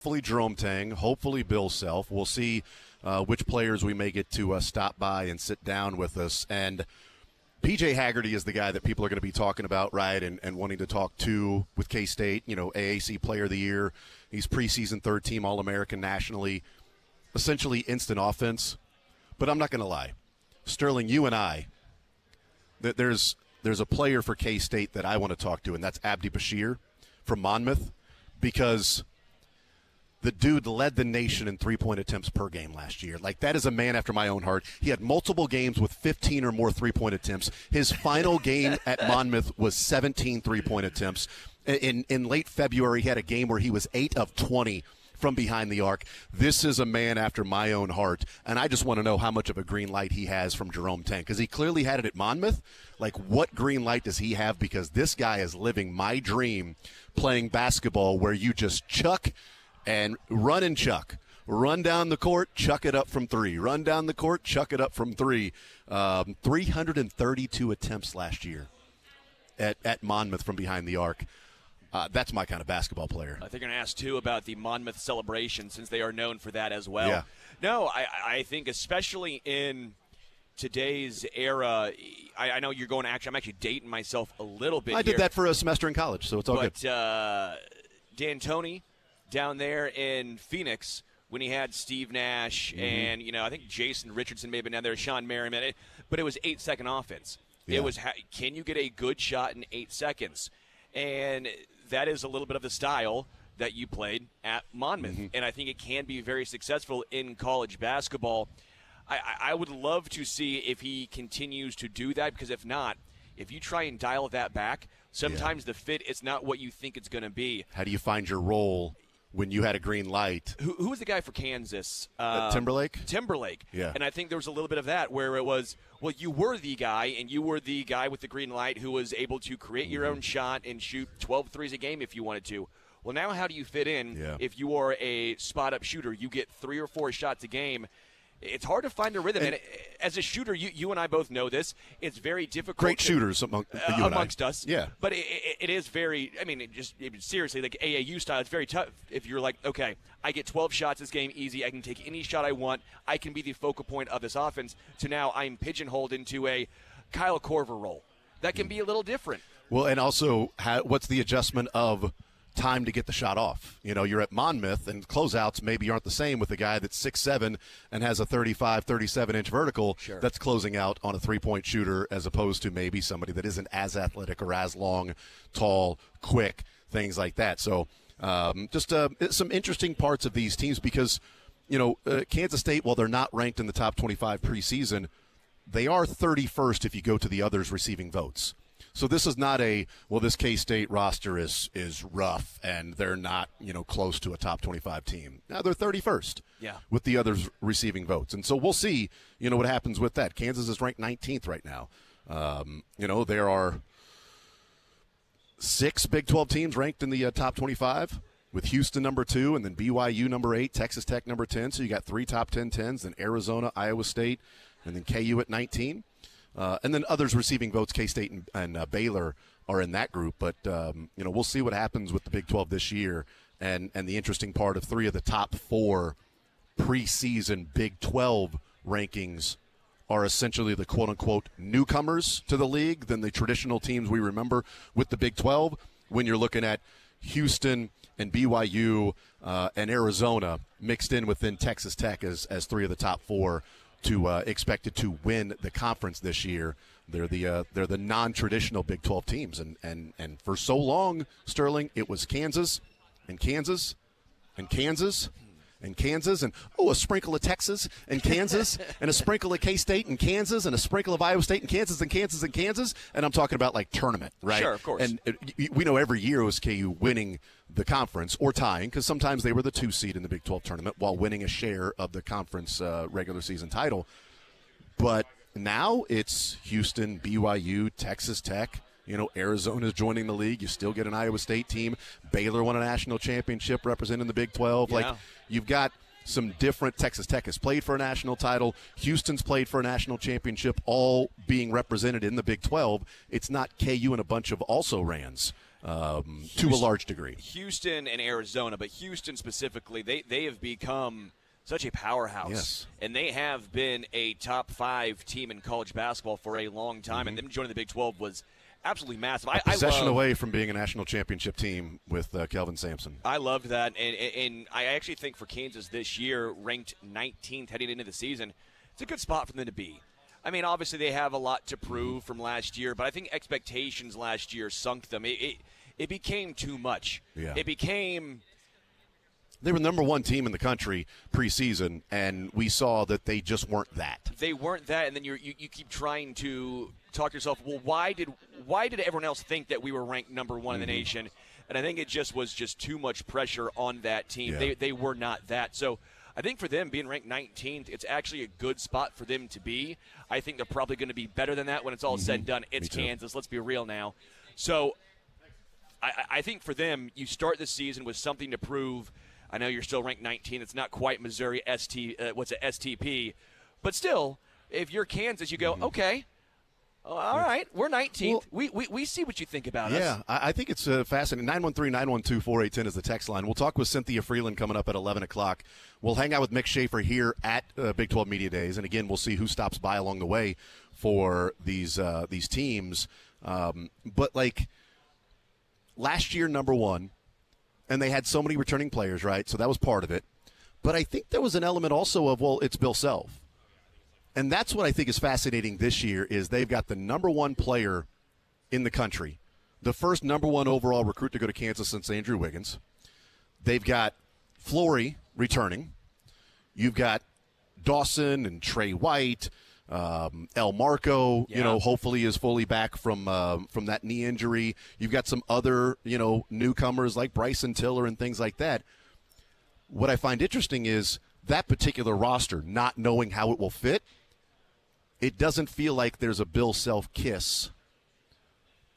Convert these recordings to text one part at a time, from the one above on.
hopefully Jerome Tang, hopefully Bill Self. We'll see which players we may get to stop by and sit down with us. And P.J. Haggerty is the guy that people are going to be talking about, right, and wanting to talk to with K-State. AAC Player of the Year. He's preseason third-team All-American nationally. Essentially instant offense. But I'm not going to lie. Sterling, you and I, there's a player for K-State that I want to talk to, and that's Abdi Bashir from Monmouth, because the dude led the nation in three-point attempts per game last year. Like, that is a man after my own heart. He had multiple games with 15 or more three-point attempts. His final game at Monmouth was 17 three-point attempts. In late February, he had a game where he was 8 of 20 from behind the arc. This is a man after my own heart, and I just want to know how much of a green light he has from Jerome Tang, because he clearly had it at Monmouth. Like, what green light does he have? Because this guy is living my dream playing basketball where you just chuck and run and chuck. Run down the court, chuck it up from three. Run down the court, chuck it up from three. 332 attempts last year at Monmouth from behind the arc. That's my kind of basketball player. I think you're going to ask, too, about the Monmouth celebration, since they are known for that as well. Yeah. No, I think especially in today's era, I know you're going to I'm actually dating myself a little bit I did that for a semester in college, so it's all good. But D'Antoni down there in Phoenix, when he had Steve Nash and, I think Jason Richardson may have been down there, Sean Merriman, but it was 8-second offense. Yeah. It was, can you get a good shot in 8 seconds? And that is a little bit of the style that you played at Monmouth. Mm-hmm. And I think it can be very successful in college basketball. I would love to see if he continues to do that, because if not, if you try and dial that back, sometimes the fit is not what you think it's going to be. How do you find your role when you had a green light? Who was the guy for Kansas? Timberlake? Timberlake. Yeah. And I think there was a little bit of that where it was, well, you were the guy, and you were the guy with the green light who was able to create your own shot and shoot 12 threes a game if you wanted to. Well, now how do you fit in if you are a spot-up shooter? You get 3 or 4 shots a game. It's hard to find a rhythm. And as a shooter, you and I both know this. It's very difficult. Great shooters amongst us. Yeah. But it is very, seriously, like AAU style, it's very tough. If you're like, okay, I get 12 shots this game easy. I can take any shot I want. I can be the focal point of this offense. To now I'm pigeonholed into a Kyle Korver role. That can be a little different. Well, and also, what's the adjustment of time to get the shot off? You're at Monmouth, and closeouts maybe aren't the same with a guy that's 6'7" and has a 35, 37-inch vertical that's closing out on a three-point shooter, as opposed to maybe somebody that isn't as athletic or as long, tall, quick, things like that. So just some interesting parts of these teams, because, Kansas State, while they're not ranked in the top 25 preseason, they are 31st if you go to the others receiving votes. So this is not this K-State roster is rough and they're not, close to a top 25 team. Now they're 31st with the others receiving votes. And so we'll see, what happens with that. Kansas is ranked 19th right now. There are 6 Big 12 teams ranked in the top 25, with Houston number 2 and then BYU number 8, Texas Tech number 10. So you got 3 top 10 10s, then Arizona, Iowa State, and then KU at 19. And then others receiving votes, K-State and Baylor are in that group. But, we'll see what happens with the Big 12 this year. And the interesting part of 3 of the top 4 preseason Big 12 rankings are essentially the quote-unquote newcomers to the league than the traditional teams we remember with the Big 12. When you're looking at Houston and BYU and Arizona mixed in within Texas Tech as 3 of the top 4 expected to win the conference this year. They're the non-traditional Big 12 teams, and for so long, Sterling, it was Kansas and Kansas and Kansas and Kansas and a sprinkle of Texas and Kansas and a sprinkle of K-State and Kansas and a sprinkle of Iowa State and Kansas and Kansas and Kansas, and I'm talking about like tournament, right? Sure, of course. And we know every year it was KU winning the conference or tying, because sometimes they were the 2 seed in the Big 12 tournament while winning a share of the conference regular season title. But now it's Houston, BYU, Texas Tech. Arizona's joining the league. You still get an Iowa State team. Baylor won a national championship representing the Big 12. Yeah. Like, you've got some different. Texas Tech has played for a national title. Houston's played for a national championship, all being represented in the Big 12. It's not KU and a bunch of also-rans to a large degree. Houston and Arizona, but Houston specifically, they have become such a powerhouse. Yes. And they have been a top 5 team in college basketball for a long time, and them joining the Big 12 was absolutely massive. Possession away from being a national championship team with Kelvin Sampson. I loved that, and I actually think for Kansas this year, ranked 19th heading into the season, it's a good spot for them to be. I mean, obviously they have a lot to prove from last year, but I think expectations last year sunk them. It became too much. Yeah. It became... They were the number 1 team in the country preseason, and we saw that they just weren't that. They weren't that, and then you keep trying to talk to yourself, well, why did everyone else think that we were ranked number 1 in the nation? And I think it just was too much pressure on that team. Yeah. They were not that. So I think for them, being ranked 19th, it's actually a good spot for them to be. I think they're probably going to be better than that when it's all said and done. It's Kansas. Let's be real now. So I think for them, you start the season with something to prove. I know you're still ranked 19th. It's not quite Missouri STP. But still, if you're Kansas, you go, okay, all right, we're 19th. Well, we see what you think about us. Yeah, I think it's fascinating. 913-912-4810 is the text line. We'll talk with Cynthia Freeland coming up at 11 o'clock. We'll hang out with Mick Schaefer here at Big 12 Media Days. And, again, we'll see who stops by along the way for these teams. But, like, last year, number 1, and they had so many returning players, right? So that was part of it. But I think there was an element also of, well, it's Bill Self. And that's what I think is fascinating this year is they've got the number 1 player in the country, the first number 1 overall recruit to go to Kansas since Andrew Wiggins. They've got Flory returning. You've got Dawson and Trey White, El Marco, hopefully is fully back from that knee injury. You've got some other, newcomers like Bryson Tiller and things like that. What I find interesting is that particular roster, not knowing how it will fit, it doesn't feel like there's a Bill Self kiss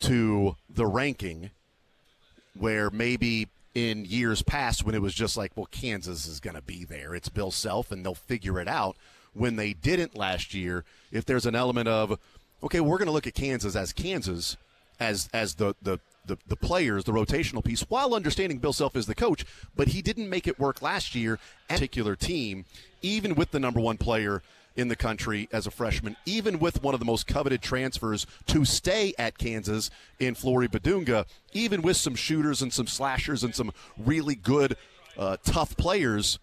to the ranking where maybe in years past when it was just like, well, Kansas is going to be there. It's Bill Self, and they'll figure it out. When they didn't last year, if there's an element of, okay, we're going to look at Kansas as the players, the rotational piece, while understanding Bill Self is the coach, but he didn't make it work last year. A particular team, even with the number 1 player in the country as a freshman, even with one of the most coveted transfers to stay at Kansas in Flory Badunga, even with some shooters and some slashers and some really good, tough players,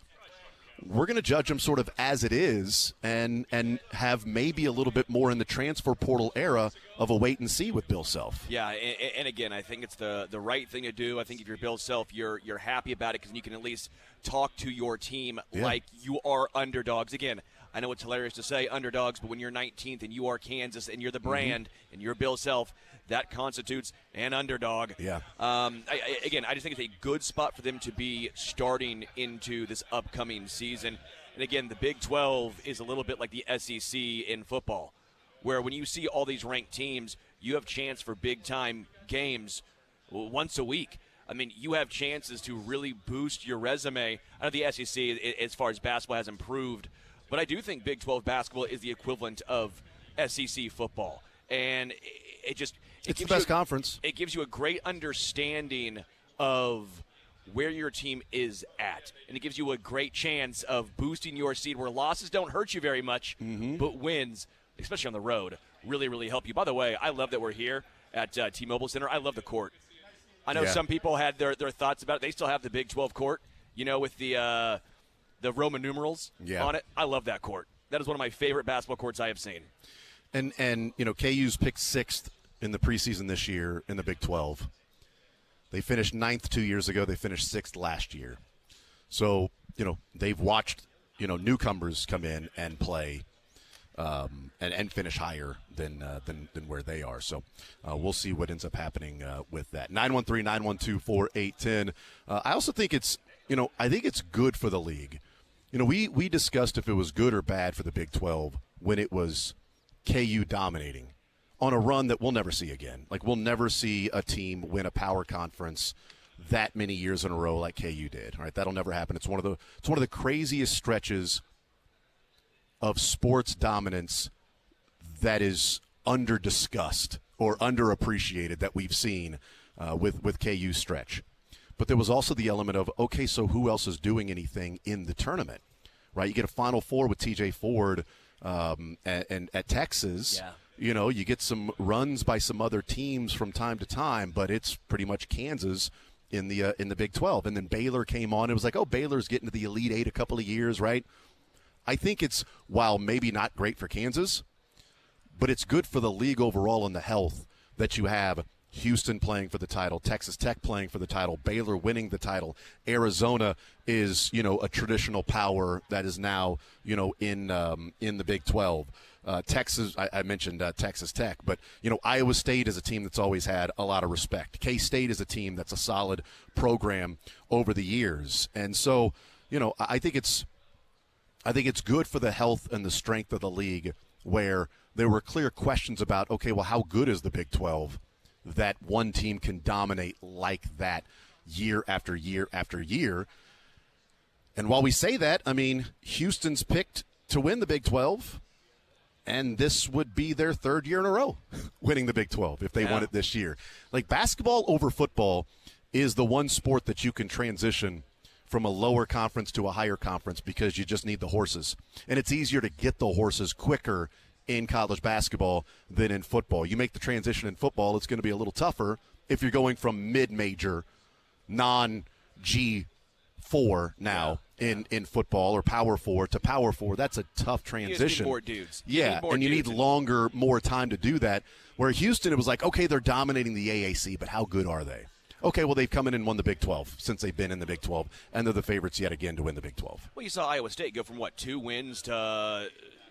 we're going to judge them sort of as it is and have maybe a little bit more in the transfer portal era of a wait and see with Bill Self. Yeah, and again, I think it's the right thing to do. I think if you're Bill Self, you're happy about it because you can at least talk to your team like you are underdogs. Again, I know it's hilarious to say underdogs, but when you're 19th and you are Kansas and you're the brand and you're Bill Self, that constitutes an underdog. Yeah. I just think it's a good spot for them to be starting into this upcoming season. And again, the Big 12 is a little bit like the SEC in football, where when you see all these ranked teams, you have chance for big-time games once a week. I mean, you have chances to really boost your resume. I know the SEC, as far as basketball, has improved, but I do think Big 12 basketball is the equivalent of SEC football. And it's the best conference. It gives you a great understanding of where your team is at. And it gives you a great chance of boosting your seed where losses don't hurt you very much, but wins, especially on the road, really, really help you. By the way, I love that we're here at T-Mobile Center. I love the court. I know some people had their thoughts about it. They still have the Big 12 court, with the Roman numerals on it. I love that court. That is one of my favorite basketball courts I have seen. And KU's picked 6th in the preseason this year in the Big 12. They finished 9th 2 years ago. They finished 6th last year. So, they've watched, newcomers come in and play and finish higher than where they are. So we'll see what ends up happening with that. 913-912-4810. I also think it's good for the league. We discussed if it was good or bad for the Big 12 when it was KU dominating on a run that we'll never see again. Like, we'll never see a team win a power conference that many years in a row like KU did. All right, that'll never happen. It's one of the craziest stretches of sports dominance that is under-discussed or underappreciated that we've seen with KU's stretch. But there was also the element of, okay, so who else is doing anything in the tournament, right? You get a Final Four with TJ Ford and at Texas. Yeah. You know, you get some runs by some other teams from time to time, but it's pretty much Kansas in the Big 12. And then Baylor came on. It was like, oh, Baylor's getting to the Elite Eight a couple of years, right? I think it's, while maybe not great for Kansas, but it's good for the league overall and the health that you have Houston playing for the title, Texas Tech playing for the title, Baylor winning the title. Arizona is, you know, a traditional power that is now, you know, in the Big 12. Texas, I mentioned Texas Tech, but, you know, Iowa State is a team that's always had a lot of respect. K-State is a team that's a solid program over the years. And so, you know, I think it's good for the health and the strength of the league, where there were clear questions about, okay, well, how good is the Big 12 that one team can dominate like that year after year after year? And while we say that, I mean, Houston's picked to win the Big 12, and this would be their third year in a row winning the Big 12 if they won it this year. Like, basketball over football is the one sport that you can transition from a lower conference to a higher conference because you just need the horses. And it's easier to get the horses quicker in college basketball than in football. You make the transition in football, it's going to be a little tougher if you're going from mid-major, non-G4 now in football, or Power 4 to Power 4. That's a tough transition. You just need more dudes. You need longer, more time to do that. Where Houston, it was like, okay, they're dominating the AAC, but how good are they? Okay, well, they've come in and won the Big 12 since they've been in the Big 12, and they're the favorites yet again to win the Big 12. Well, you saw Iowa State go from, 2 wins to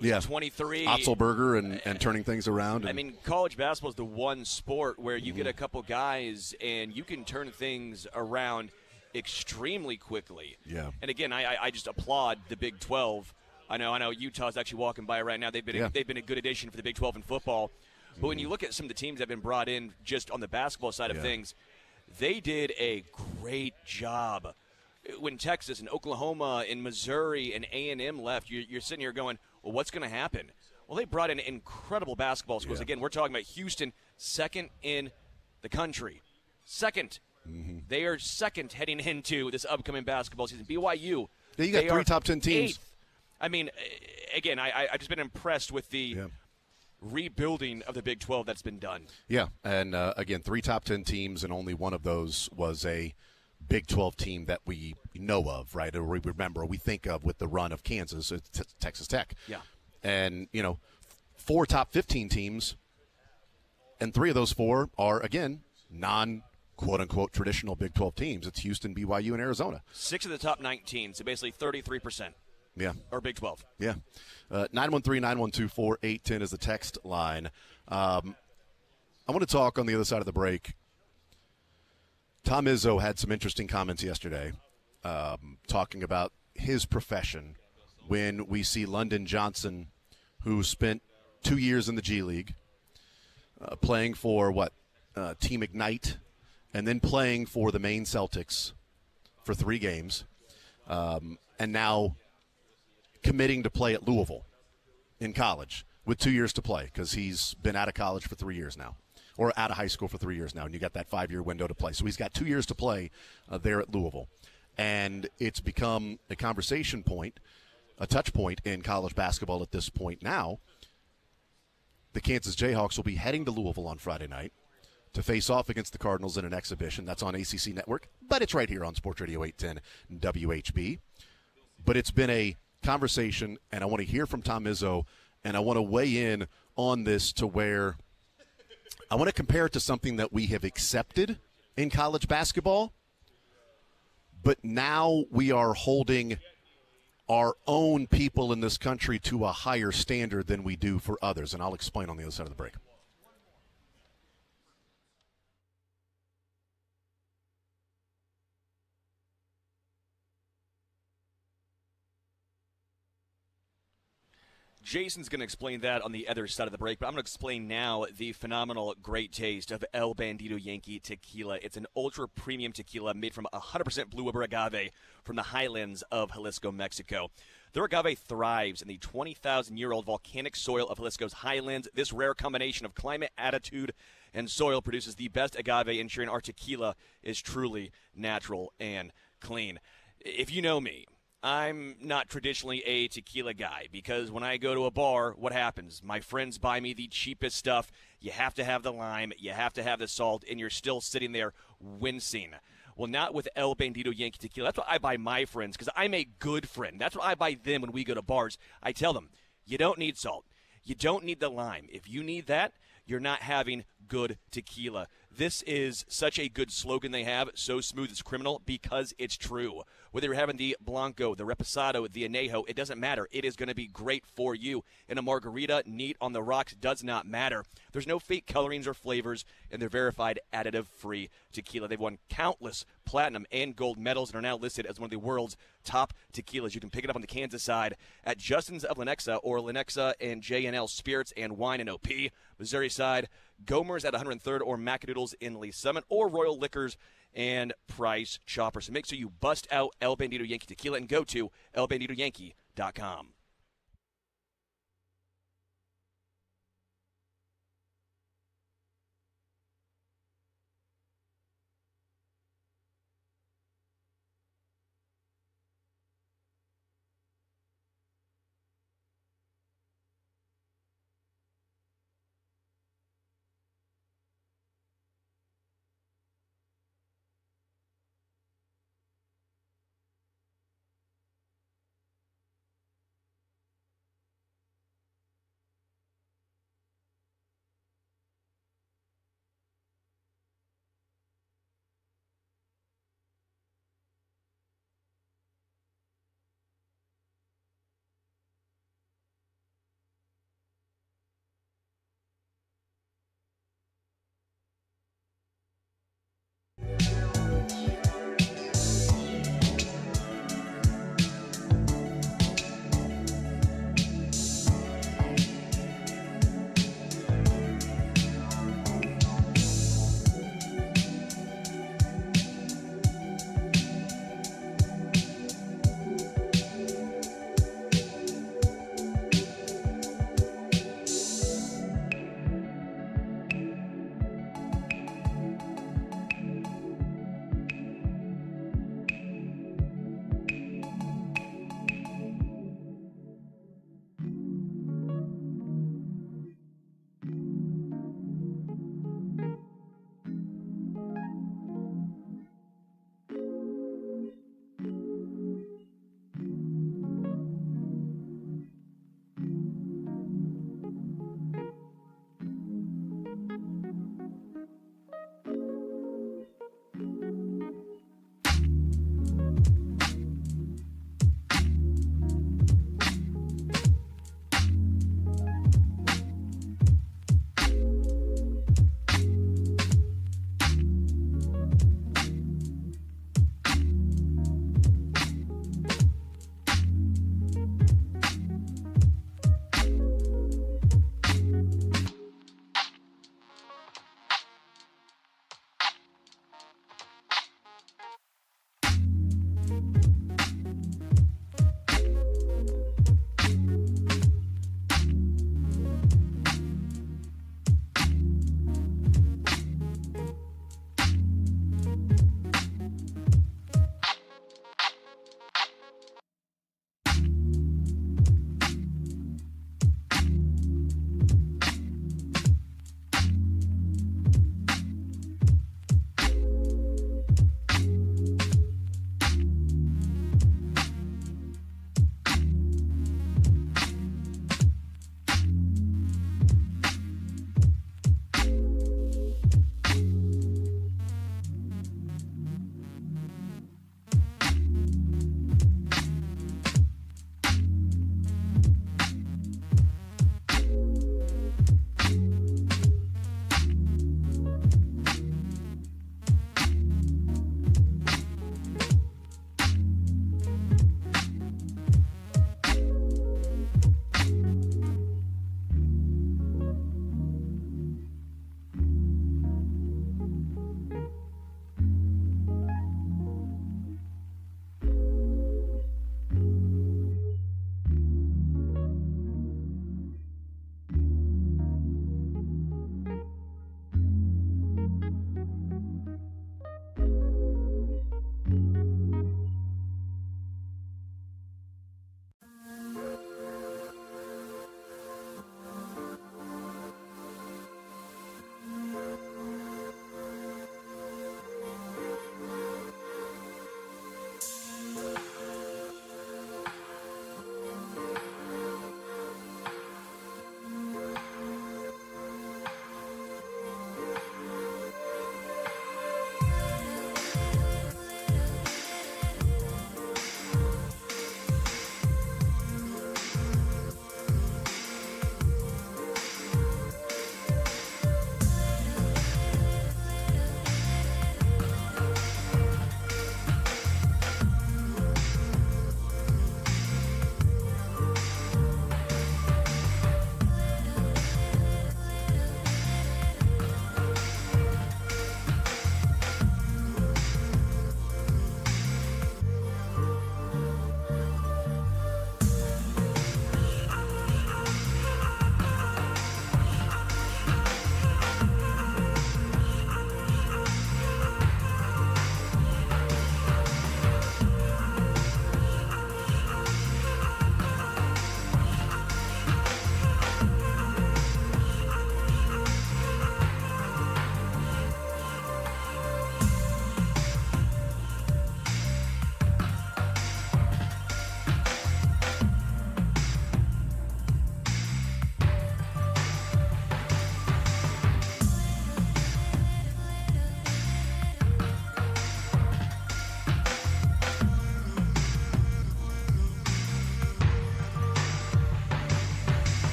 23. Otzelberger and turning things around. I mean, college basketball is the one sport where you get a couple guys and you can turn things around extremely quickly. Yeah. And again, I just applaud the Big 12. I know Utah's actually walking by right now. They've been a good addition for the Big 12 in football. But when you look at some of the teams that have been brought in just on the basketball side of things, they did a great job. When Texas and Oklahoma and Missouri and A&M left, you're sitting here going, well, what's going to happen? Well, they brought in incredible basketball schools. Again, we're talking about Houston, second in the country. Second. They are second heading into this upcoming basketball season. BYU. Yeah, you got 3 top 10 teams. Eighth. I mean, again, I've just been impressed with the rebuilding of the Big 12 that's been done. Yeah, and again, 3 top 10 teams, and only one of those was a Big 12 team that we know of, right? Or we remember, we think of with the run of Kansas, Texas Tech. Yeah. And, 4 top 15 teams, and 3 of those 4 are, again, non-quote-unquote traditional Big 12 teams. It's Houston, BYU, and Arizona. 6 of the top 19, so basically 33%. Yeah. Or Big 12. Yeah. 913-912-4810 is the text line. I want to talk on the other side of the break. Tom Izzo had some interesting comments yesterday talking about his profession when we see London Johnson, who spent 2 years in the G League, playing for Team Ignite, and then playing for the Maine Celtics for 3 games, and now committing to play at Louisville in college with 2 years to play because he's been out of college for 3 years now, or out of high school for 3 years now, and you got that 5-year window to play. So he's got 2 years to play there at Louisville. And it's become a conversation point, a touch point in college basketball at this point now. The Kansas Jayhawks will be heading to Louisville on Friday night to face off against the Cardinals in an exhibition. That's on ACC Network, but it's right here on Sports Radio 810 WHB. But it's been a conversation, and I want to hear from Tom Izzo, and I want to weigh in on this to where I want to compare it to something that we have accepted in college basketball, but now we are holding our own people in this country to a higher standard than we do for others, and I'll explain on the other side of the break. Jason's going to explain that on the other side of the break, but I'm going to explain now the phenomenal great taste of El Bandido Yankee Tequila. It's an ultra-premium tequila made from 100% Blue River agave from the highlands of Jalisco, Mexico. Their agave thrives in the 20,000-year-old volcanic soil of Jalisco's highlands. This rare combination of climate, attitude, and soil produces the best agave, ensuring our tequila is truly natural and clean. If you know me, I'm not traditionally a tequila guy because when I go to a bar, what happens? My friends buy me the cheapest stuff. You have to have the lime, you have to have the salt, and you're still sitting there wincing. Well, not with El Bandito Yankee Tequila. That's what I buy my friends because I'm a good friend. That's what I buy them when we go to bars. I tell them, you don't need salt. You don't need the lime. If you need that, you're not having good tequila. This is such a good slogan they have, so smooth it's criminal, because it's true. Whether you're having the Blanco, the Reposado, the Añejo, it doesn't matter. It is going to be great for you. And a margarita, neat on the rocks, does not matter. There's no fake colorings or flavors, and they're verified additive-free tequila. They've won countless platinum and gold medals and are now listed as one of the world's top tequilas. You can pick it up on the Kansas side at Justin's of Lenexa or Lenexa and J&L Spirits and Wine and OP. Missouri side, Gomer's at 103rd or Macadoodles in Lee Summit or Royal Liquors and Price Chopper. So make sure you bust out El Bandito Yankee Tequila and go to elbanditoyankee.com.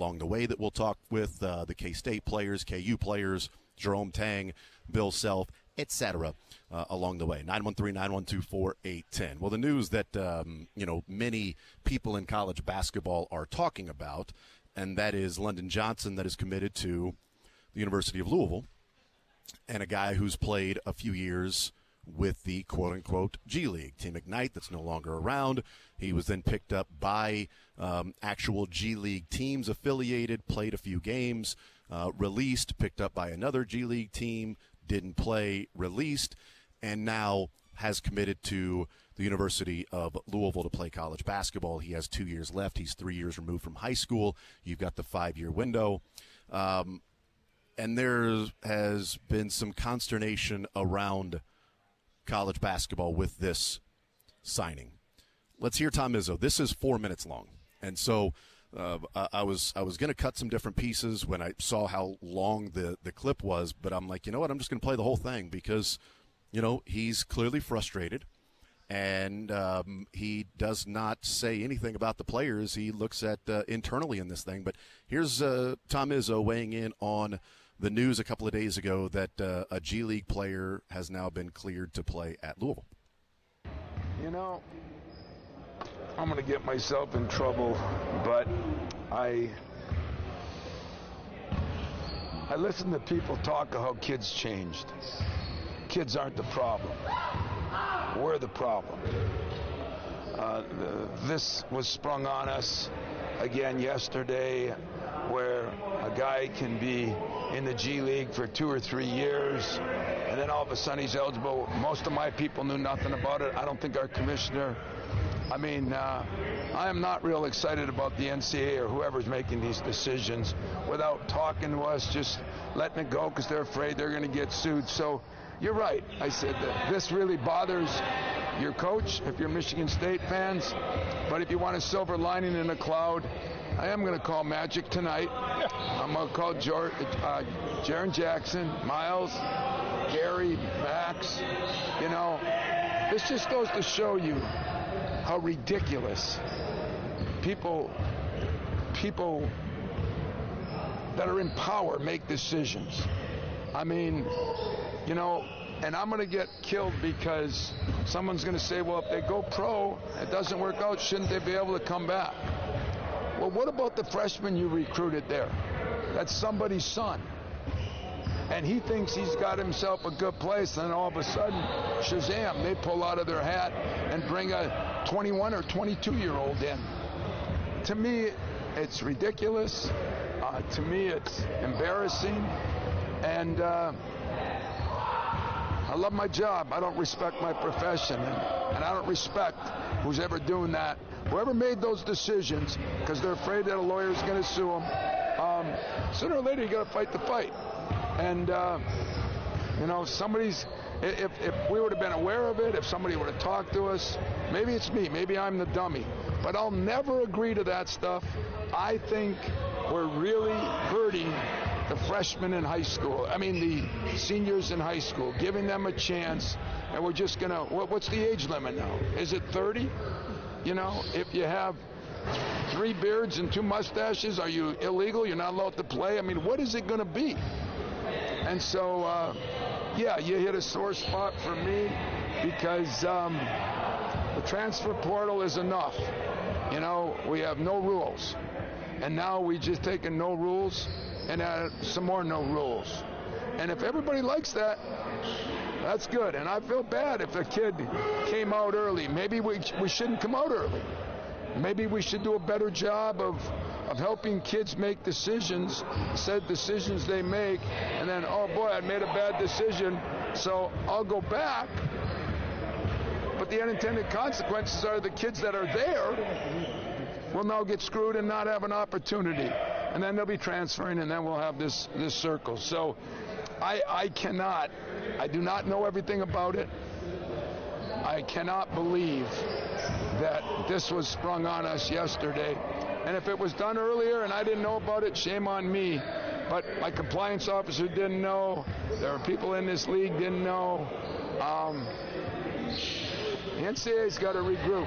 along the way that we'll talk with the K-State players, KU players, Jerome Tang, Bill Self, etc. Along the way. 913-912-4810. Well, the news that many people in college basketball are talking about, and that is London Johnson that is committed to the University of Louisville, and a guy who's played a few years with the quote-unquote G League. Team Ignite that's no longer around. He was then picked up by actual G League teams affiliated, played a few games, released, picked up by another G League team, didn't play, released, and now has committed to the University of Louisville to play college basketball. He has 2 years left. He's 3 years removed from high school. You've got the 5-year window. And there has been some consternation around college basketball with this signing. Let's hear Tom Izzo. This is 4 minutes long. And so I was going to cut some different pieces when I saw how long the clip was, but I'm like, you know what, I'm just going to play the whole thing because, he's clearly frustrated, and he does not say anything about the players. He looks at internally in this thing. But here's Tom Izzo weighing in on the news a couple of days ago that a G League player has now been cleared to play at Louisville. I'm going to get myself in trouble, but I listen to people talk of how kids changed. Kids aren't the problem. We're the problem. This was sprung on us again yesterday, where a guy can be in the G League for 2 or 3 years, and then all of a sudden he's eligible. Most of my people knew nothing about it. I don't think our commissioner. I am not real excited about the NCAA or whoever's making these decisions without talking to us, just letting it go because they're afraid they're going to get sued. So you're right. I said that this really bothers your coach if you're Michigan State fans. But if you want a silver lining in a cloud, I am going to call Magic tonight. I'm going to call Jaren Jackson, Miles, Gary, Max. This just goes to show you how ridiculous people that are in power make decisions. And I'm going to get killed because someone's going to say, well, if they go pro, it doesn't work out, shouldn't they be able to come back? Well, what about the freshman you recruited there? That's somebody's son. And he thinks he's got himself a good place, and all of a sudden, shazam, they pull out of their hat and bring a 21 or 22-year-old in. To me, it's ridiculous. To me, it's embarrassing. And I love my job. I don't respect my profession. And I don't respect who's ever doing that. Whoever made those decisions, because they're afraid that a lawyer's going to sue them, sooner or later you got to fight the fight. And, if we would have been aware of it, if somebody would have talked to us, maybe it's me, maybe I'm the dummy. But I'll never agree to that stuff. I think we're really hurting the freshmen in high school. The seniors in high school, giving them a chance. And we're just going to, what's the age limit now? Is it 30? If you have 3 beards and 2 mustaches, are you illegal? You're not allowed to play? What is it going to be? And so, you hit a sore spot for me because the transfer portal is enough. We have no rules. And now we just taken no rules and add some more no rules. And if everybody likes that, that's good. And I feel bad if a kid came out early. Maybe we shouldn't come out early. Maybe we should do a better job of helping kids make decisions, said decisions they make, and then, oh boy, I made a bad decision, so I'll go back. But the unintended consequences are the kids that are there will now get screwed and not have an opportunity. And then they'll be transferring, and then we'll have this circle. So I do not know everything about it. I cannot believe that this was sprung on us yesterday. And if it was done earlier and I didn't know about it, shame on me. But my compliance officer didn't know. There are people in this league didn't know. The NCAA's got to regroup.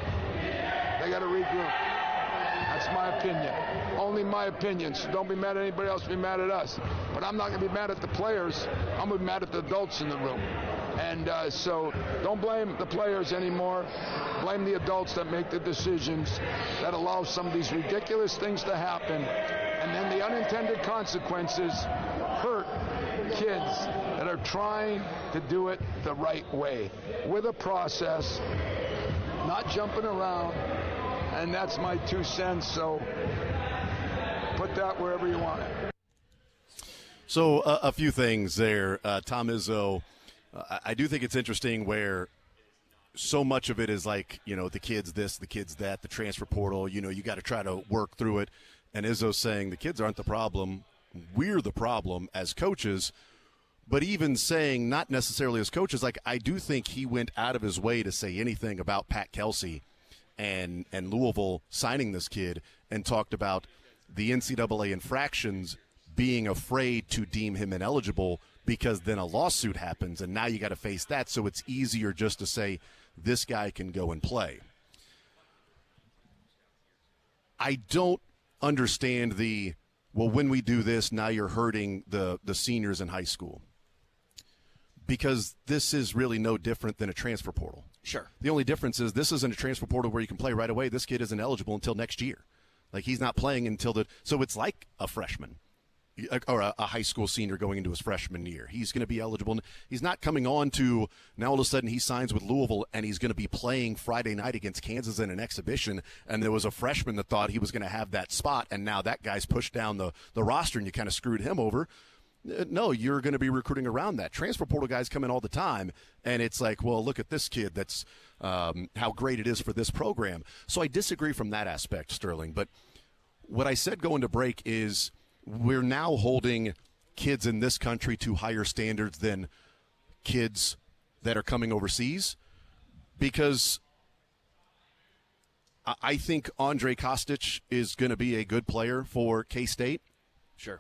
They got to regroup. That's my opinion. Only my opinion. So don't be mad at anybody else. Be mad at us. But I'm not going to be mad at the players. I'm going to be mad at the adults in the room. And so don't blame the players anymore. Blame the adults that make the decisions that allow some of these ridiculous things to happen. And then the unintended consequences hurt kids that are trying to do it the right way, with a process, not jumping around. And that's my 2 cents, so put that wherever you want it. So a few things there. Tom Izzo, I do think it's interesting where so much of it is like, the kids this, the kids that, the transfer portal, you got to try to work through it. And Izzo's saying the kids aren't the problem. We're the problem as coaches. But even saying not necessarily as coaches, like I do think he went out of his way to say anything about Pat Kelsey and Louisville signing this kid, and talked about the NCAA infractions being afraid to deem him ineligible because then a lawsuit happens and now you got to face that. So it's easier just to say this guy can go and play. I don't understand when we do this, now you're hurting the seniors in high school. Because this is really no different than a transfer portal. Sure. The only difference is this isn't a transfer portal where you can play right away. This kid isn't eligible until next year. Like, he's not playing until so it's like a freshman or a high school senior going into his freshman year. He's going to be eligible. He's not coming on to now all of a sudden he signs with Louisville and he's going to be playing Friday night against Kansas in an exhibition, and there was a freshman that thought he was going to have that spot, and now that guy's pushed down the roster and you kind of screwed him over. No, you're going to be recruiting around that. Transfer portal guys come in all the time, and it's like, well, look at this kid. That's how great it is for this program. So I disagree from that aspect, Sterling. But what I said going to break is we're now holding kids in this country to higher standards than kids that are coming overseas, because I think Andre Kostic is going to be a good player for K-State. Sure.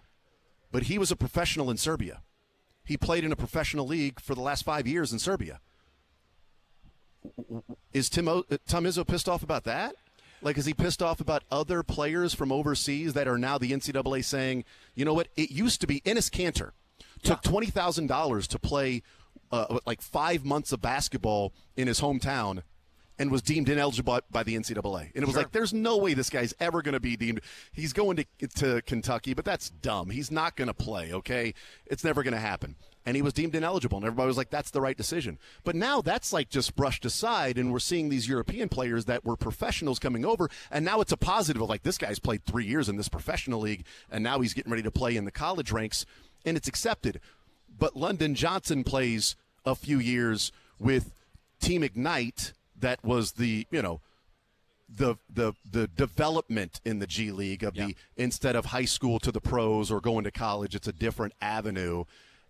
But he was a professional in Serbia. He played in a professional league for the last 5 years in Serbia. Is Tom Izzo pissed off about that? Like, is he pissed off about other players from overseas that are now the NCAA saying, you know what, it used to be Enes Kanter took $20,000 to play like 5 months of basketball in his hometown and was deemed ineligible by the NCAA. And it was like, there's no way this guy's ever going to be deemed. He's going to Kentucky, but that's dumb. He's not going to play, okay? It's never going to happen. And he was deemed ineligible, and everybody was like, that's the right decision. But now that's like just brushed aside, and we're seeing these European players that were professionals coming over, and now it's a positive of like, this guy's played 3 years in this professional league, and now he's getting ready to play in the college ranks, and it's accepted. But London Johnson plays a few years with Team Ignite. That was the development in the G League of the instead of high school to the pros or going to college, it's a different avenue.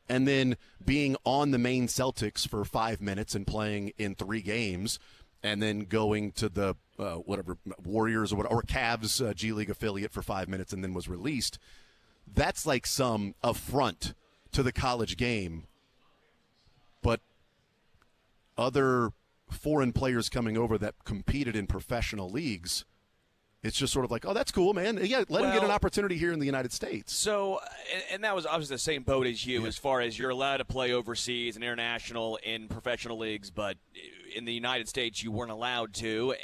And then being on the main Celtics for 5 minutes and playing in 3 games, and then going to the Warriors or Cavs G League affiliate for 5 minutes and then was released. That's like some affront to the college game. But other foreign players coming over that competed in professional leagues, it's just sort of like, oh, that's cool, man. Yeah, let him get an opportunity here in the United States. So, and that was obviously the same boat as you, as far as you're allowed to play overseas and international in professional leagues, but in the United States you weren't allowed to.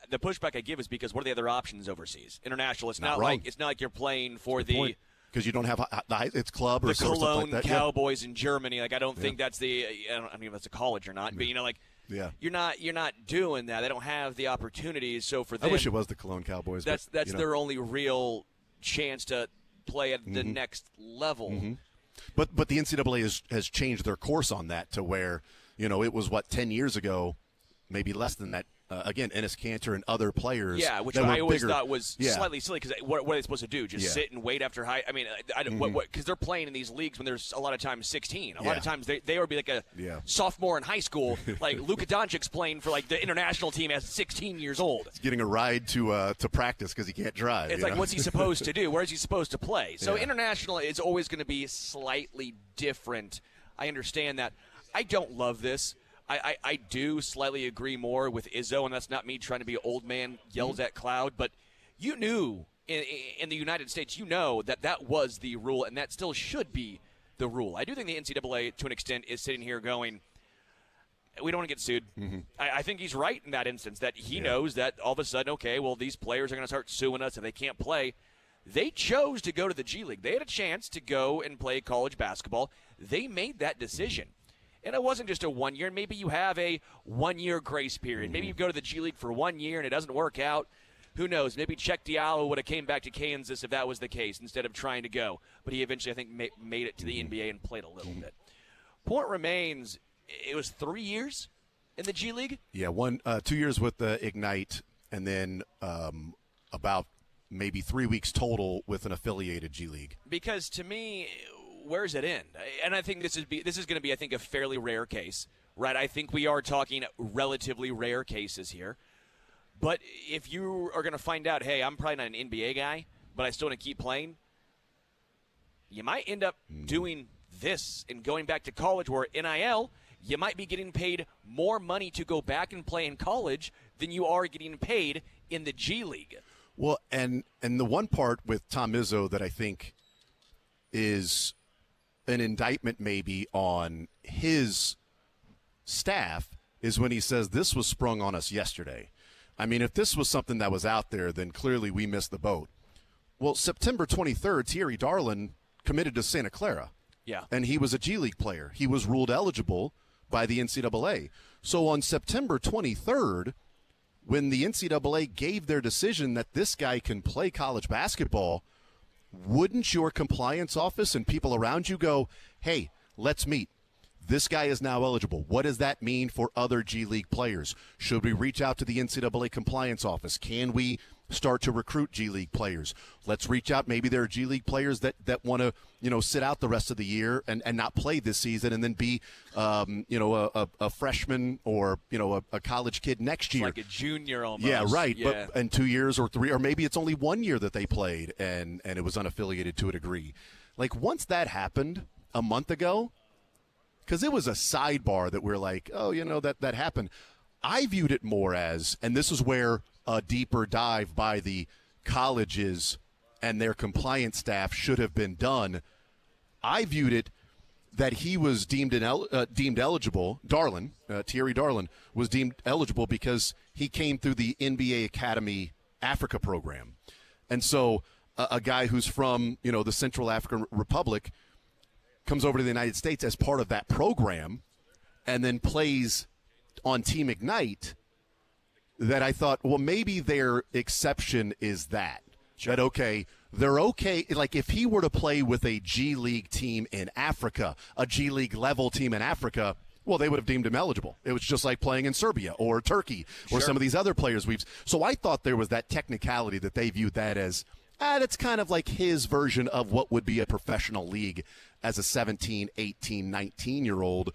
The pushback I give is because what are the other options overseas? International, it's not like you're playing for the – because you don't have it's club or the stuff Cologne like that. Cowboys in Germany. Like, I don't think that's the – I don't know if that's a college or not, but, you're not doing that. They don't have the opportunities. So for them, I wish it was the Cologne Cowboys. That's their only real chance to play at the next level. Mm-hmm. But the NCAA has changed their course on that to where, it was 10 years ago, maybe less than that. Again, Enes Kanter and other players. Yeah, which I always thought was slightly silly because what are they supposed to do? Just sit and wait after high? I mean, because they're playing in these leagues when there's a lot of times 16. A lot of times they would be like a sophomore in high school. Like Luka Doncic's playing for like the international team at 16 years old. He's getting a ride to practice because he can't drive. It's like, what's he supposed to do? Where is he supposed to play? So international is always going to be slightly different. I understand that. I don't love this. I do slightly agree more with Izzo, and that's not me trying to be old man yells at cloud, but you knew in the United States, that was the rule, and that still should be the rule. I do think the NCAA, to an extent, is sitting here going, we don't want to get sued. Mm-hmm. I think he's right in that instance, that he knows that all of a sudden, okay, well, these players are going to start suing us and they can't play. They chose to go to the G League. They had a chance to go and play college basketball. They made that decision. And it wasn't just a 1 year. Maybe you have a 1 year grace period. Maybe you go to the G League for 1 year and it doesn't work out. Who knows? Maybe Czech Diallo would have came back to Kansas if that was the case instead of trying to go. But he eventually, I think, made it to the NBA and played a little bit. Point remains, it was 3 years in the G League? Yeah, 2 years with the Ignite, and then about maybe 3 weeks total with an affiliated G League. Because to me, where does it end? And I think this is going to be, I think, a fairly rare case, right? I think we are talking relatively rare cases here. But if you are going to find out, hey, I'm probably not an NBA guy, but I still want to keep playing, you might end up doing this and going back to college where NIL, you might be getting paid more money to go back and play in college than you are getting paid in the G League. Well, and the one part with Tom Izzo that I think is an indictment maybe on his staff is when he says this was sprung on us yesterday. I mean, if this was something that was out there, then clearly we missed the boat. Well, September 23rd, Thierry Darlin committed to Santa Clara. Yeah. And he was a G League player. He was ruled eligible by the NCAA. So on September 23rd, when the NCAA gave their decision that this guy can play college basketball, wouldn't your compliance office and people around you go, hey, let's meet? This guy is now eligible. What does that mean for other G League players? Should we reach out to the NCAA compliance office? Can we start to recruit G League players? Let's reach out. Maybe there are G League players that want to, sit out the rest of the year and not play this season and then be, a freshman or, a college kid next year. Like a junior almost. Yeah, right. Yeah. But in 2 years or three, or maybe it's only 1 year that they played and it was unaffiliated to a degree. Like once that happened a month ago, because it was a sidebar that we're like, oh, that happened. I viewed it more as, and this is where a deeper dive by the colleges and their compliance staff should have been done. I viewed it that he was deemed eligible. Thierry Darlin was deemed eligible because he came through the NBA Academy Africa program. And so a guy who's from, the Central African Republic comes over to the United States as part of that program and then plays on Team Ignite, that I thought, well, maybe their exception is that. Sure. That, okay, they're okay. Like if he were to play with a G League team in Africa, a G League level team in Africa, well, they would have deemed him eligible. It was just like playing in Serbia or Turkey or some of these other players So I thought there was that technicality that they viewed that as, that's kind of like his version of what would be a professional league as a 17, 18, 19-year-old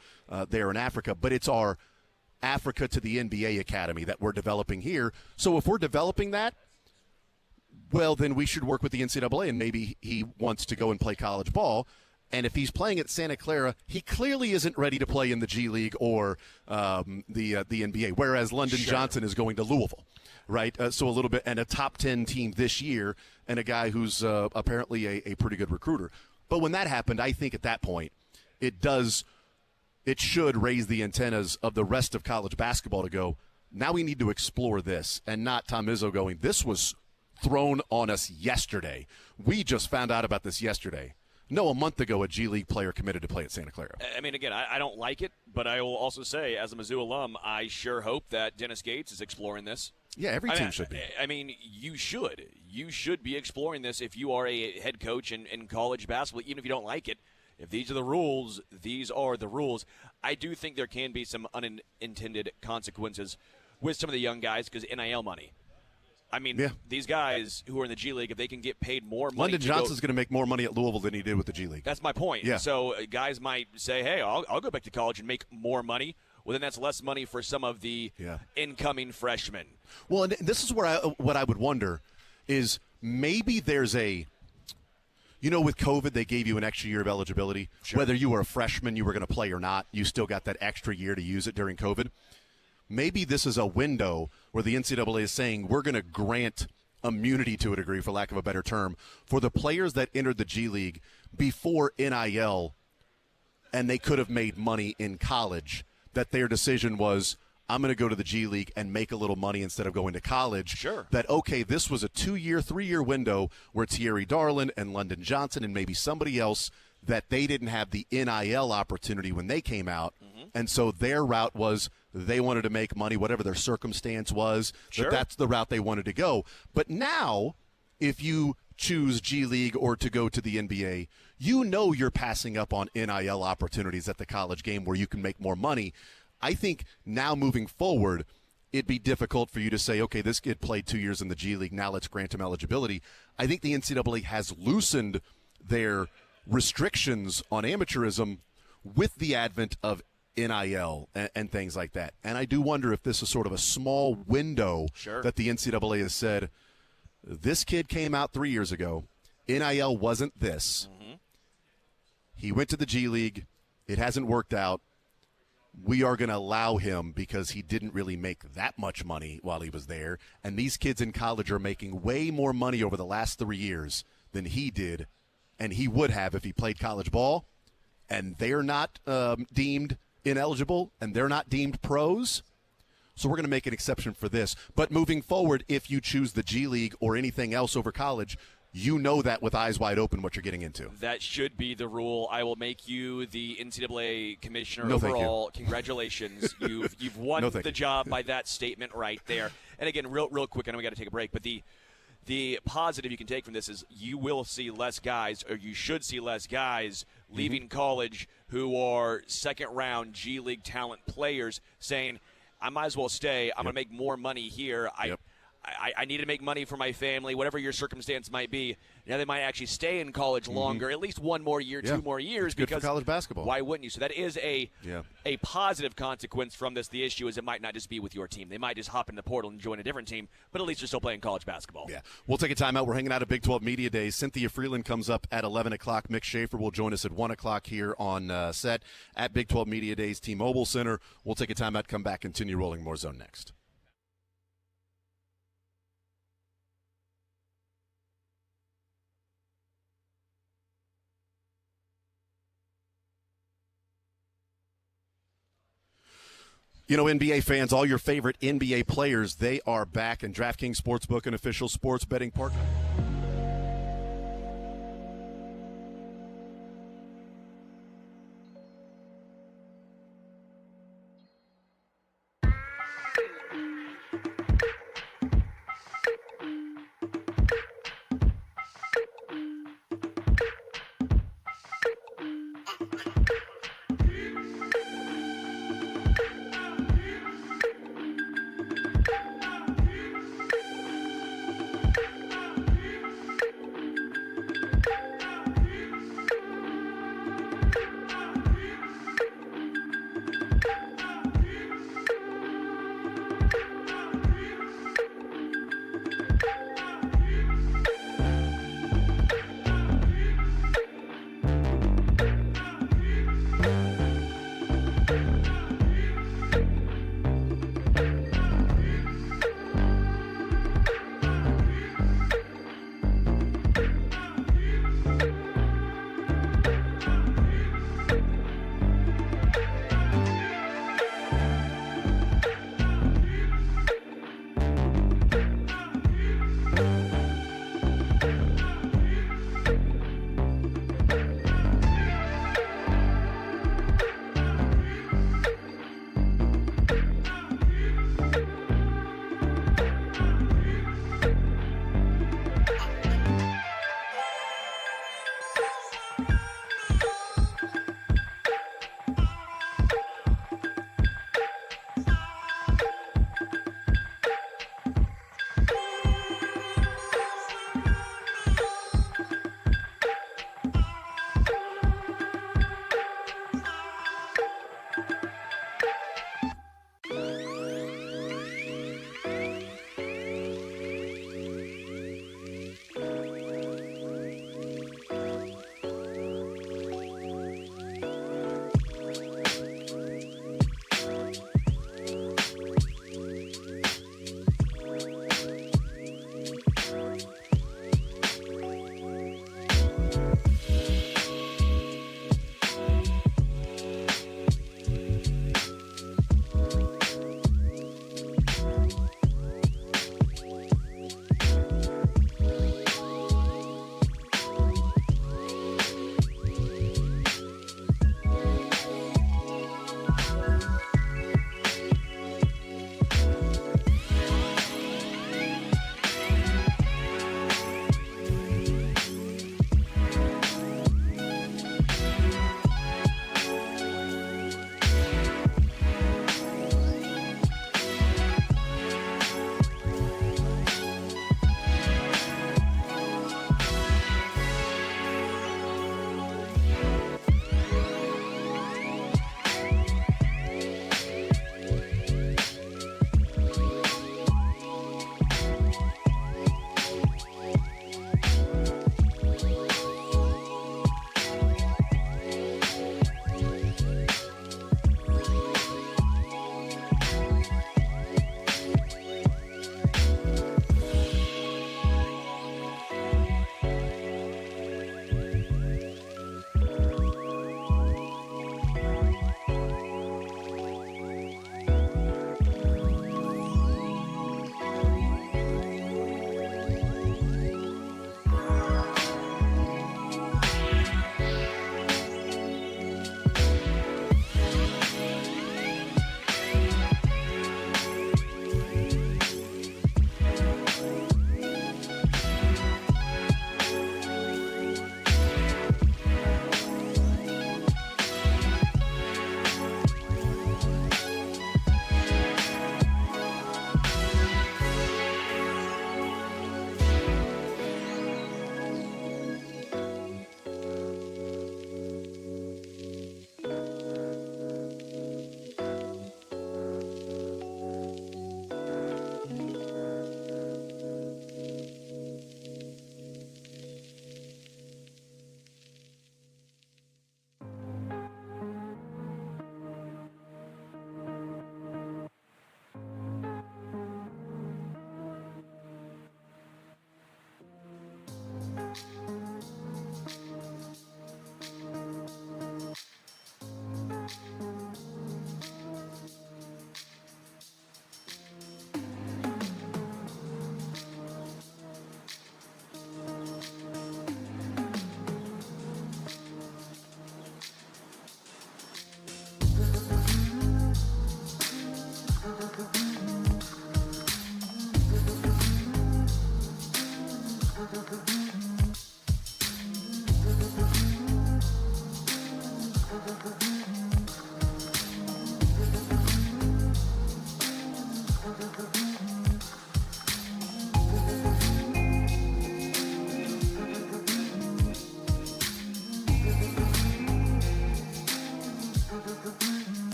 there in Africa. But it's our Africa to the NBA Academy that we're developing here. So if we're developing that, well, then we should work with the NCAA, and maybe he wants to go and play college ball. And if he's playing at Santa Clara, he clearly isn't ready to play in the G League or the NBA, whereas London Johnson is going to Louisville, right? So a little bit, and a top 10 team this year, and a guy who's apparently a pretty good recruiter. But when that happened, I think at that point, it should raise the antennas of the rest of college basketball to go, now we need to explore this, and not Tom Izzo going, this was thrown on us yesterday. We just found out about this yesterday. No, a month ago, a G League player committed to play at Santa Clara. I mean, again, I don't like it, but I will also say, as a Mizzou alum, I sure hope that Dennis Gates is exploring this. Yeah, every team should be. I mean, you should. You should be exploring this if you are a head coach in college basketball, even if you don't like it. If these are the rules, these are the rules. I do think there can be some unintended consequences with some of the young guys because NIL money. I mean, these guys who are in the G League, if they can get paid more money. London Johnson's going to make more money at Louisville than he did with the G League. That's my point. Yeah. So guys might say, hey, I'll go back to college and make more money. Well, then that's less money for some of the incoming freshmen. Well, and this is where what I would wonder is maybe there's with COVID, they gave you an extra year of eligibility. Sure. Whether you were a freshman, you were going to play or not, you still got that extra year to use it during COVID. Maybe this is a window where the NCAA is saying we're going to grant immunity to a degree, for lack of a better term, for the players that entered the G League before NIL and they could have made money in college, that their decision was, I'm going to go to the G League and make a little money instead of going to college. Sure. That, okay, this was a 2-year, 3-year window where Thierry Darlin and London Johnson and maybe somebody else, that they didn't have the NIL opportunity when they came out. And so their route was they wanted to make money, whatever their circumstance was, Sure. that's the route they wanted to go. But now, if you choose G League or to go to the NBA, you know you're passing up on NIL opportunities at the college game where you can make more money. I think now moving forward, it'd be difficult for you to say, okay, this kid played 2 years in the G League, now let's grant him eligibility. I think the NCAA has loosened their restrictions on amateurism with the advent of NIL and things like that. And I do wonder if this is sort of a small window Sure. that the NCAA has said, this kid came out 3 years ago. NIL wasn't this. He went to the G League. It hasn't worked out. We are going to allow him because he didn't really make that much money while he was there. And these kids in college are making way more money over the last 3 years than he did, and he would have if he played college ball. And they're not deemed ineligible, and they're not deemed pros. So we're going to make an exception for this. But moving forward, if you choose the G League or anything else over college, you know that with eyes wide open what you're getting into. That should be the rule. I will make you the NCAA commissioner No, thank you. overall. Congratulations. You've won No, the thank you. job by that statement right there. And again, real quick, I know we got to take a break, but the positive you can take from this is you will see less guys, or you should see less guys leaving college who are second-round G League talent players saying, I might as well stay. I'm going to make more money here. I need to make money for my family, whatever your circumstance might be. Now they might actually stay in college longer, at least 1 more year, 2 more years. It's good because for college basketball. Why wouldn't you? So that is a positive consequence from this. The issue is it might not just be with your team. They might just hop in the portal and join a different team, but at least you're still playing college basketball. Yeah. We'll take a timeout. We're hanging out at Big 12 Media Days. Cynthia Freeland comes up at 11 o'clock. Mick Schaefer will join us at 1 o'clock here on set at Big 12 Media Days T-Mobile Center. We'll take a timeout, come back, continue rolling more zone next. You know, NBA fans, all your favorite NBA players, they are back, and DraftKings Sportsbook, an official sports betting partner.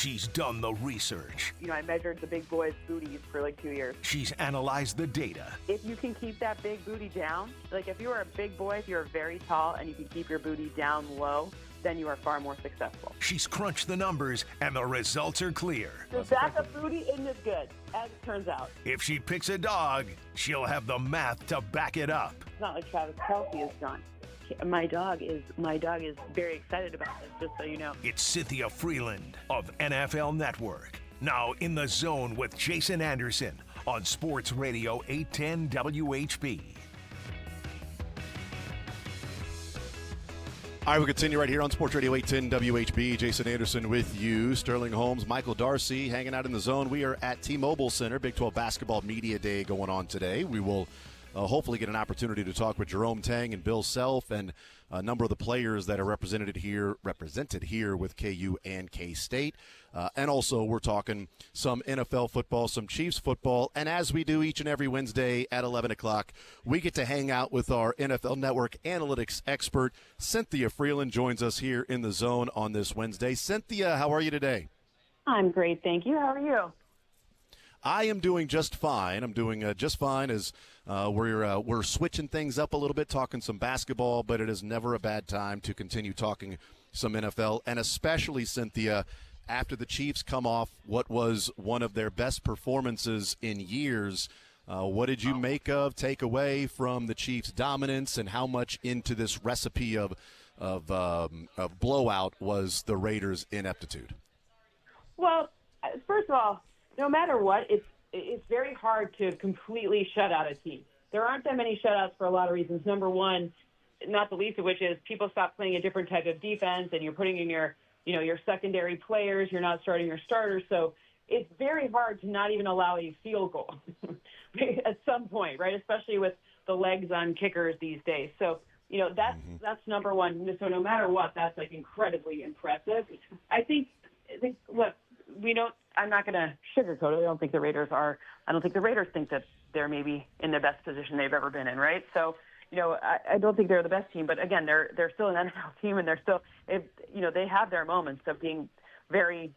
She's done the research. I measured the big boys' booties for like 2 years. She's analyzed the data. If you can keep that big booty down, like if you are a big boy, if you're very tall and you can keep your booty down low, then you are far more successful. She's crunched the numbers, and the results are clear. The back of booty isn't as good, as it turns out. If she picks a dog, she'll have the math to back it up. It's not like Travis Kelce has done. My dog is very excited about this, just so you know. It's Cynthia Freeland of NFL Network. Now in the zone with Jason Anderson on Sports Radio 810 WHB. All right, we'll continue right here on Sports Radio 810 WHB. Jason Anderson with you. Sterling Holmes, Michael D'Arcy hanging out in the zone. We are at T-Mobile Center. Big 12 Basketball Media Day going on today. We will hopefully get an opportunity to talk with Jerome Tang and Bill Self and a number of the players that are represented here with KU and K-State. And also we're talking some NFL football, some Chiefs football. And as we do each and every Wednesday at 11 o'clock, we get to hang out with our NFL Network analytics expert. Cynthia Freeland joins us here in the zone on this Wednesday. Cynthia, how are you today? I'm great, thank you. How are you? I am doing just fine. I'm doing just fine as we're switching things up a little bit, talking some basketball, but it is never a bad time to continue talking some NFL, and especially, Cynthia, after the Chiefs come off what was one of their best performances in years. What did you take away from the Chiefs' dominance, and how much into this recipe of blowout was the Raiders' ineptitude? Well, first of all, no matter what, it's very hard to completely shut out a team. There aren't that many shutouts for a lot of reasons. Number one, not the least of which is people stop playing a different type of defense, and you're putting in your secondary players. You're not starting your starters, so it's very hard to not even allow a field goal at some point, right? Especially with the legs on kickers these days. So that's number one. So no matter what, that's like incredibly impressive. I think look, I'm not going to sugarcoat it. I don't think the Raiders think that they're maybe in the best position they've ever been in, right? So, I don't think they're the best team, but again, they're still an NFL team, and they're still, they have their moments of being very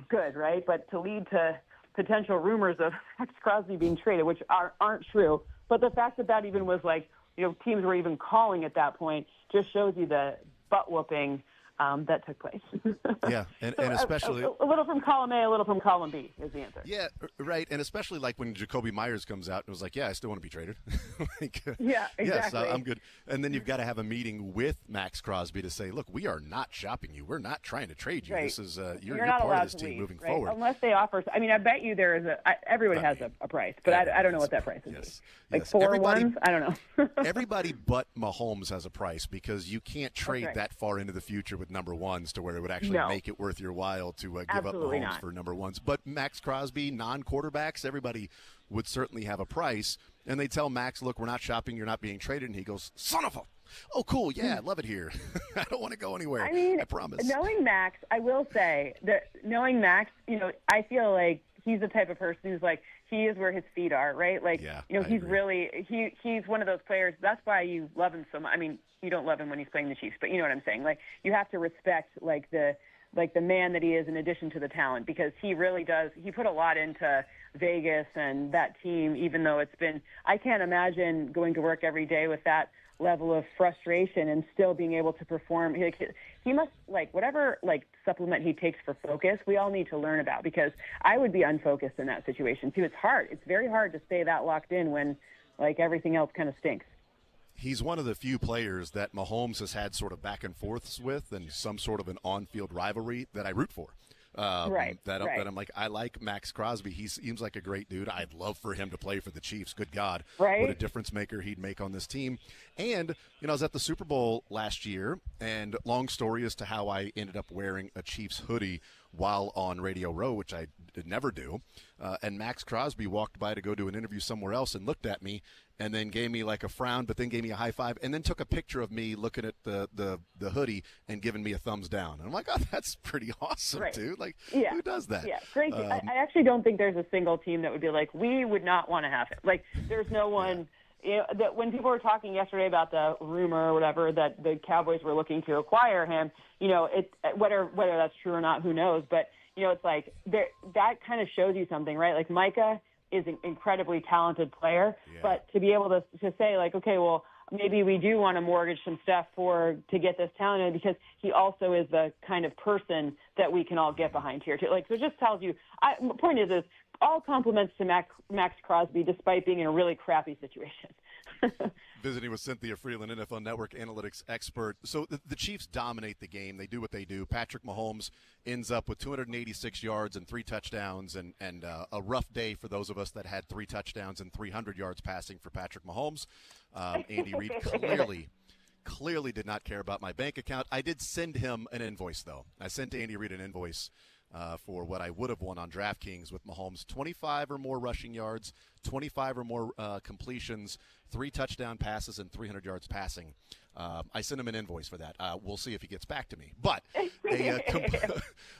good, right? But to lead to potential rumors of Max Crosby being traded, which aren't true, but the fact that even was like, teams were even calling at that point just shows you the butt whooping that took place. Yeah, and especially a little from column A, a little from column B is the answer. Yeah, right, and especially like when Jacoby Myers comes out and was like, "Yeah, I still want to be traded." Yeah, exactly. Yes, I'm good. And then you've got to have a meeting with Max Crosby to say, "Look, we are not shopping you. We're not trying to trade you. Right. This is you're not part allowed of this to team leave, moving right? forward." Unless they offer. I mean, I bet you there is everybody has a price, but I don't know what that price is. Yes. Like yes. 4 ones? I don't know. Everybody but Mahomes has a price, because you can't trade right. that far into the future with number ones to where it would actually make it worth your while to give Absolutely up Mahomes not. for number ones. But Max Crosby, non-quarterbacks, everybody would certainly have a price. And they tell Max, "Look, we're not shopping. You're not being traded." And he goes, "Son of a... Oh, cool. Yeah, I love it here. I don't want to go anywhere. I mean, I promise." Knowing Max, I will say that knowing Max, I feel like he's the type of person who's like, he is where his feet are, right? Like, he's really, he's one of those players. That's why you love him so much. I mean, you don't love him when he's playing the Chiefs, but you know what I'm saying? Like, you have to respect, like the man that he is in addition to the talent, because he really does. He put a lot into Vegas and that team, even though I can't imagine going to work every day with that level of frustration and still being able to perform. He must, whatever supplement he takes for focus, we all need to learn about, because I would be unfocused in that situation too. It's hard. It's very hard to stay that locked in when everything else kind of stinks. He's one of the few players that Mahomes has had sort of back and forths with, and some sort of an on-field rivalry that I root for. Right. That I'm like, I like Max Crosby. He seems like a great dude. I'd love for him to play for the Chiefs. Good God. Right. What a difference maker he'd make on this team. And, I was at the Super Bowl last year, and long story as to how I ended up wearing a Chiefs hoodie while on Radio Row, which I never do. And Max Crosby walked by to go do an interview somewhere else and looked at me and then gave me like a frown, but then gave me a high five, and then took a picture of me looking at the hoodie and giving me a thumbs down. And I'm like, oh, that's pretty awesome, right. Dude. Like, yeah. Who does that? Yeah, great. I actually don't think there's a single team that would be like, we would not want to have him. Like, there's no one. That when people were talking yesterday about the rumor or whatever that the Cowboys were looking to acquire him, whether that's true or not, who knows? But it's like that kind of shows you something, right? Like Micah is an incredibly talented player, but to be able to say like, okay, well, maybe we do want to mortgage some stuff to get this talent in, because he also is the kind of person that we can all get behind here too. Like, so it just tells you, the point is all compliments to Max Crosby, despite being in a really crappy situation. Visiting with Cynthia Freeland, NFL Network analytics expert. So the Chiefs dominate the game. They do what they do. Patrick Mahomes ends up with 286 yards and 3 touchdowns, and a rough day for those of us that had 3 touchdowns and 300 yards passing for Patrick Mahomes. Andy Reid clearly did not care about my bank account. I did send him an invoice, though. I sent Andy Reid an invoice for what I would have won on DraftKings with Mahomes: 25 or more rushing yards, 25 or more completions, 3 touchdown passes, and 300 yards passing. I sent him an invoice for that. We'll see if he gets back to me. But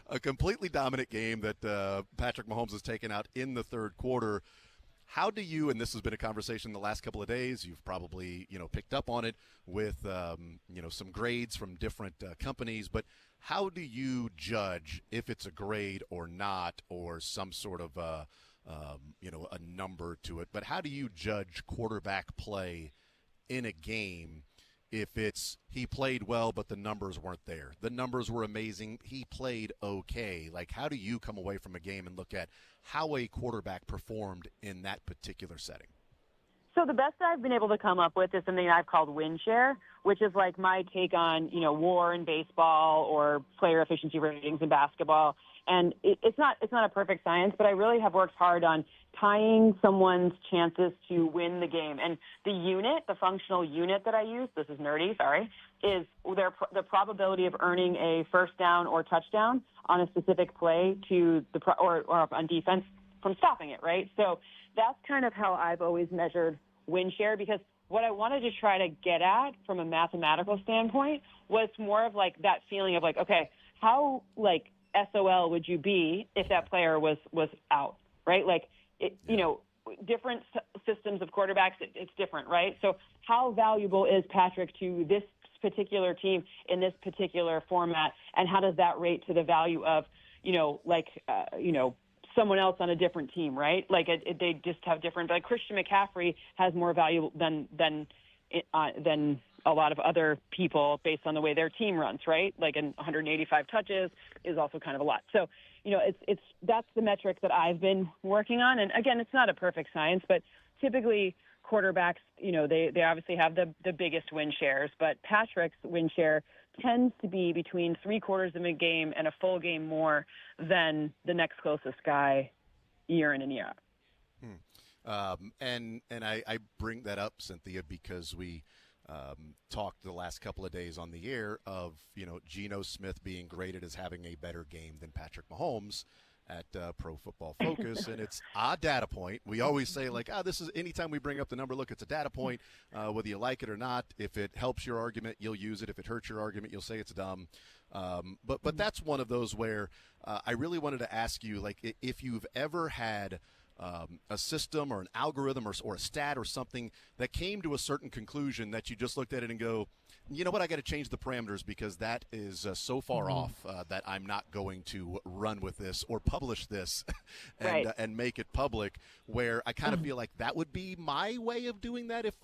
a completely dominant game that Patrick Mahomes has taken out in the third quarter. How do you, and this has been a conversation the last couple of days, you've probably picked up on it with some grades from different companies, but how do you judge if it's a grade or not, or some sort of a number to it? But how do you judge quarterback play in a game if it's he played well but the numbers weren't there? The numbers were amazing. He played okay. Like, how do you come away from a game and look at how a quarterback performed in that particular setting? So the best I've been able to come up with is something I've called win share, which is like my take on, WAR in baseball or player efficiency ratings in basketball. And it's not a perfect science, but I really have worked hard on tying someone's chances to win the game. And the functional unit that I use, this is nerdy, sorry, is the probability of earning a first down or touchdown on a specific play or on defense from stopping it, right? So that's kind of how I've always measured win share, because what I wanted to try to get at from a mathematical standpoint was more of like that feeling of like, okay, how like SOL would you be if that player was out, right? Like, different systems of quarterbacks, it's different, right? So how valuable is Patrick to this particular team in this particular format, and how does that rate to the value of, someone else on a different team, right? Like they just have different. Like Christian McCaffrey has more value than a lot of other people based on the way their team runs, right? Like, 185 touches is also kind of a lot. So, that's the metric that I've been working on. And again, it's not a perfect science, but typically quarterbacks, they obviously have the biggest win shares, but Patrick's win share tends to be between 3/4 of a game and a full game more than the next closest guy year in and year out. And I bring that up, Cynthia, because we talked the last couple of days on the air of, Geno Smith being graded as having a better game than Patrick Mahomes at Pro Football Focus, and it's a data point. We always say, like, this is, anytime we bring up the number, look, it's a data point, whether you like it or not. If it helps your argument, you'll use it. If it hurts your argument, you'll say it's dumb. But that's one of those where I really wanted to ask you, like, if you've ever had a system or an algorithm or a stat or something that came to a certain conclusion that you just looked at it and go, you know what, I got to change the parameters because that is so far off that I'm not going to run with this or publish this and make it public, where I kind of feel like that would be my way of doing that. If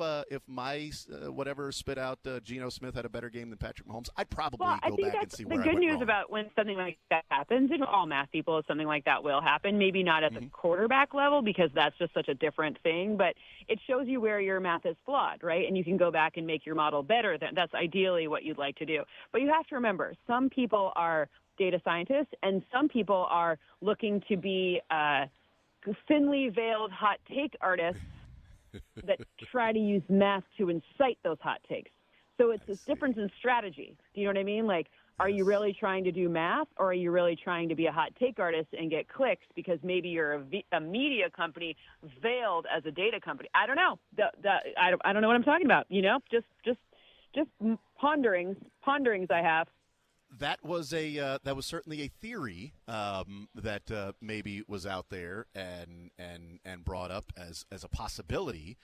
my whatever spit out Geno Smith had a better game than Patrick Mahomes, I'd probably go back and see where I went wrong. The good news about when something like that happens, and all math people, something like that will happen, maybe not at the quarterback level because that's just such a different thing, but it shows you where your math is flawed, right? And you can go back and make your model better. That's ideally what you'd like to do. But you have to remember, some people are data scientists and some people are looking to be thinly veiled hot take artists that try to use math to incite those hot takes. So it's this difference in strategy. Do you know what I mean? Like, are you really trying to do math, or are you really trying to be a hot take artist and get clicks because maybe you're a media company veiled as a data company? I don't know. I don't know what I'm talking about. Just ponderings I have. That was certainly a theory that maybe was out there and brought up as a possibility.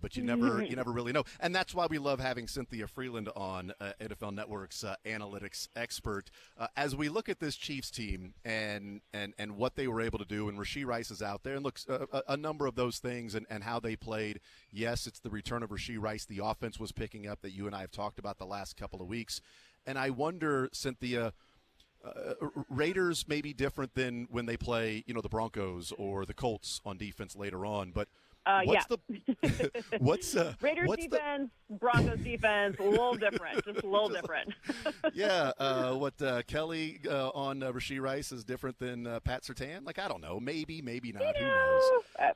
But you never really know. And that's why we love having Cynthia Freeland on, NFL Network's analytics expert. As we look at this Chiefs team and what they were able to do, and Rashee Rice is out there, and looks a number of those things and how they played. Yes, it's the return of Rashee Rice. The offense was picking up that you and I have talked about the last couple of weeks. And I wonder, Cynthia, Raiders may be different than when they play, the Broncos or the Colts on defense later on, but Raiders defense, Broncos defense, a little different, just a little different. Kelly on Rashee Rice is different than Pat Surtain? Like, I don't know. Maybe not. Who knows?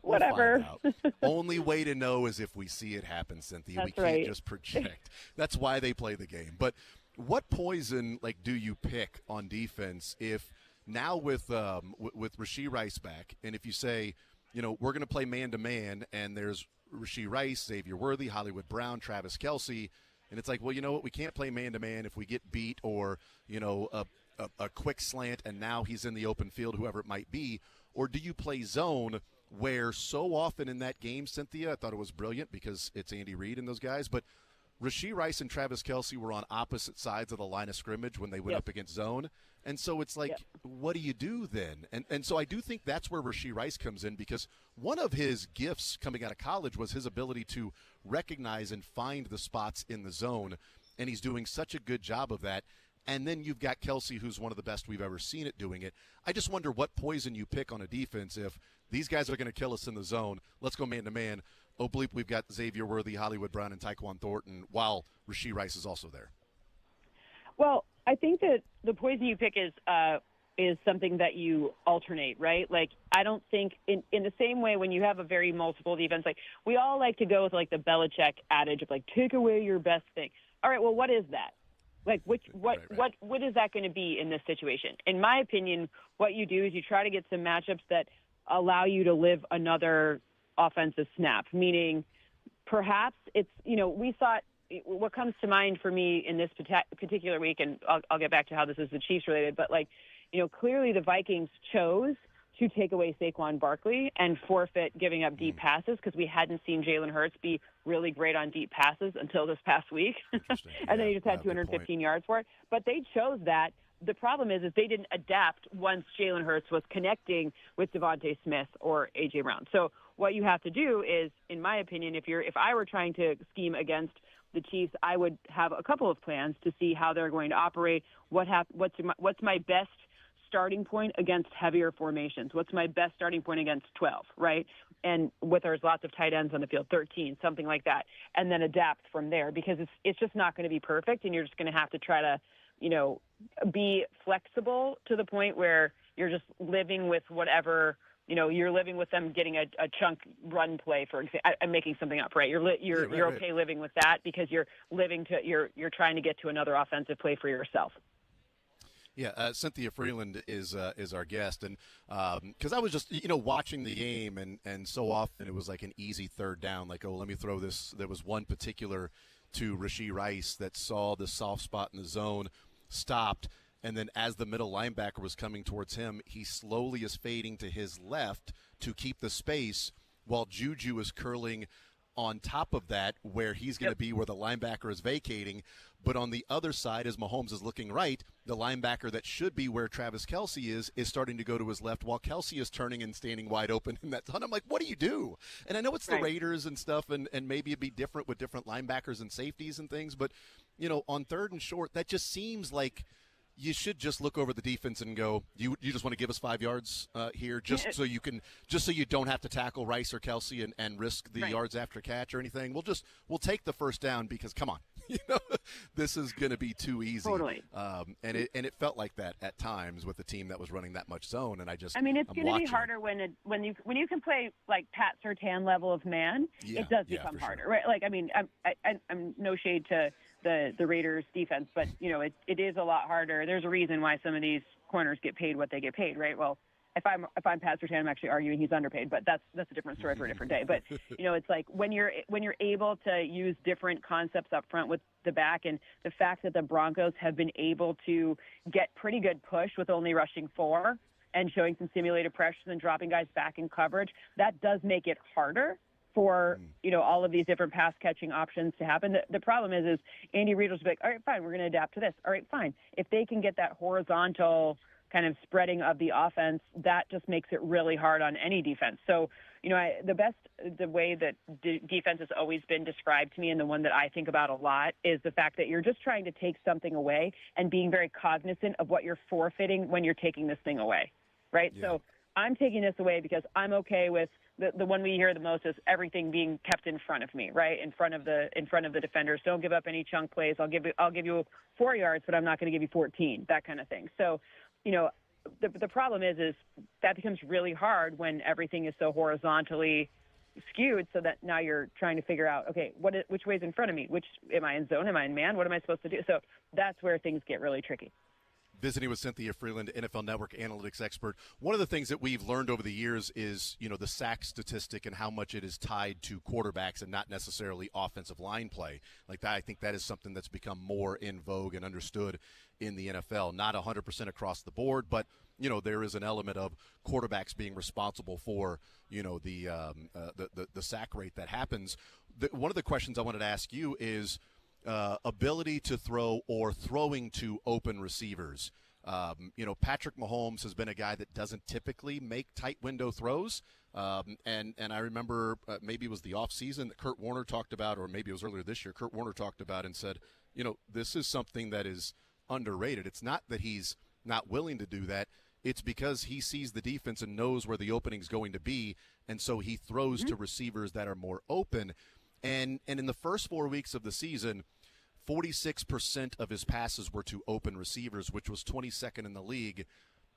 Whatever. We'll find out. Only way to know is if we see it happen, Cynthia. That's we can't right. just project. That's why they play the game. But what poison, do you pick on defense if now with Rashee Rice back, and if you say, we're going to play man-to-man, and there's Rashee Rice, Xavier Worthy, Hollywood Brown, Travis Kelce, and it's like, well, you know what, we can't play man-to-man if we get beat or, a quick slant, and now he's in the open field, whoever it might be, or do you play zone where so often in that game, Cynthia, I thought it was brilliant because it's Andy Reid and those guys, but Rashee Rice and Travis Kelce were on opposite sides of the line of scrimmage when they went up against zone. And so it's like, what do you do then? And so I do think that's where Rashee Rice comes in, because one of his gifts coming out of college was his ability to recognize and find the spots in the zone, and he's doing such a good job of that. And then you've got Kelce, who's one of the best we've ever seen at doing it. I just wonder what poison you pick on a defense if these guys are going to kill us in the zone. Let's go man-to-man. Oh, bleep, we've got Xavier Worthy, Hollywood Brown, and Tyquan Thornton, while Rashee Rice is also there. Well, I think that the poison you pick is something that you alternate, right? Like, I don't think in the same way when you have a very multiple defense, like we all like to go with like the Belichick adage of like, take away your best thing. All right, well, what is that? Like, what is that going to be in this situation? In my opinion, what you do is you try to get some matchups that allow you to live another offensive snap, meaning perhaps it's, we thought what comes to mind for me in this particular week, and I'll get back to how this is the Chiefs related, but clearly the Vikings chose to take away Saquon Barkley and forfeit giving up deep passes because we hadn't seen Jalen Hurts be really great on deep passes until this past week. And then he just had 215 yards for it. But they chose that. The problem is they didn't adapt once Jalen Hurts was connecting with Devontae Smith or A.J. Brown. So what you have to do is, in my opinion, if I were trying to scheme against the Chiefs, I would have a couple of plans to see how they're going to operate. What's my best starting point against heavier formations? What's my best starting point against 12, right? And there's lots of tight ends on the field, 13, something like that, and then adapt from there, because it's just not going to be perfect, and you're just going to have to try to, be flexible to the point where you're just living with whatever, you're living with them getting a chunk run play, for example. I'm making something up, right? You're okay living with that because you're trying to get to another offensive play for yourself. Yeah, Cynthia Freeland is our guest, and because I was just watching the game, and so often it was like an easy third down, like, oh, let me throw this. There was one particular to Rashee Rice that saw the soft spot in the zone, stopped, and then as the middle linebacker was coming towards him, he slowly is fading to his left to keep the space while Juju is curling on top of that where he's going to be where the linebacker is vacating. But on the other side, as Mahomes is looking right, the linebacker that should be where Travis Kelce is starting to go to his left while Kelce is turning and standing wide open in that ton. I'm like, what do you do? And I know it's the Raiders and stuff, and maybe it'd be different with different linebackers and safeties and things, but, on third and short, that just seems like you should just look over the defense and go, you just want to give us 5 yards here just so you don't have to tackle Rice or Kelce and risk the yards after catch or anything. We'll take the first down because, come on, this is going to be too easy. Totally. And it felt like that at times with the team that was running that much zone. And it's going to be harder when you can play like Pat Surtain level of man. It does become harder, right? Like, I'm no shade to the Raiders defense, but it is a lot harder. There's a reason why some of these corners get paid what they get paid, right? Well, if I'm Pat Surtain, I'm actually arguing he's underpaid, but that's a different story for a different day. But it's like when you're able to use different concepts up front with the back, and the fact that the Broncos have been able to get pretty good push with only rushing 4 and showing some simulated pressures and dropping guys back in coverage, that does make it harder for, all of these different pass catching options to happen. The problem is Andy Reid will just be like, all right, fine, we're going to adapt to this. All right, fine. If they can get that horizontal kind of spreading of the offense, that just makes it really hard on any defense. So, the way that defense has always been described to me, and the one that I think about a lot, is the fact that you're just trying to take something away and being very cognizant of what you're forfeiting when you're taking this thing away, right? Yeah. So I'm taking this away because I'm okay with the one we hear the most is everything being kept in front of me, right? In front of the defenders. Don't give up any chunk plays. I'll give you 4 yards, but I'm not going to give you 14, that kind of thing. So, the problem is that becomes really hard when everything is so horizontally skewed, so that now you're trying to figure out, okay, which way's in front of me? Which, am I in zone? Am I in man? What am I supposed to do? So that's where things get really tricky. Visiting with Cynthia Freeland, NFL Network analytics expert. One of the things that we've learned over the years is, the sack statistic and how much it is tied to quarterbacks and not necessarily offensive line play. Like that, I think that is something that's become more in vogue and understood in the NFL. Not 100% across the board, but there is an element of quarterbacks being responsible for the sack rate that happens. One of the questions I wanted to ask you is ability to throw or throwing to open receivers. Patrick Mahomes has been a guy that doesn't typically make tight window throws. And I remember maybe it was the offseason that Kurt Warner talked about, or maybe it was earlier this year, Kurt Warner talked about and said, this is something that is underrated. It's not that he's not willing to do that. It's because he sees the defense and knows where the opening's going to be, and so he throws to receivers that are more open. And in the first 4 weeks of the season, 46% of his passes were to open receivers, which was 22nd in the league.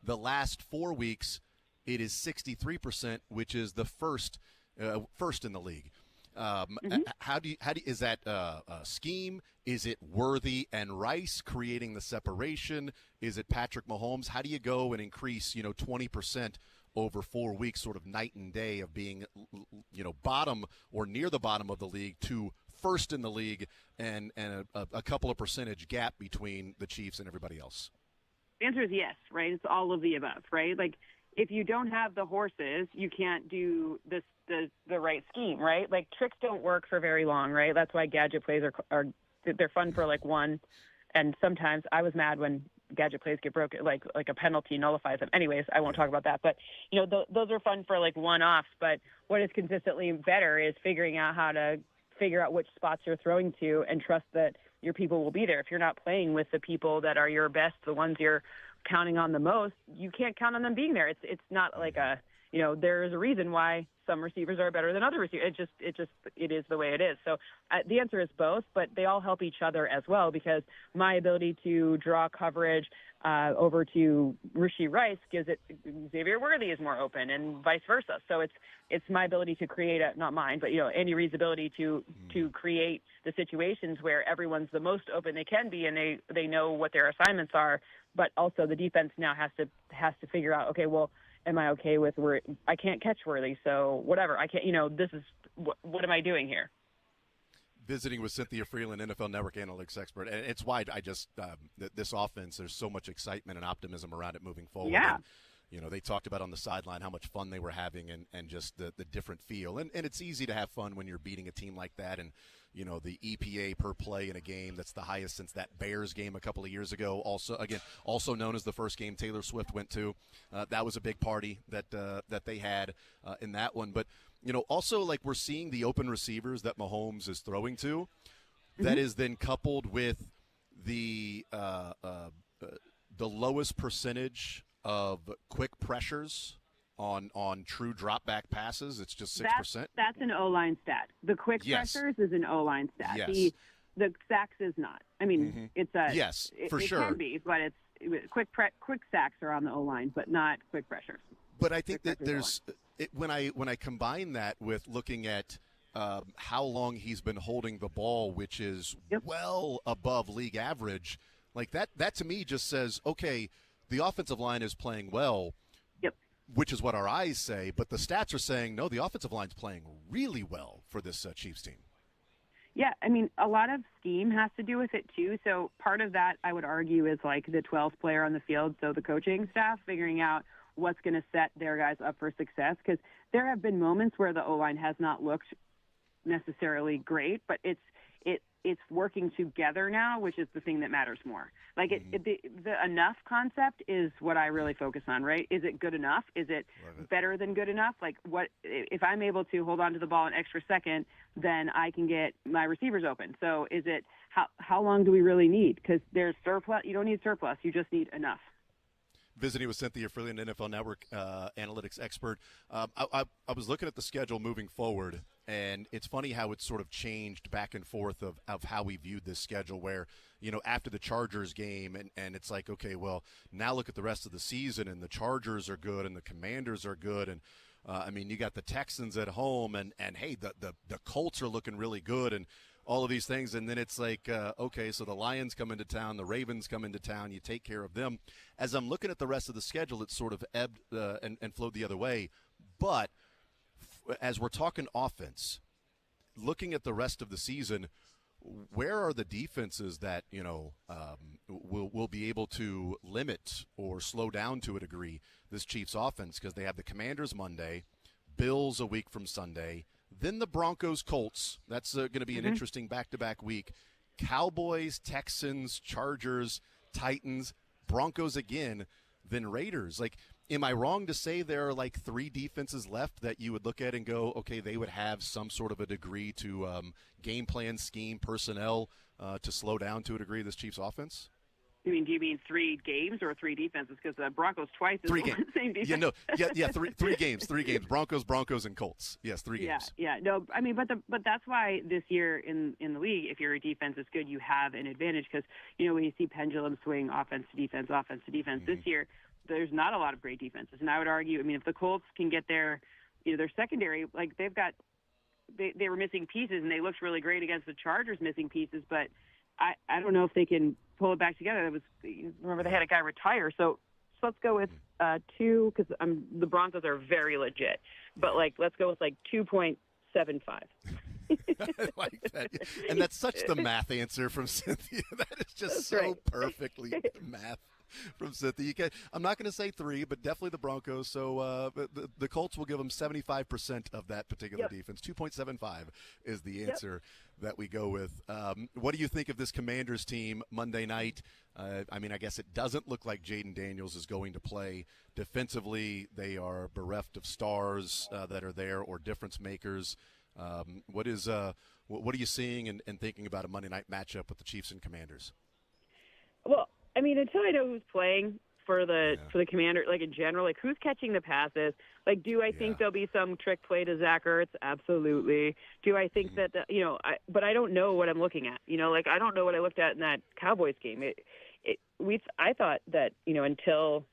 The last 4 weeks, it is 63%, which is the first in the league. How do you is that a scheme? Is it Worthy and Rice creating the separation? Is it Patrick Mahomes? How do you go and increase 20% over 4 weeks, sort of night and day of being bottom or near the bottom of the league to first in the league, and a couple of percentage gap between the Chiefs and everybody else? The answer is yes, right? It's all of the above, right? Like, if you don't have the horses, you can't do the right scheme, right? Like, tricks don't work for very long, right? That's why gadget plays are they're fun for like one, and sometimes I was mad when gadget plays get broken, like a penalty nullifies them. Anyways, I won't talk about that, but those are fun for like one-offs. But what is consistently better is figuring out how to figure out which spots you're throwing to and trust that your people will be there. If you're not playing with the people that are your best, the ones you're counting on the most, you can't count on them being there. It's not like there's a reason why some receivers are better than other receivers. It is the way it is. So the answer is both, but they all help each other as well, because my ability to draw coverage over to Rashee Rice gives it Xavier Worthy is more open, and vice versa. So it's my ability to create not mine, but Andy Reid's ability to create the situations where everyone's the most open they can be, and they know what their assignments are. But also the defense now has to figure out, okay, well, am I okay with where I can't catch Worthy? So whatever, I can't. This is what am I doing here? Visiting with Cynthia Freeland, NFL Network analytics expert, and it's why I just this offense. There's so much excitement and optimism around it moving forward. Yeah. And, they talked about on the sideline how much fun they were having, and just the different feel. And it's easy to have fun when you're beating a team like that. And the EPA per play in a game, that's the highest since that Bears game a couple of years ago. Also known as the first game Taylor Swift went to. That was a big party that they had in that one. But also, like, we're seeing the open receivers that Mahomes is throwing to, that is then coupled with the lowest percentage of quick pressures on true drop back passes. It's just 6%. That's an O-line stat. The quick pressures is an O-line stat. Yes. The sacks is not. I mean, it's a for sure. It can be, but it's quick sacks are on the O-line, but not quick pressures. But I think that there's when I combine that with looking at how long he's been holding the ball, which is well above league average, like that to me just says, okay, the offensive line is playing well, which is what our eyes say, but the stats are saying, no, the offensive line's playing really well for this Chiefs team. Yeah, I mean, a lot of scheme has to do with it, too. So part of that, I would argue, is like the 12th player on the field, so the coaching staff figuring out what's going to set their guys up for success, because there have been moments where the O-line has not looked necessarily great, but it's working together now, which is the thing that matters more. Like the enough concept is what I really focus on, right? Is it good enough? Is it better than good enough? Like what if I'm able to hold on to the ball an extra second, then I can get my receivers open. So is it how long do we really need? Because there's surplus. You don't need surplus. You just need enough. Visiting with Cynthia Freeland, NFL Network analytics expert. I was looking at the schedule moving forward, and it's funny how it's sort of changed back and forth of how we viewed this schedule where, after the Chargers game, and it's like, okay, well, now look at the rest of the season, and the Chargers are good, and the Commanders are good, and, you got the Texans at home, and hey, the Colts are looking really good, and all of these things, and then it's like, okay, so the Lions come into town, the Ravens come into town, you take care of them. As I'm looking at the rest of the schedule, it's sort of ebbed and flowed the other way. But as we're talking offense, looking at the rest of the season, where are the defenses that, will be able to limit or slow down to a degree this Chiefs offense? Because they have the Commanders Monday, Bills a week from Sunday, then the Broncos-Colts. That's going to be an interesting back-to-back week. Cowboys, Texans, Chargers, Titans, Broncos again, then Raiders. Like, am I wrong to say there are like three defenses left that you would look at and go, okay, they would have some sort of a degree to game plan, scheme, personnel to slow down to a degree this Chiefs offense? Do you mean 3 games or 3 defenses? Because the Broncos twice is the same defense. Three games. Broncos, and Colts. Yes, 3 games. Yeah. No, but that's why this year in the league, if your defense is good, you have an advantage because when you see pendulum swing offense to defense, this year there's not a lot of great defenses, and I would argue, if the Colts can get their secondary, like they were missing pieces, and they looked really great against the Chargers missing pieces, but I don't know if they can pull it back together. Remember they had a guy retire, so let's go with 2 because the Broncos are very legit. But let's go with 2.75. I like that, and that's such the math answer from Cynthia. That is just perfectly math from Cynthia. I'm not going to say 3, but definitely the Broncos. So the Colts will give them 75% of that particular defense. 2.75 is the answer that we go with. What do you think of this Commanders team Monday night? I guess it doesn't look like Jaden Daniels is going to play. Defensively, they are bereft of stars that are there or difference makers. What are you seeing and thinking about a Monday night matchup with the Chiefs and Commanders? Well, until I know who's playing for the Commander, in general, who's catching the passes, do I think there'll be some trick play to Zach Ertz? Absolutely. Do I think that but I don't know what I'm looking at. I don't know what I looked at in that Cowboys game. I thought that until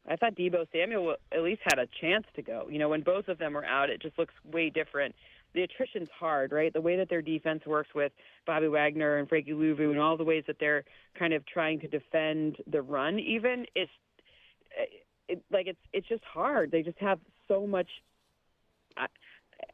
I thought Deebo Samuel at least had a chance to go. When both of them are out, it just looks way different. The attrition's hard, right? The way that their defense works with Bobby Wagner and Frankie Louvu and all the ways that they're kind of trying to defend the run even, it's just hard. They just have so much.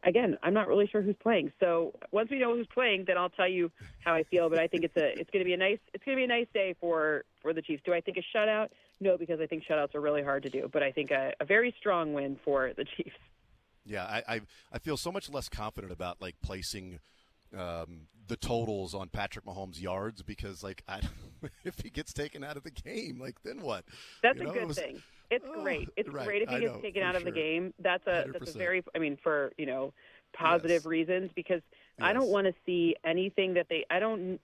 Again, I'm not really sure who's playing. So once we know who's playing, then I'll tell you how I feel. But I think it's going to be a nice day for the Chiefs. Do I think a shutout? No, because I think shutouts are really hard to do. But I think a very strong win for the Chiefs. Yeah, I feel so much less confident about placing the totals on Patrick Mahomes' yards because if he gets taken out of the game, then what? That's a good thing. It's great. It's great if he gets taken out of the game. That's a very for positive reasons because I don't want to see anything that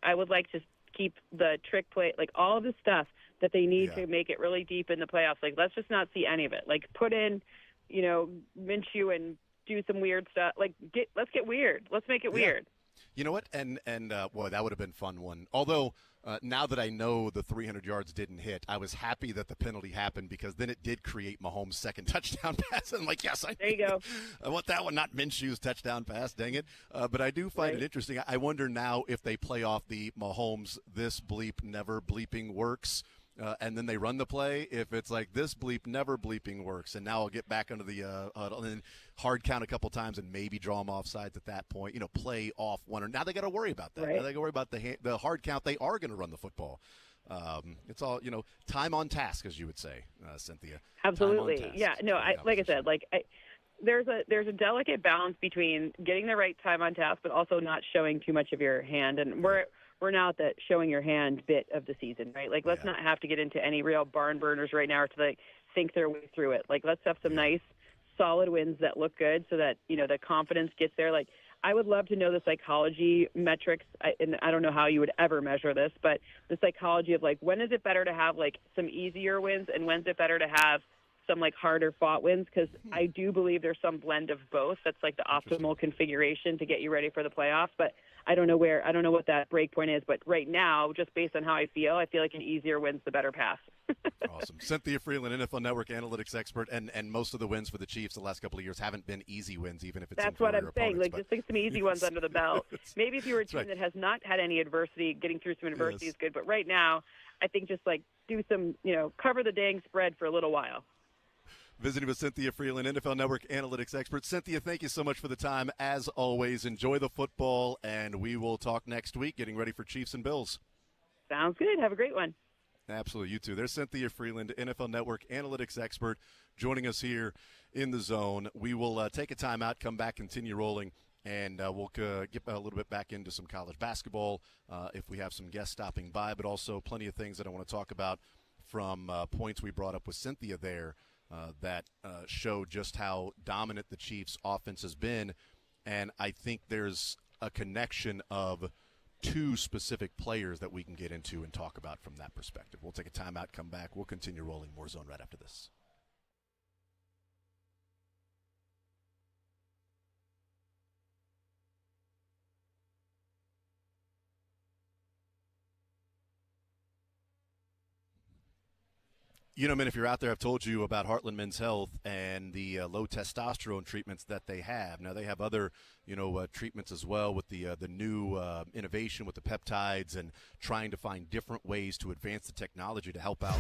I would like to keep the trick play all of the stuff that they need to make it really deep in the playoffs. Let's just not see any of it. Put in Minshew and do some weird stuff. Let's get weird. Let's make it weird. You know what? And boy, that would have been a fun one. Although now that I know the 300 yards didn't hit, I was happy that the penalty happened because then it did create Mahomes' second touchdown pass. And I'm like, yes, there you go. I want that one, not Minshew's touchdown pass. Dang it! But I do find it interesting. I wonder now if they play off the Mahomes "this bleep never bleeping works." And then they run the play. If it's this bleep never bleeping works, and now I'll get back under the huddle and then hard count a couple times and maybe draw them off sides at that point. Play off one. Or now they got to worry about that. Now they got to worry about the hard count. They are going to run the football. It's all time on task, as you would say, Cynthia. Absolutely. Yeah. No. I said there's a delicate balance between getting the right time on task, but also not showing too much of your hand. And we're now at the showing your hand bit of the season, right? Like, let's not have to get into any real barn burners right now or to like think their way through it. Like, let's have some nice, solid wins that look good, so that the confidence gets there. Like, I would love to know the psychology metrics, and I don't know how you would ever measure this, but the psychology of like, when is it better to have like some easier wins, and when's it better to have some like harder fought wins? Because I do believe there's some blend of both. That's like the optimal configuration to get you ready for the playoffs. But I don't know what that break point is. But right now, just based on how I feel like an easier win's the better pass. Awesome. Cynthia Freeland, NFL Network analytics expert, and most of the wins for the Chiefs the last couple of years haven't been easy wins, even if it's that's what I'm saying. Like, but... just some easy ones under the belt. Maybe if you were a team that has not had any adversity, getting through some adversity is good. But right now, I think just like do some, cover the dang spread for a little while. Visiting with Cynthia Freeland, NFL Network analytics expert. Cynthia, thank you so much for the time. As always, enjoy the football, and we will talk next week, getting ready for Chiefs and Bills. Sounds good. Have a great one. Absolutely. You too. There's Cynthia Freeland, NFL Network analytics expert, joining us here in the zone. We will take a timeout, come back, continue rolling, and we'll get a little bit back into some college basketball if we have some guests stopping by, but also plenty of things that I want to talk about from points we brought up with Cynthia there. That show just how dominant the Chiefs' offense has been. And I think there's a connection of two specific players that we can get into and talk about from that perspective. We'll take a timeout, come back. We'll continue rolling more zone right after this. Man, if you're out there, I've told you about Heartland Men's Health and the low testosterone treatments that they have. Now, they have other, treatments as well with the new innovation with the peptides and trying to find different ways to advance the technology to help out.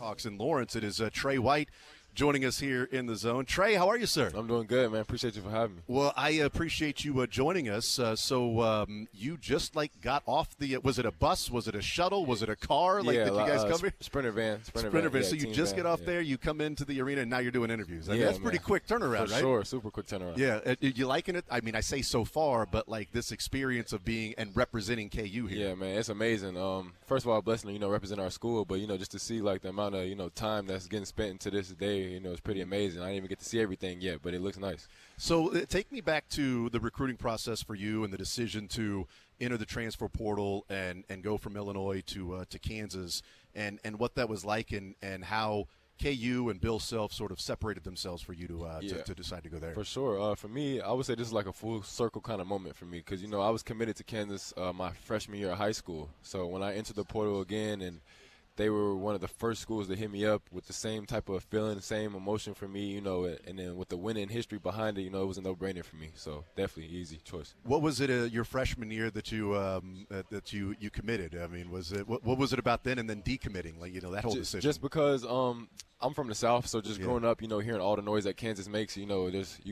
Hawks in Lawrence. It is Trey White joining us here in the zone. Trey, how are you, sir? I'm doing good, man. Appreciate you for having me. Well, I appreciate you joining us. So you just got off the was it a bus? Was it a shuttle? Was it a car? Did you guys come here? Sprinter van. Sprinter van. Yeah, so you just get off there, you come into the arena, and now you're doing interviews. I mean, that's pretty quick turnaround, for right? Sure, super quick turnaround. Yeah, you liking it? I mean, I say so far, but this experience of being and representing KU here. Yeah, man, it's amazing. First of all, blessing to represent our school, but just to see the amount of time that's getting spent into this day, it's pretty amazing. I didn't even get to see everything yet, but it looks nice. So take me back to the recruiting process for you and the decision to enter the transfer portal and go from Illinois to Kansas, and what that was like, and how KU and Bill Self sort of separated themselves for you to decide to go there. For sure. For me, I would say this is like a full circle kind of moment for me because, I was committed to Kansas my freshman year of high school. So when I entered the portal again, and they were one of the first schools to hit me up with the same type of feeling, same emotion for me, and then with the winning history behind it, it was a no-brainer for me. So definitely easy choice. What was it your freshman year that you committed? I mean, was it what was it about then and then decommitting? That whole decision. Just because I'm from the South, so just growing up, hearing all the noise that Kansas makes, you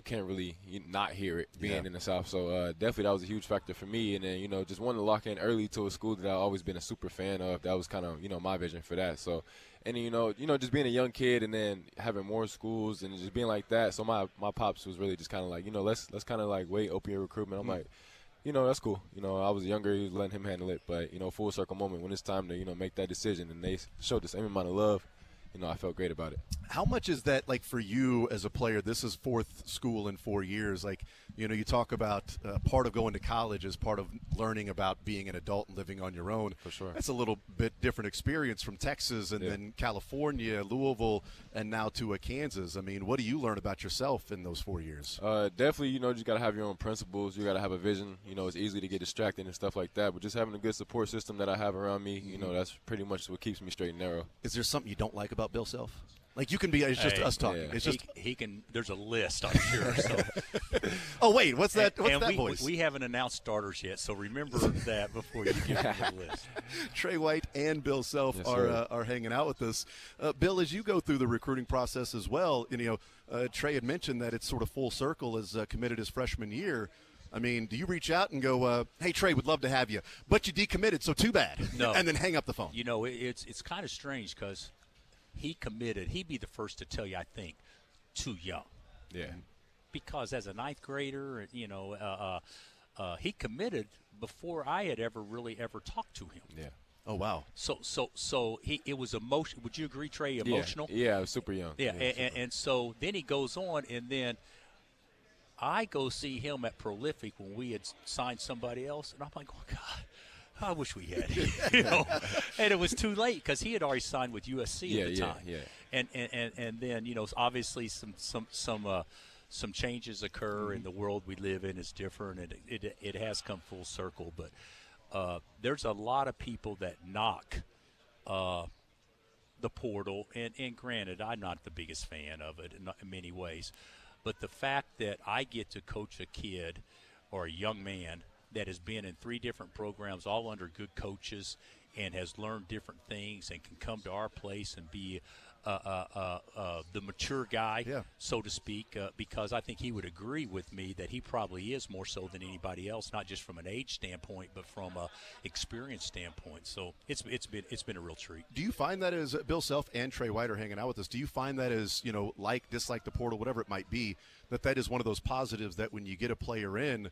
can't really not hear it being in the South. So definitely that was a huge factor for me. And then, just wanting to lock in early to a school that I've always been a super fan of. That was kind of, my vision for that. So, and then, just being a young kid and then having more schools and just being like that. So my pops was really just kind of like, let's kind of wait, open your recruitment. I'm like, that's cool. I was younger, he was letting him handle it. But, full circle moment when it's time to, make that decision. And they showed the same amount of love. I felt great about it. How much is that for you as a player? This is fourth school in 4 years. You talk about part of going to college is part of learning about being an adult and living on your own. For sure. That's a little bit different experience from Texas and then California, Louisville, and now to Kansas. I mean, what do you learn about yourself in those 4 years? Definitely, you just got to have your own principles. You got to have a vision. It's easy to get distracted and stuff like that. But just having a good support system that I have around me, that's pretty much what keeps me straight and narrow. Is there something you don't like about Bill Self? You can be. It's just us talking. Yeah. It's just he can. There's a list, I'm sure. So. Oh wait, what's that? What's that we, voice? We haven't announced starters yet, so remember that before you give me the list. Trey White and Bill Self are hanging out with us. Bill, as you go through the recruiting process as well, Trey had mentioned that it's sort of full circle as committed his freshman year. I mean, do you reach out and go, hey, Trey, would love to have you, but you decommitted, so too bad. No. And then hang up the phone. It's kind of strange because he committed. He'd be the first to tell you, I think, too young. Yeah. Because as a ninth grader, he committed before I had ever talked to him. Yeah. Oh, wow. So it was emotional. Would you agree, Trey, emotional? Yeah, I was super young. Yeah, and so then he goes on, and then I go see him at Prolific when we had signed somebody else, and I'm like, oh, God. I wish we had, and it was too late because he had already signed with USC at the time. Yeah. And then obviously some changes occur in the world we live in is different, and it has come full circle. But there's a lot of people that knock the portal, and granted, I'm not the biggest fan of it in many ways, but the fact that I get to coach a kid or a young man that has been in 3 different programs, all under good coaches, and has learned different things and can come to our place and be the mature guy, so to speak, because I think he would agree with me that he probably is more so than anybody else, not just from an age standpoint, but from a experience standpoint. So it's been a real treat. Do you find that as Bill Self and Trey White are hanging out with us, do you find that as, dislike the portal, whatever it might be, that is one of those positives that when you get a player in,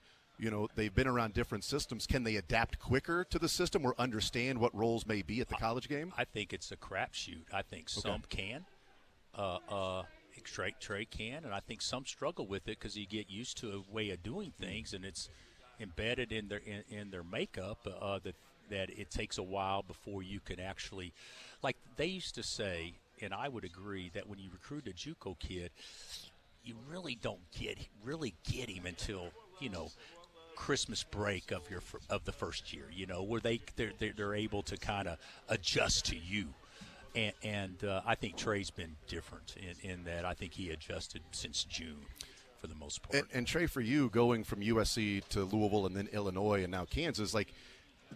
they've been around different systems. Can they adapt quicker to the system or understand what roles may be at the college game? I think it's a crapshoot. I think some can. Trey can, and I think some struggle with it because you get used to a way of doing things, and it's embedded in their makeup that it takes a while before you can actually, like they used to say, and I would agree that when you recruit a JUCO kid, you really don't get him until Christmas break of the first year, where they're able to kind of adjust to you, and I think Trey's been different in that I think he adjusted since June for the most part. And Trey, for you, going from USC to Louisville and then Illinois and now Kansas,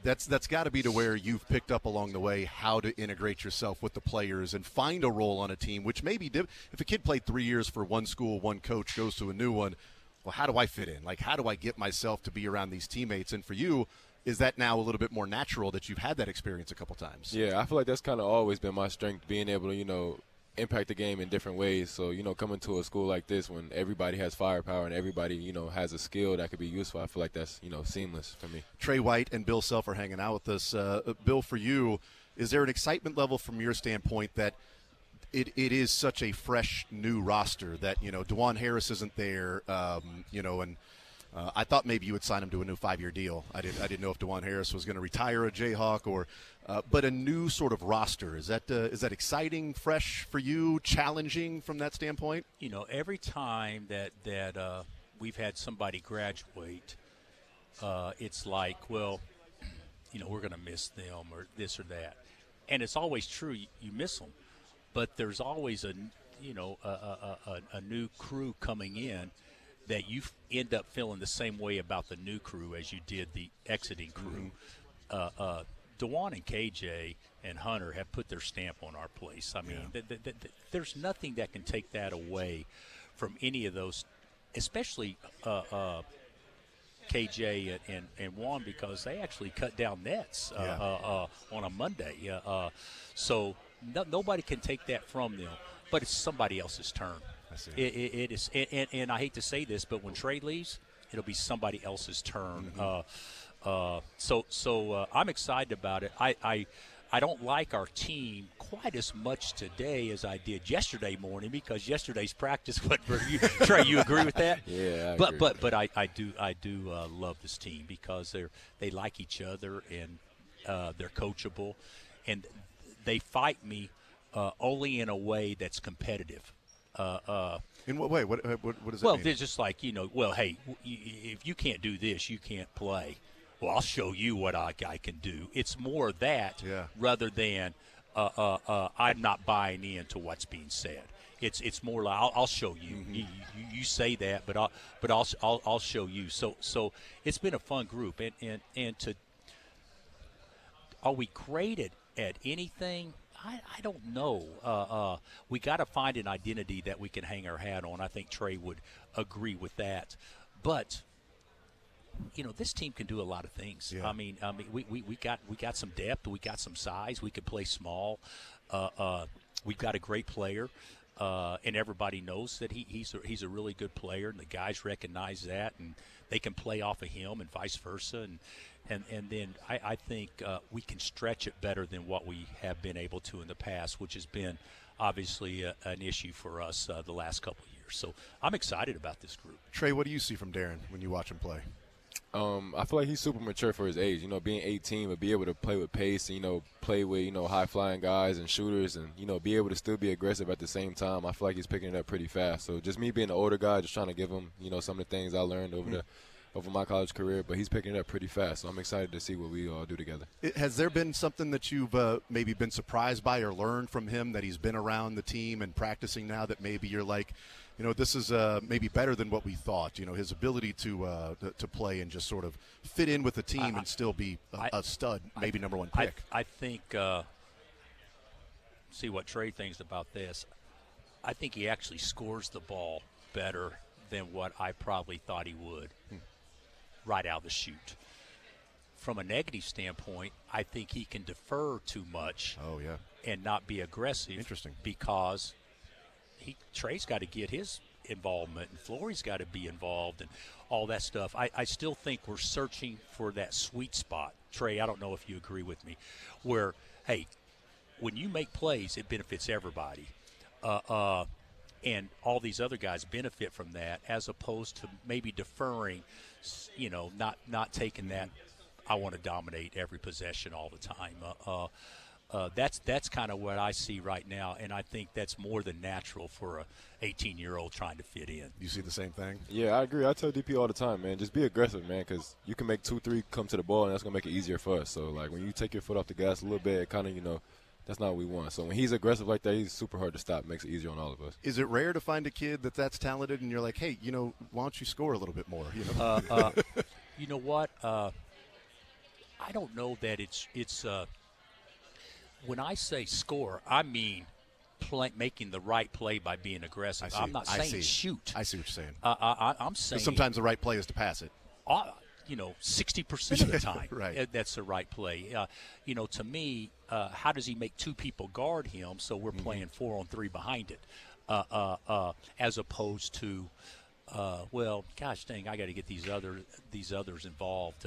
that's got to be to where you've picked up along the way how to integrate yourself with the players and find a role on a team, which maybe if a kid played 3 years for one school, one coach, goes to a new one, well, how do I fit in? Like, how do I get myself to be around these teammates? And for you, is that now a little bit more natural that you've had that experience a couple times? Yeah, I feel like that's kind of always been my strength, being able to, impact the game in different ways. So, coming to a school like this when everybody has firepower and everybody, has a skill that could be useful, I feel like that's, seamless for me. Trey White and Bill Self are hanging out with us. Bill, for you, is there an excitement level from your standpoint that it is such a fresh, new roster that, DeJuan Harris isn't there, and I thought maybe you would sign him to a new 5-year deal. I didn't know if DeJuan Harris was going to retire a Jayhawk or but a new sort of roster. Is that exciting, fresh for you, challenging from that standpoint? Every time that we've had somebody graduate, it's like, well, we're going to miss them or this or that. And it's always true, you miss them. But there's always a new crew coming in that you end up feeling the same way about the new crew as you did the exiting crew. DeJuan and KJ and Hunter have put their stamp on our place. I mean, there's nothing that can take that away from any of those, especially KJ and Juan, because they actually cut down nets on a Monday. So nobody can take that from them, but it's somebody else's turn. I see. It is, and I hate to say this, but when Trey leaves, it'll be somebody else's turn. So I'm excited about it. I don't like our team quite as much today as I did yesterday morning, because yesterday's practice. What for you, Trey? You agree with that? Yeah, I agree. But I do love this team because they like each other and they're coachable, and they fight me only in a way that's competitive. In what way? What does that mean? Well, they're just like, hey, if you can't do this, you can't play. Well, I'll show you what I can do. It's more that rather than I'm not buying into what's being said. It's more like I'll show you. You say that, but I'll show you. So it's been a fun group, and are we great at anything? I don't know. We got to find an identity that we can hang our hat on. I think Trey would agree with that. But this team can do a lot of things. Yeah. I mean, we got some depth. We got some size. We can play small. We've got a great player, and everybody knows that he's a really good player, and the guys recognize that, and they can play off of him, and vice versa. And then I think we can stretch it better than what we have been able to in the past, which has been obviously an issue for us the last couple of years. So I'm excited about this group. Trey, what do you see from Darren when you watch him play? I feel like he's super mature for his age. Being 18, but be able to play with pace and, play with, high-flying guys and shooters and, be able to still be aggressive at the same time. I feel like he's picking it up pretty fast. So just me being an older guy, just trying to give him, some of the things I learned over my college career, but he's picking it up pretty fast. So I'm excited to see what we all do together. Has there been something that you've maybe been surprised by or learned from him that he's been around the team and practicing now that maybe you're like, this is maybe better than what we thought? His ability to play and just sort of fit in with the team and still be a stud, maybe number one pick. I think, see what Trey thinks about this. I think he actually scores the ball better than what I probably thought he would right out of the chute. From a negative standpoint, I think he can defer too much and not be aggressive. Interesting. Because Trey's got to get his involvement, and Flory's got to be involved, and all that stuff. I still think we're searching for that sweet spot. Trey, I don't know if you agree with me, where, hey, when you make plays, it benefits everybody. And all these other guys benefit from that, as opposed to maybe deferring, not taking that, I want to dominate every possession all the time. That's kind of what I see right now, and I think that's more than natural for a 18-year-old trying to fit in. You see the same thing? Yeah, I agree. I tell DP all the time, man, just be aggressive, man, because you can make 2-3 come to the ball, and that's going to make it easier for us. So, when you take your foot off the gas a little bit, it kind of, that's not what we want. So when he's aggressive like that, he's super hard to stop. Makes it easier on all of us. Is it rare to find a kid that's talented and you're like, hey, why don't you score a little bit more? You know what? I don't know that it's when I say score, I mean making the right play by being aggressive. I'm not saying shoot. I see what you're saying. I'm saying sometimes the right play is to pass it. 60% of the time, right. That's the right play. To me, how does he make two people guard him so we're playing 4-on-3 behind it, as opposed to, gosh dang, I got to get these others involved.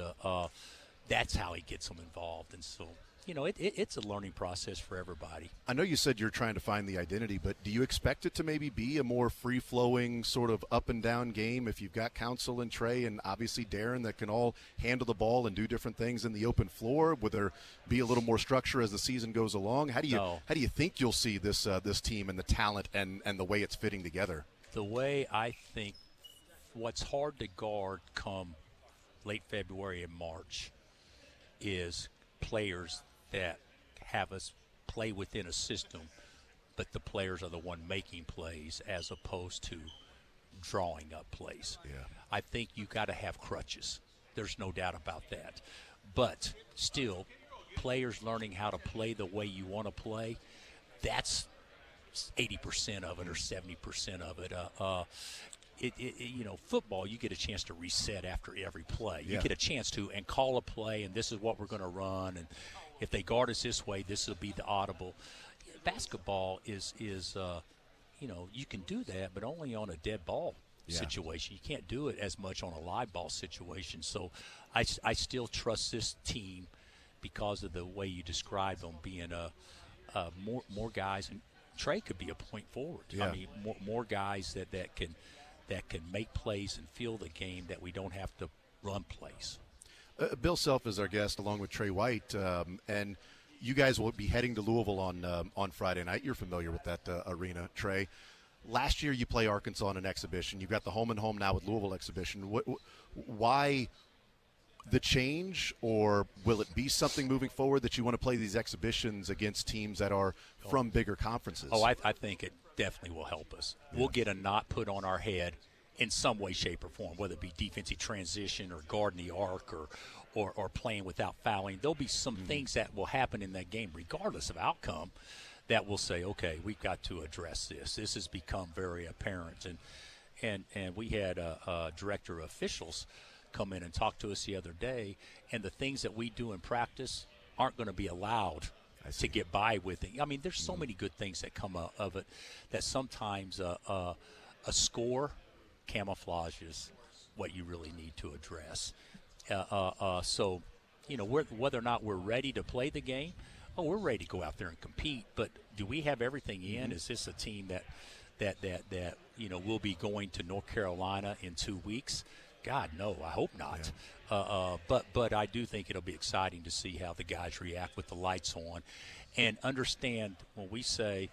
That's how he gets them involved, and so. It's a learning process for everybody. I know you said you're trying to find the identity, but do you expect it to maybe be a more free-flowing sort of up-and-down game if you've got Counsell and Trey and obviously Darren that can all handle the ball and do different things in the open floor? Would there be a little more structure as the season goes along? How do you think you'll see this team and the talent and the way it's fitting together? The way I think what's hard to guard come late February and March is players that have us play within a system, but the players are the one making plays as opposed to drawing up plays. Yeah. I think you got to have crutches. There's no doubt about that. But still, players learning how to play the way you want to play, that's 80% of it or 70% of it. Football, you get a chance to reset after every play. You get a chance to and call a play, and this is what we're going to run, and if they guard us this way, this will be the audible. Basketball is you can do that, but only on a dead ball situation. You can't do it as much on a live ball situation. So I still trust this team because of the way you describe them being more guys, and Trey could be a point forward. Yeah. I mean, more guys that can make plays and feel the game that we don't have to run plays. Bill Self is our guest along with Trey White, and you guys will be heading to Louisville on Friday night. You're familiar with that arena, Trey. Last year you play Arkansas in an exhibition. You've got the home and home now with Louisville exhibition. Why the change, or will it be something moving forward that you want to play these exhibitions against teams that are from bigger conferences? Oh, I think it definitely will help us. Yeah. We'll get a knot put on our head in some way, shape, or form, whether it be defensive transition or guarding the arc or playing without fouling. There'll be some things that will happen in that game, regardless of outcome, that will say, okay, we've got to address this. This has become very apparent. And we had a director of officials come in and talk to us the other day, and the things that we do in practice aren't going to be allowed to get by with it. I mean, there's so many good things that come out of it that sometimes a score camouflages what you really need to address. So, whether or not we're ready to play the game, we're ready to go out there and compete. But do we have everything in? Is this a team that will be going to North Carolina in 2 weeks? God, no, I hope not. Yeah. But I do think it'll be exciting to see how the guys react with the lights on and understand when we say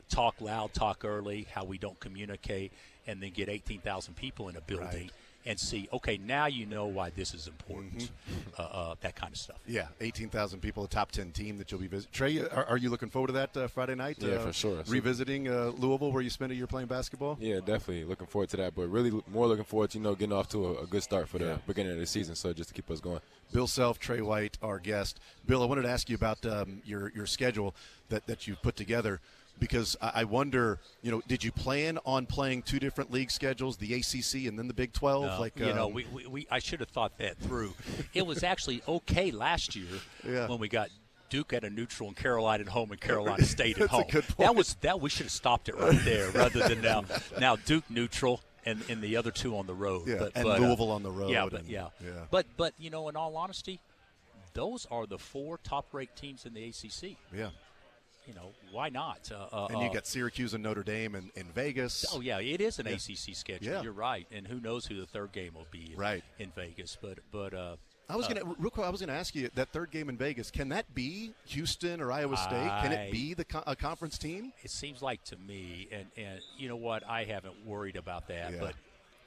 talk loud, talk early, how we don't communicate, and then get 18,000 people in a building. Right. And see, okay, now you know why this is important, that kind of stuff. Yeah, 18,000 people, a top 10 team that you'll be visiting. Trey, are you looking forward to that Friday night? Yeah, for sure. Revisiting Louisville, where you spent a year playing basketball? Yeah, definitely looking forward to that. But really more looking forward to, getting off to a good start for the beginning of the season, so just to keep us going. Bill Self, Trey White, our guest. Bill, I wanted to ask you about your schedule that you've put together. Because I wonder, did you plan on playing two different league schedules, the ACC and then the Big 12? No, I should have thought that through. It was actually okay last year when we got Duke at a neutral and Carolina at home and Carolina State at home. A good point. That we should have stopped it right there rather than now Duke neutral and the other two on the road. Yeah, but Louisville on the road. But in all honesty, those are the four top-ranked teams in the ACC. Yeah. Why not? And you got Syracuse and Notre Dame in Vegas. Oh, yeah, it is an ACC schedule. Yeah. You're right. And who knows who the third game will be in Vegas. But I was gonna ask you, that third game in Vegas, can that be Houston or Iowa State? Can it be a conference team? It seems like to me, and you know what, I haven't worried about that, but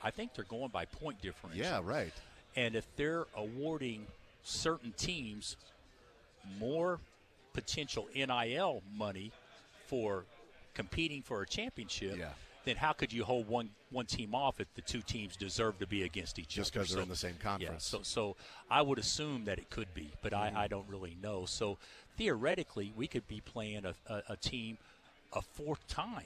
I think they're going by point differential. Yeah, right. And if they're awarding certain teams more potential NIL money for competing for a championship, then how could you hold one team off if the two teams deserve to be against each other? Just because they're in the same conference. Yeah, so I would assume that it could be, but I don't really know. So theoretically, we could be playing a team a fourth time.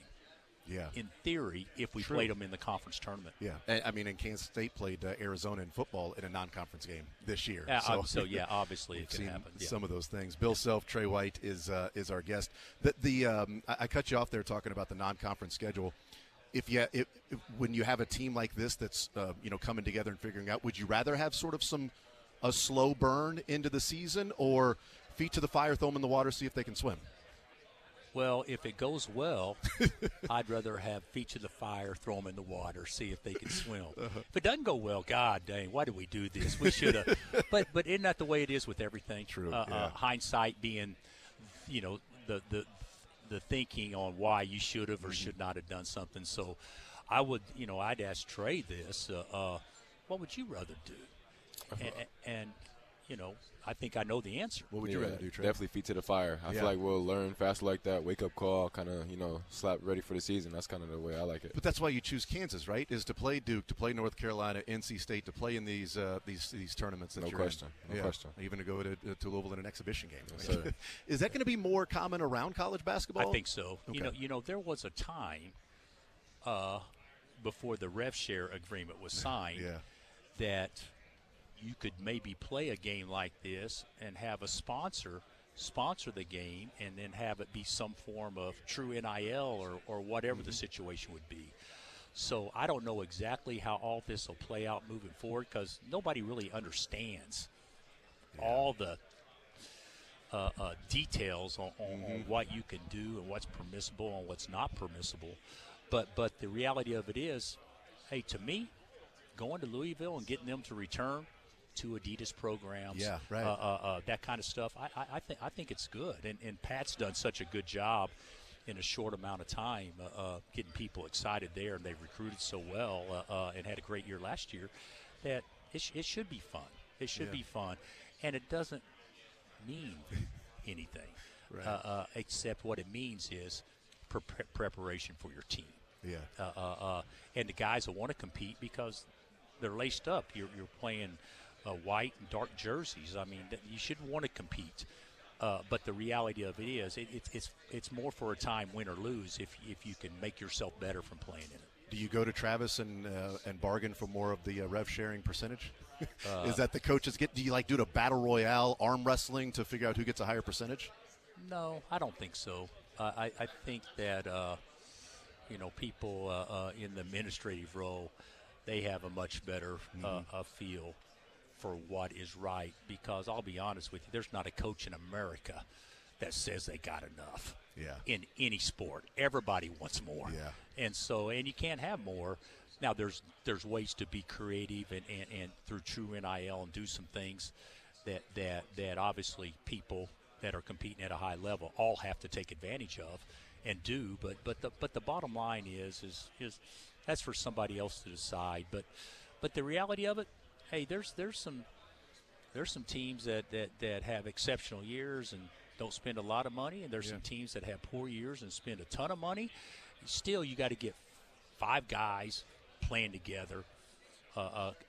Yeah. In theory, if we played them in the conference tournament. Yeah. I mean, and Kansas State played Arizona in football in a non-conference game this year. So obviously it can happen. Some of those things. Bill Self, Trey White is our guest. I cut you off there talking about the non-conference schedule. When you have a team like this that's coming together and figuring out, would you rather have sort of a slow burn into the season, or feet to the fire, throw them in the water, see if they can swim? Well, if it goes well, I'd rather have feet to the fire, throw them in the water, see if they can swim. If it doesn't go well, God dang, why did we do this? We should have. But isn't that the way it is with everything? True. Hindsight being, the thinking on why you should have or should not have done something. So I would, I'd ask Trey this. What would you rather do? And I think I know the answer. What would you rather do, Trey? Definitely feet to the fire. I feel like we'll learn faster like that, wake-up call, kind of, slap ready for the season. That's kind of the way I like it. But that's why you choose Kansas, right, is to play Duke, to play North Carolina, NC State, to play in these tournaments that no you're question. in. No question. Even to go to Louisville in an exhibition game. Yes, sir. Is that going to be more common around college basketball? I think so. Okay. There was a time before the rev share agreement was signed that – you could maybe play a game like this and have a sponsor the game and then have it be some form of true NIL or whatever the situation would be. So I don't know exactly how all this will play out moving forward because nobody really understands all the details on what you can do and what's permissible and what's not permissible. But the reality of it is, hey, to me, going to Louisville and getting them to return to Adidas programs, that kind of stuff. I think it's good, and Pat's done such a good job in a short amount of time getting people excited there, and they've recruited so well and had a great year last year that it should be fun. It should be fun, and it doesn't mean anything except what it means is preparation for your team. And the guys that want to compete because they're laced up. You're playing white and dark jerseys. I mean, you shouldn't want to compete. But the reality of it is, it's more for a time, win or lose, if you can make yourself better from playing in it. Do you go to Travis and bargain for more of the rev sharing percentage? Is that the coaches get? Do you do the battle royale arm wrestling to figure out who gets a higher percentage? No, I don't think so. I think that people in the administrative role, they have a much better feel for what is right, because I'll be honest with you, there's not a coach in America that says they got enough in any sport. Everybody wants more. And you can't have more. Now there's ways to be creative and through true NIL and do some things that obviously people that are competing at a high level all have to take advantage of and do, but the bottom line is that's for somebody else to decide. But the reality of it, hey, there's some teams that have exceptional years and don't spend a lot of money, and there's some teams that have poor years and spend a ton of money. Still, you got to get 5 guys playing together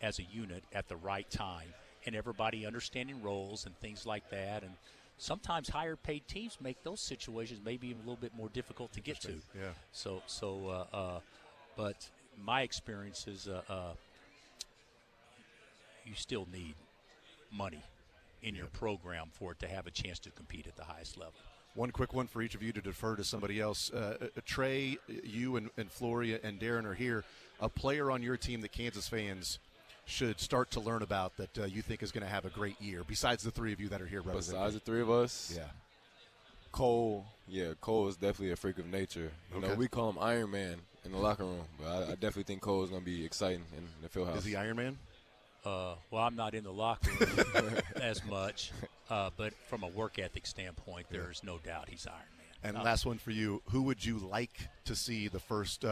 as a unit at the right time, and everybody understanding roles and things like that. And sometimes higher paid teams make those situations maybe a little bit more difficult to get to. But my experience is you still need money in your program for it to have a chance to compete at the highest level. One quick one for each of you to defer to somebody else. Trey, you and Floria and Darren are here. A player on your team that Kansas fans should start to learn about that you think is going to have a great year, besides the 3 of you that are here representing? Besides the 3 of us? Cole. Yeah, Cole is definitely a freak of nature. You know, we call him Iron Man in the locker room, but I definitely think Cole is going to be exciting in the field house. Is he Iron Man? Well, I'm not in the locker room as much, but from a work ethic standpoint, there's no doubt he's Iron Man. And last one for you, who would you like to see the first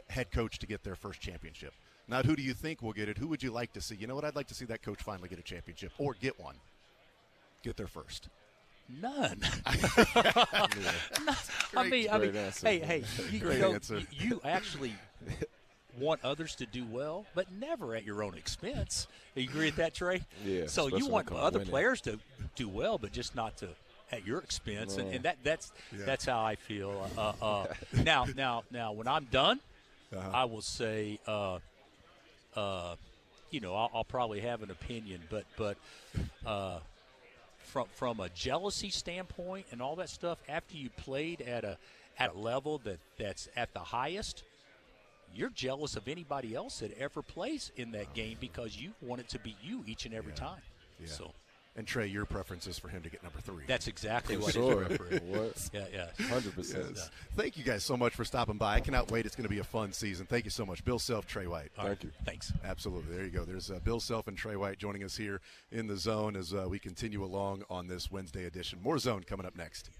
head coach to get their first championship? Not who do you think will get it, who would you like to see? You know what, I'd like to see that coach finally get a championship or get one. Get their first. None. Great answer. Hey, Great answer. you actually want others to do well, but never at your own expense. You agree with that, Trey? Yeah. So you especially want when it comes to other winning. players to do well, but just not to at your expense, and that's how I feel. Now, when I'm done, I will say, I'll probably have an opinion, but from a jealousy standpoint and all that stuff, after you played at a level that's at the highest, you're jealous of anybody else that ever plays in that game because you want it to be you each and every time. Yeah. So. And Trey, your preference is for him to get number 3. That's exactly what Sure. it is. What? Yeah. 100%. Yes. Thank you guys so much for stopping by. I cannot wait. It's going to be a fun season. Thank you so much. Bill Self, Trey White. Thank you. Thanks. Absolutely. There you go. There's Bill Self and Trey White joining us here in the Zone as we continue along on this Wednesday edition. More Zone coming up next.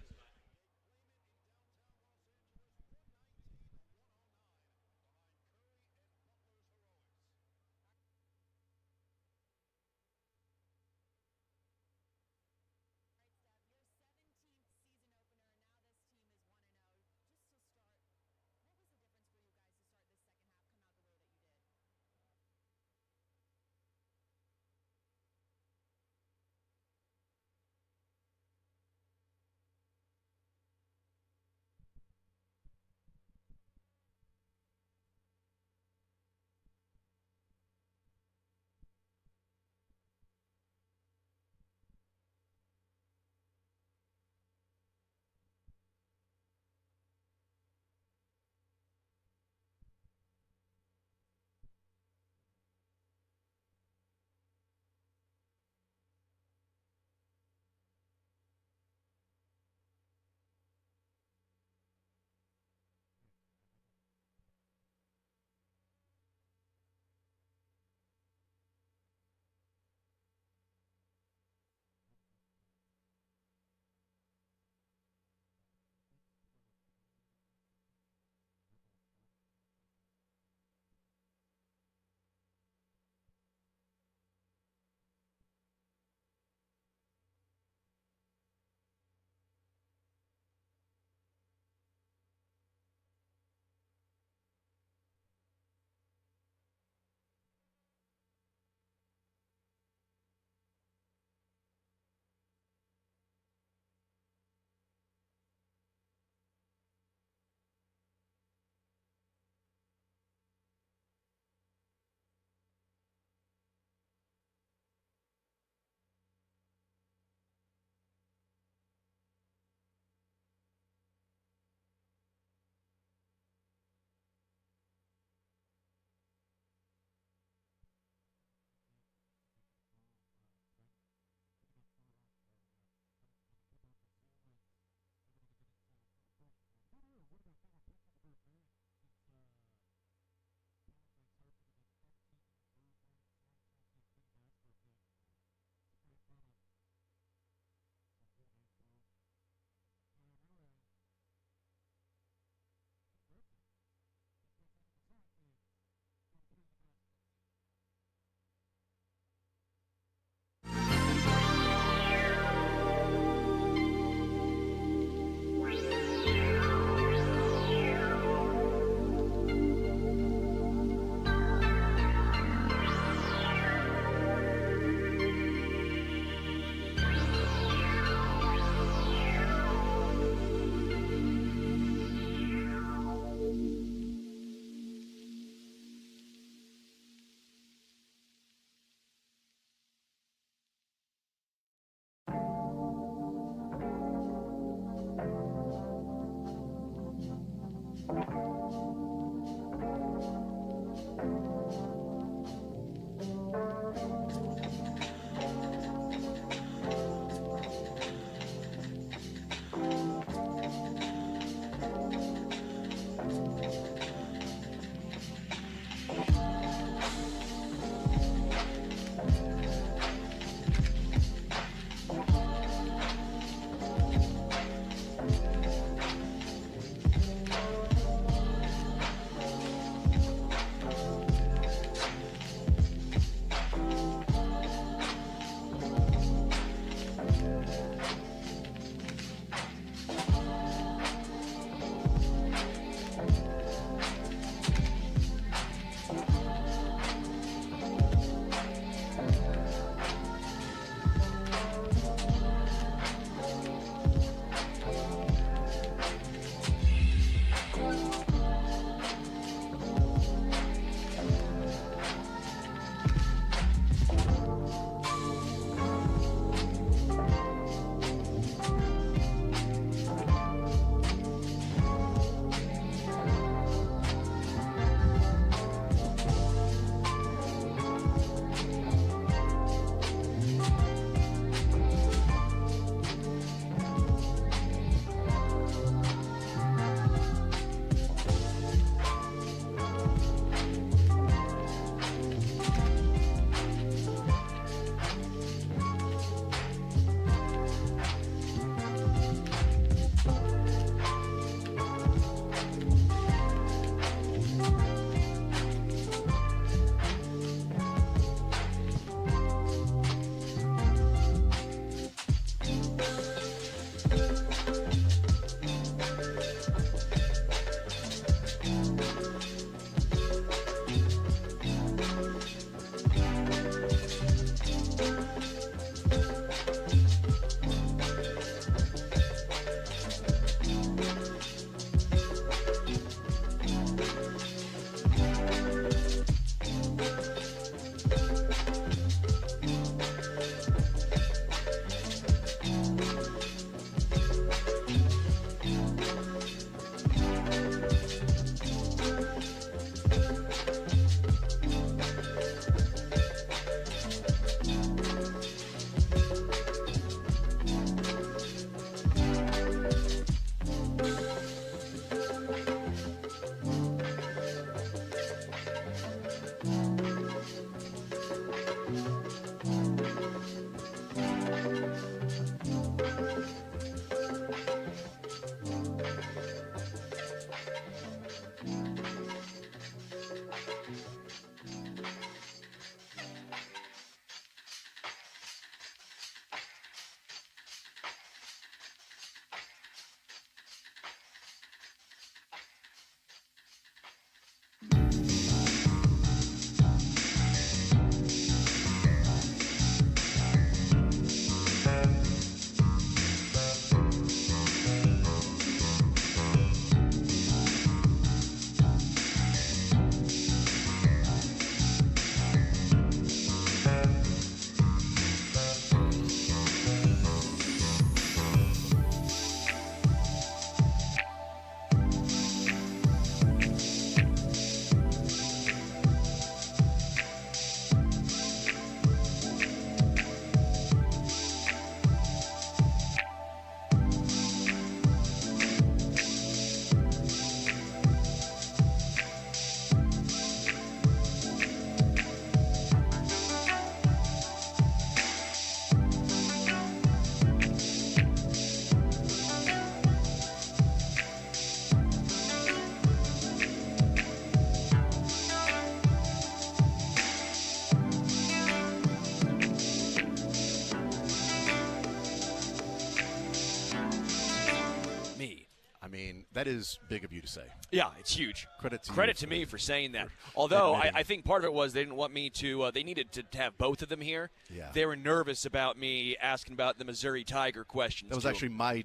That is big of you to say. Yeah, it's huge. Credit to me for saying that. Although I think part of it was they didn't want me to. They needed to have both of them here. Yeah. They were nervous about me asking about the Missouri Tiger questions. That was actually my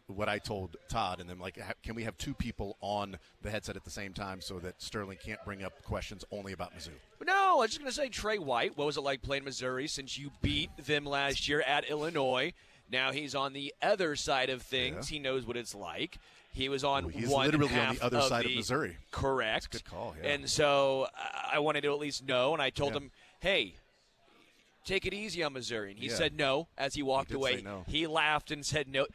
what I told Todd, and then can we have two people on the headset at the same time so that Sterling can't bring up questions only about Mizzou? No, I was just going to say, Trey White, what was it like playing Missouri since you beat them last year at Illinois? Now he's on the other side of things. Yeah. He knows what it's like. He was on he's one literally half on the other side of Missouri. Correct. That's a good call, yeah. And so I wanted to at least know, and I told him, hey, take it easy on Missouri. And he said no as he walked away. No. He laughed and said no,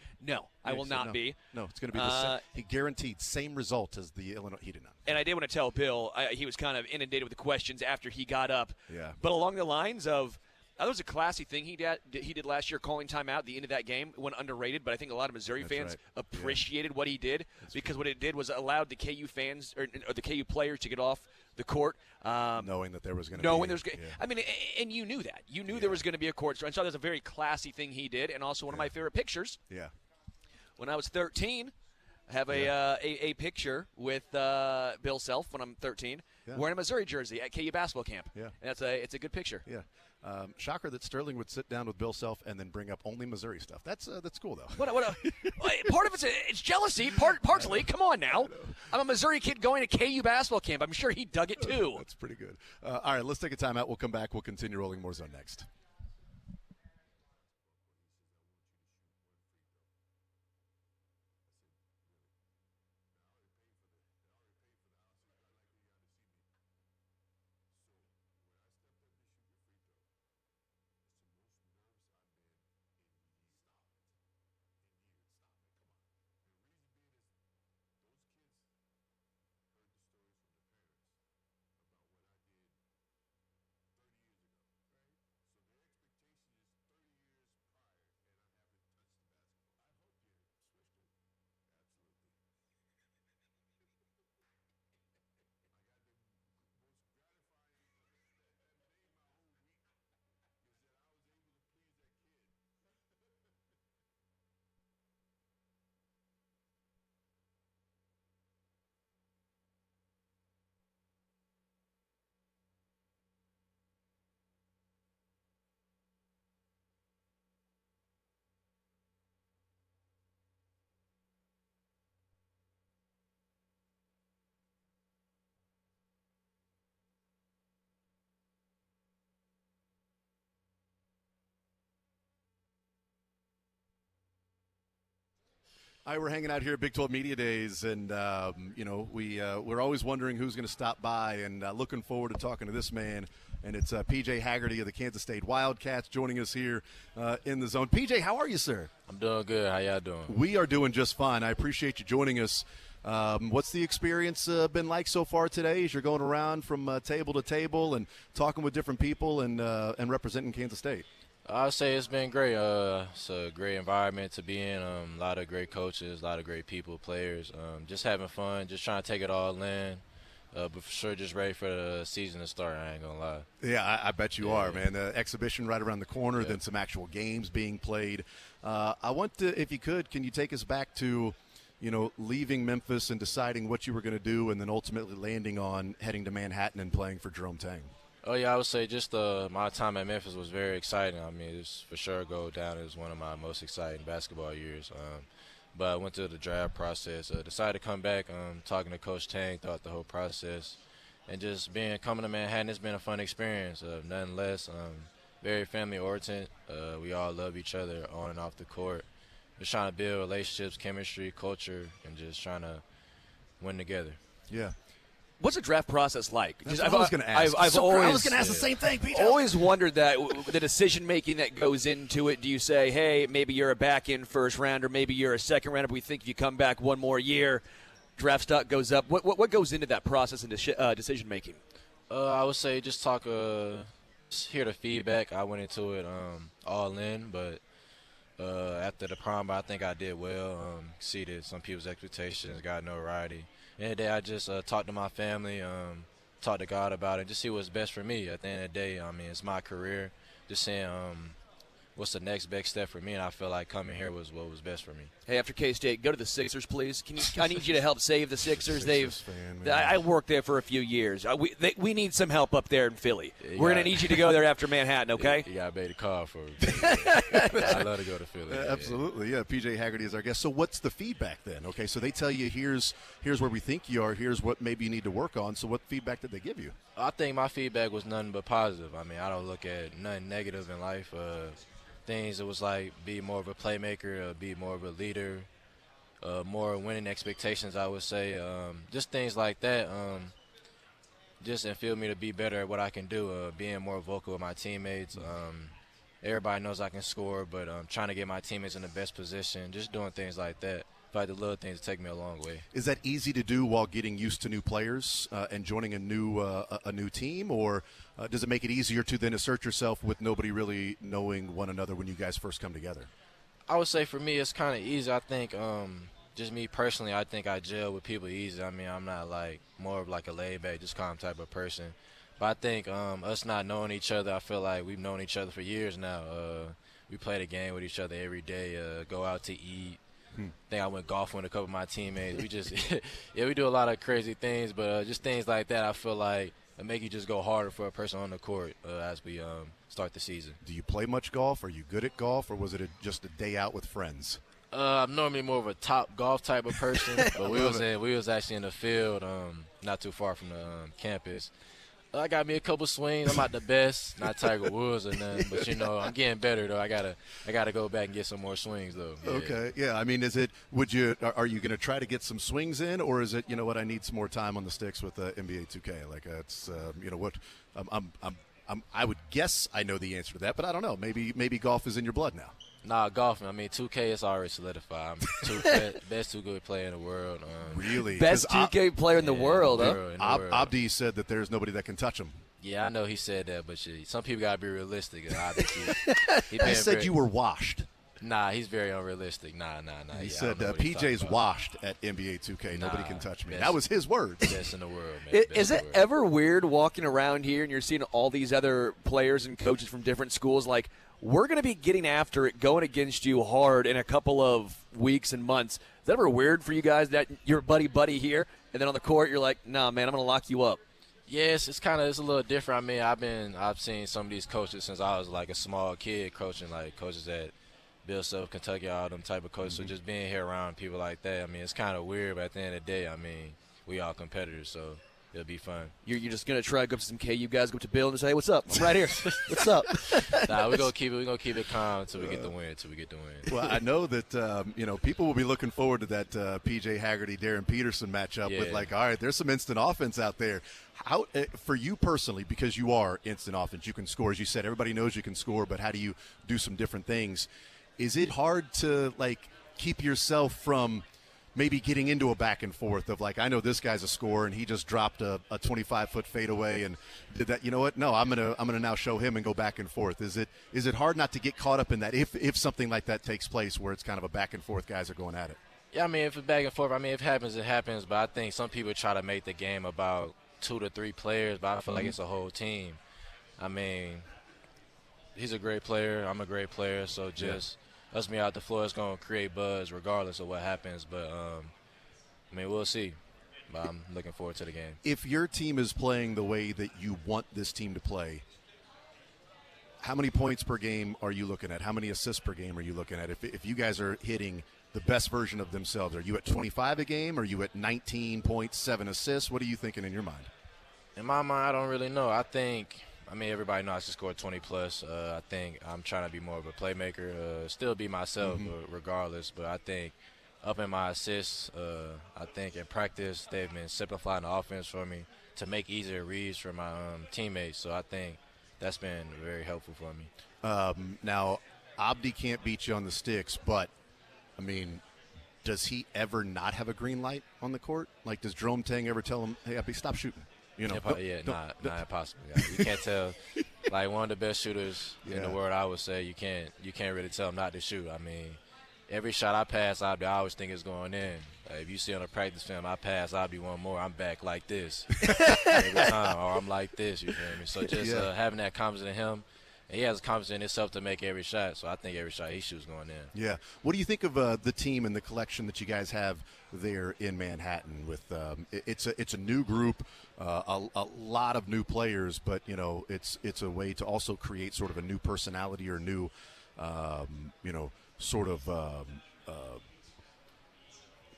I will not be. No, it's going to be the same. He guaranteed same result as the Illinois. He did not. And I did want to tell Bill, he was kind of inundated with the questions after he got up. Yeah. But along the lines of, that was a classy thing he did last year, calling timeout at the end of that game. It went underrated, but I think a lot of Missouri fans appreciated what he did because what it did was allowed the KU fans or the KU players to get off the court, knowing that there was going to be. I mean, and you knew that. You knew there was going to be a court. And so that's a very classy thing he did, and also one of my favorite pictures. Yeah. When I was 13, I have a picture with Bill Self when I'm 13, wearing a Missouri jersey at KU basketball camp. Yeah. And it's a good picture. Yeah. Shocker that Sterling would sit down with Bill Self and then bring up only Missouri stuff. That's cool, though. Part of it's jealousy, partly. Come on now. I'm a Missouri kid going to KU basketball camp. I'm sure he dug it, too. That's pretty good. All right, let's take a timeout. We'll come back. We'll continue rolling more zone next. We're hanging out here at Big 12 Media Days, and, we're always wondering who's going to stop by, and looking forward to talking to this man. And it's P.J. Haggerty of the Kansas State Wildcats joining us here in the zone. P.J., how are you, sir? I'm doing good. How y'all doing? We are doing just fine. I appreciate you joining us. What's the experience been like so far today as you're going around from table to table and talking with different people and representing Kansas State? I'd say it's been great. It's a great environment to be in. A lot of great coaches, a lot of great people, players. Just having fun, just trying to take it all in. But for sure, just ready for the season to start. I ain't gonna lie. Yeah, I bet you are, man. The exhibition right around the corner, then some actual games being played. I want to, if you could, can you take us back to, leaving Memphis and deciding what you were going to do, and then ultimately landing on heading to Manhattan and playing for Jerome Tang? Oh, yeah, I would say just my time at Memphis was very exciting. I mean, it's for sure go down as one of my most exciting basketball years. But I went through the draft process, decided to come back, talking to Coach Tang throughout the whole process. And just coming to Manhattan, it's been a fun experience, nothing less. Very family-oriented. We all love each other on and off the court. Just trying to build relationships, chemistry, culture, and just trying to win together. Yeah. What's the draft process like? That's what I was going to ask. I was going to ask the same thing, Peter. Always wondered that the decision-making that goes into it. Do you say, hey, maybe you're a back-end first rounder, maybe you're a second rounder, but we think if you come back one more year, draft stock goes up. What goes into that process and decision-making? I would say just hear the feedback. I went into it all in, but after the prom, I think I did well, exceeded some people's expectations, got notoriety. And the day I just talked to my family, talked to God about it, just see what's best for me. At the end of the day, I mean, it's my career. Just seeing what's the next big step for me, and I feel like coming here was what was best for me. Hey, after K-State, go to the Sixers, please. I need you to help save the Sixers. Fan, I worked there for a few years. We need some help up there in Philly. We're going to need you to go there after Manhattan, okay? You got to pay the car for it. I love to go to Philly. Absolutely, yeah. PJ Haggerty is our guest. So what's the feedback then? Okay, so they tell you here's where we think you are, here's what maybe you need to work on. So what feedback did they give you? I think my feedback was nothing but positive. I mean, I don't look at nothing negative in life. Things, it was like be more of a playmaker, be more of a leader, more winning expectations, I would say. Just things like that. Just feel me to be better at what I can do, being more vocal with my teammates. Everybody knows I can score, but trying to get my teammates in the best position, just doing things like that. But the little things take me a long way. Is that easy to do while getting used to new players and joining a new team, or does it make it easier to then assert yourself with nobody really knowing one another when you guys first come together? I would say for me it's kind of easy. I think just me personally, I think I gel with people easy. I mean, I'm not like more of like a laid-back, just calm type of person. But I think us not knowing each other, I feel like we've known each other for years now. We play the game with each other every day, go out to eat. I think I went golfing with a couple of my teammates. We just, we do a lot of crazy things, but just things like that, I feel like it make you just go harder for a person on the court as we start the season. Do you play much golf? Are you good at golf, or was it just a day out with friends? I'm normally more of a top golf type of person, but we was actually in the field, not too far from the campus. I got me a couple swings. I'm not the best, not Tiger Woods or nothing, but I'm getting better though. I gotta go back and get some more swings though. Yeah. Okay, yeah. I mean, are you going to try to get some swings in, or is it I need some more time on the sticks with NBA 2K? Like it's what I would guess I know the answer to that, but I don't know. Maybe golf is in your blood now. Nah, golfing. I mean, 2K is already solidified. I'm best 2K player in the world. Really? Best 2K player in the world, huh? Abdi said that there's nobody that can touch him. Yeah, I know he said that, but some people got to be realistic. He said you were washed. Nah, he's very unrealistic. Nah. He said PJ's washed at NBA 2K. Nobody can touch me. That was his words. Best in the world, man. Is it ever weird walking around here and you're seeing all these other players and coaches from different schools like, we're going to be getting after it, going against you hard in a couple of weeks and months. Is that ever weird for you guys that you're buddy here, and then on the court you're like, nah, man, I'm going to lock you up? Yes, it's a little different. I mean, I've seen some of these coaches since I was like a small kid coaching, like coaches at Bill Self, Kentucky, all them type of coaches. So just being here around people like that, I mean, it's kind of weird, but at the end of the day, I mean, we all competitors, so it'll be fun. You're just gonna try to go up to some KU guys, go up to Bill and say, "Hey, what's up? I'm right here. What's up?" Nah, we're gonna keep it calm until we get the win. Well, I know that people will be looking forward to that PJ Haggerty, Darren Peterson matchup with all right, there's some instant offense out there. How for you personally, because you are instant offense, you can score, as you said. Everybody knows you can score, but how do you do some different things? Is it hard to keep yourself from maybe getting into a back and forth of I know this guy's a scorer and he just dropped a 25-foot fadeaway and did that? You know what? No, I'm gonna now show him and go back and forth. Is it hard not to get caught up in that if something like that takes place where it's kind of a back and forth, guys are going at it? Yeah, I mean, if it's back and forth, I mean, if it happens, it happens. But I think some people try to make the game about 2 to 3 players, but I feel like it's a whole team. I mean, he's a great player. I'm a great player, so just us being out the floor is going to create buzz regardless of what happens. But, I mean, we'll see. But I'm looking forward to the game. If your team is playing the way that you want this team to play, how many points per game are you looking at? How many assists per game are you looking at? If you guys are hitting the best version of themselves, are you at 25 a game? Are you at 19 points, 7 assists? What are you thinking in your mind? In my mind, I don't really know. I mean, everybody knows I should score 20-plus. I think I'm trying to be more of a playmaker, still be myself regardless. But I think up in my assists, I think in practice they've been simplifying the offense for me to make easier reads for my teammates. So I think that's been very helpful for me. Now, Abdi can't beat you on the sticks, but, I mean, does he ever not have a green light on the court? Like, does Jerome Tang ever tell him, hey, Abdi, stop shooting? Not impossible. You can't tell. Like one of the best shooters in the world, I would say you can't really tell him not to shoot. I mean, every shot I pass, I always think it's going in. If you see on a practice film, I pass, I'll be one more. I'm back like this every time, or I'm like this. You feel me? So just having that confidence in him, And he has confidence in himself to make every shot. So I think every shot he shoots going in. Yeah. What do you think of the team and the collection that you guys have there in Manhattan? With it's a new group, a lot of new players, but it's a way to also create sort of a new personality or new, sort of.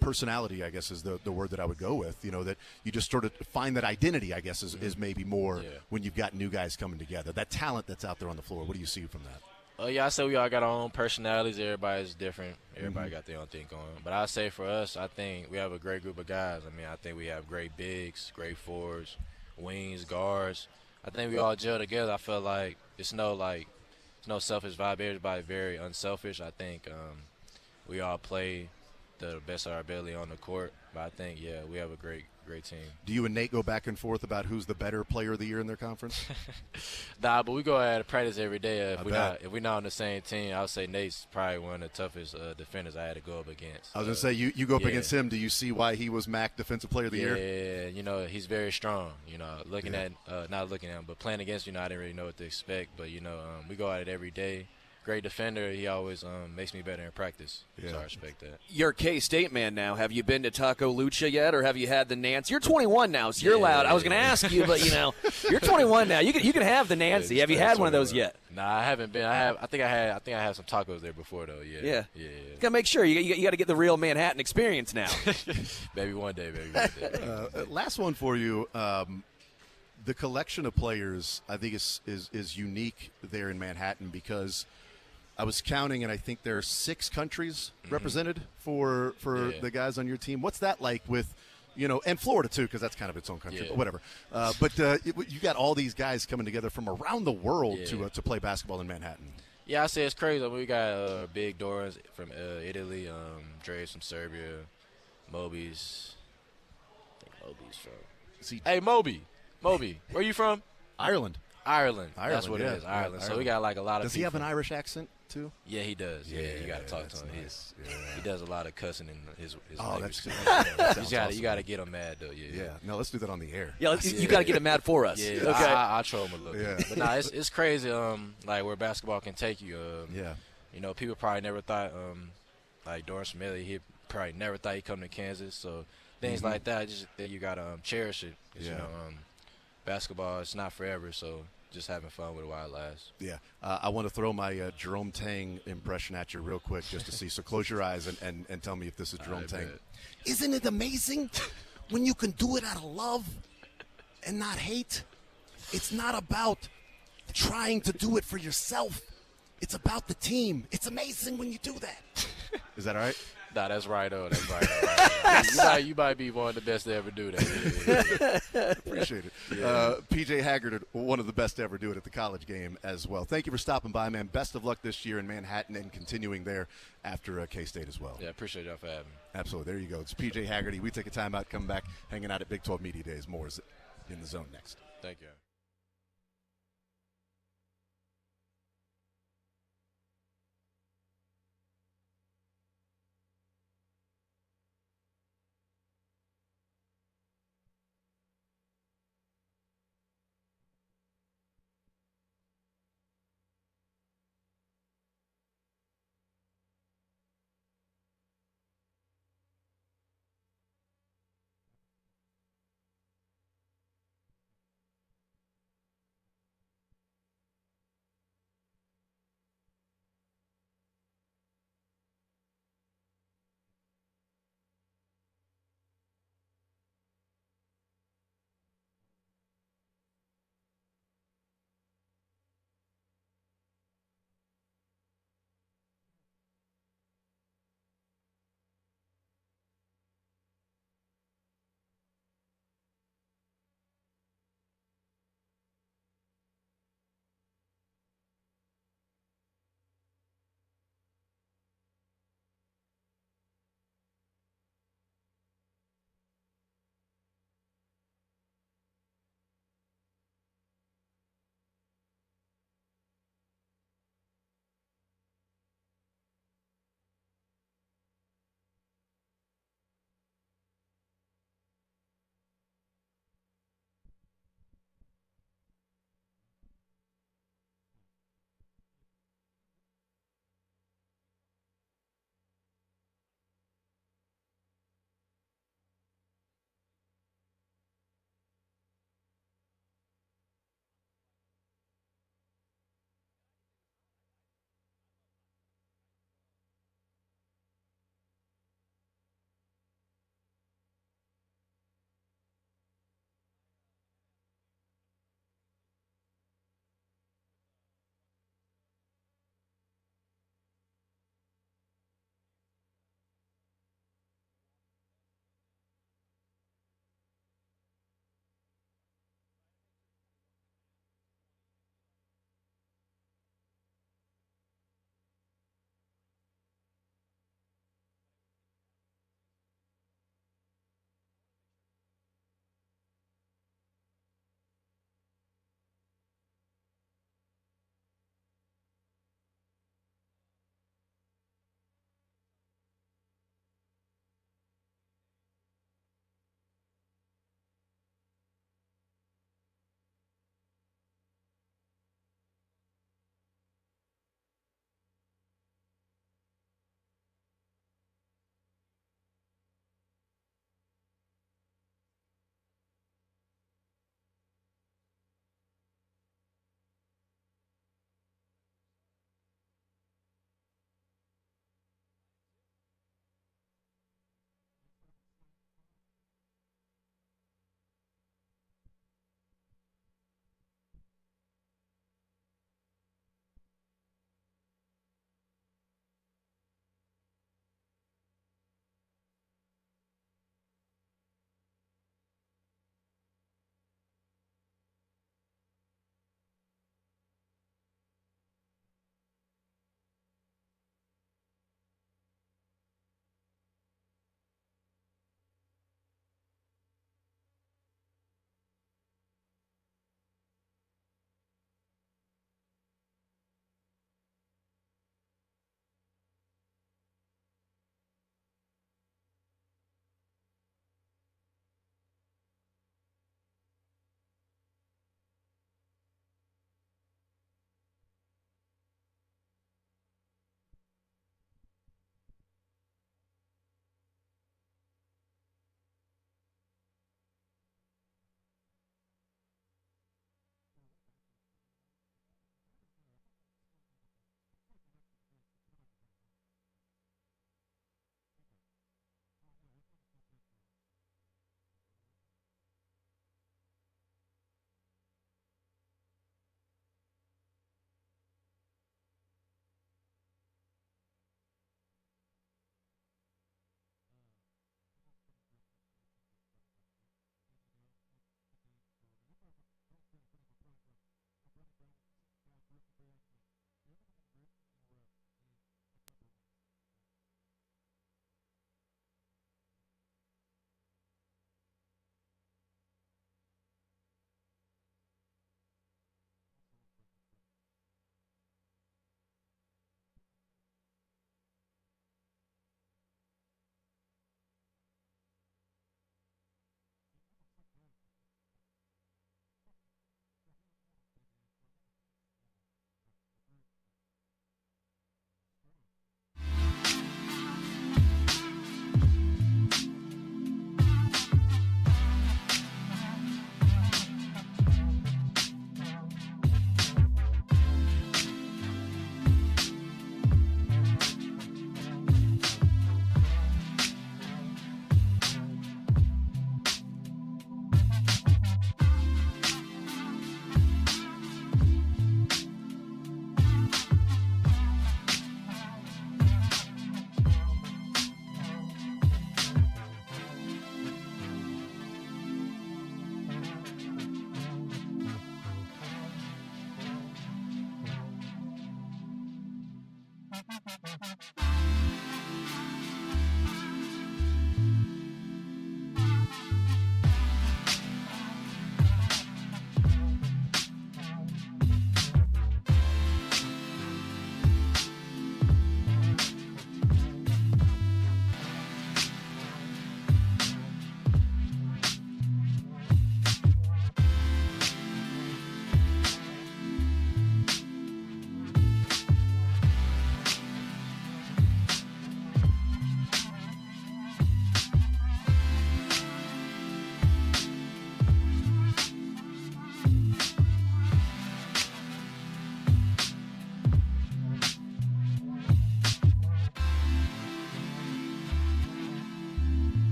Personality, I guess, is the word that I would go with. That you just sort of find that identity, I guess, is maybe more when you've got new guys coming together. That talent that's out there on the floor. What do you see from that? Yeah, I say we all got our own personalities. Everybody's different. Everybody got their own thing going. But I say for us, I think we have a great group of guys. I mean, I think we have great bigs, great forwards, wings, guards. I think we all gel together. I feel like it's no selfish vibe. Everybody very unselfish. I think we all play the best of our ability on the court. But I think, we have a great team. Do you and Nate go back and forth about who's the better player of the year in their conference? Nah, but we go out to practice every day. If we're not on the same team, I would say Nate's probably one of the toughest defenders I had to go up against. I was going to say, you go up against him. Do you see why he was MAC Defensive Player of the Year? Yeah, he's very strong. Not looking at him, but playing against, I didn't really know what to expect. But, we go at it every day. Great defender. He always makes me better in practice. Yeah. So I respect that. You're a K-State man now. Have you been to Taco Lucha yet, or have you had the Nancy? You're 21 now, so you're allowed. I was going to ask you, but you're 21 now. You can have the Nancy. Have you had one of those yet? Nah, I haven't been. I think I had some tacos there before though. Yeah. Gotta make sure you got to get the real Manhattan experience now. Maybe one day. Last one for you. The collection of players, I think, is unique there in Manhattan because I was counting, and I think there are 6 countries represented for the guys on your team. What's that like with, and Florida too, because that's kind of its own country, but whatever. But you got all these guys coming together from around the world to play basketball in Manhattan. Yeah, I say it's crazy. We got big Doras from Italy, Dre's from Serbia, Moby's. I think Moby's from. Hey, Moby, where you from? Ireland. That's what it is. Ireland. So we got like a lot of. Does he have an Irish accent too? Yeah, he does. Yeah, you got to talk to him. Nice. He does a lot of cussing in his language. You got to get him mad though. Yeah. No, let's do that on the air. Yeah, you got to get him mad for us. Yeah. Okay. I'll troll him a little bit. But nah, it's crazy. Like where basketball can take you. People probably never thought. Like Doris from Italy, he probably never thought he'd come to Kansas. So things like that, just that you got to cherish it. Basketball, it's not forever. So. Just having fun with it while it lasts. Yeah. I want to throw my Jerome Tang impression at you real quick just to see. So close your eyes and tell me if this is Jerome Tang. Bet. Isn't it amazing when you can do it out of love and not hate? It's not about trying to do it for yourself. It's about the team. It's amazing when you do that. Is that all right? Nah, that's right on. That's right. You might be one of the best to ever do that. Appreciate it. Yeah. PJ Haggard, one of the best to ever do it at the college game as well. Thank you for stopping by, man. Best of luck this year in Manhattan and continuing there after K-State as well. Yeah, appreciate y'all for having me. Absolutely. There you go. It's PJ Haggerty. We take a time out, come back, hanging out at Big 12 Media Days. More is in the zone next. Thank you.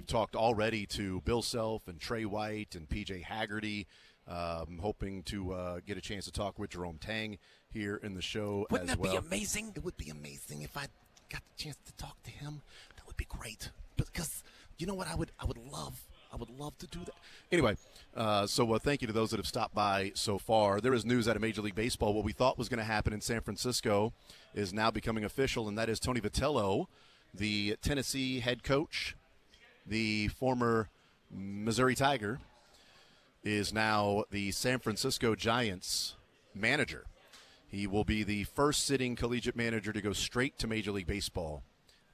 we've talked already to Bill Self and Trey White and PJ Haggerty. Hoping to get a chance to talk with Jerome Tang here in the show Wouldn't as that well. be amazing? It would be amazing if I got the chance to talk to him. That would be great. Because you know what, I would love to do that. Anyway, so thank you to those that have stopped by so far. There is news out of Major League Baseball. What we thought was going to happen in San Francisco is now becoming official, and that is Tony Vitello, the Tennessee head coach, the former Missouri Tiger, is now the San Francisco Giants manager. He will be the first sitting collegiate manager to go straight to Major League Baseball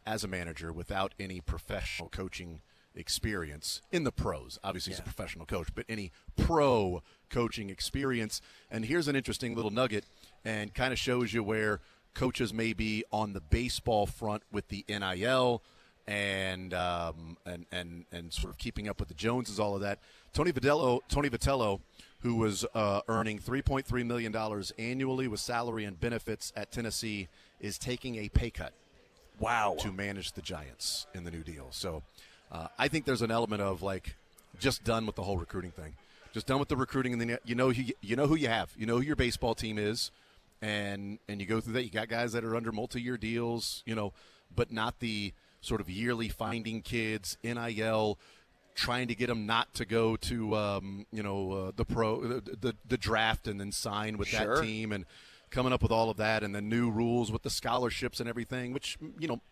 as a manager without any professional coaching experience in the pros. Obviously, he's a professional coach, but any pro coaching experience. And here's an interesting little nugget, and kind of shows you where coaches may be on the baseball front with the NIL and sort of keeping up with the Joneses, all of that. Tony Vitello, who was earning $3.3 million annually with salary and benefits at Tennessee, is taking a pay cut. Wow. To manage the Giants in the new deal. So I think there's an element of just done with the whole recruiting thing. Just done with the recruiting, and then you know who you have. You know who your baseball team is, and you go through that. You got guys that are under multi-year deals, but not the sort of yearly finding kids, NIL, trying to get them not to go to the draft and then sign with that team, and coming up with all of that, and the new rules with the scholarships and everything, which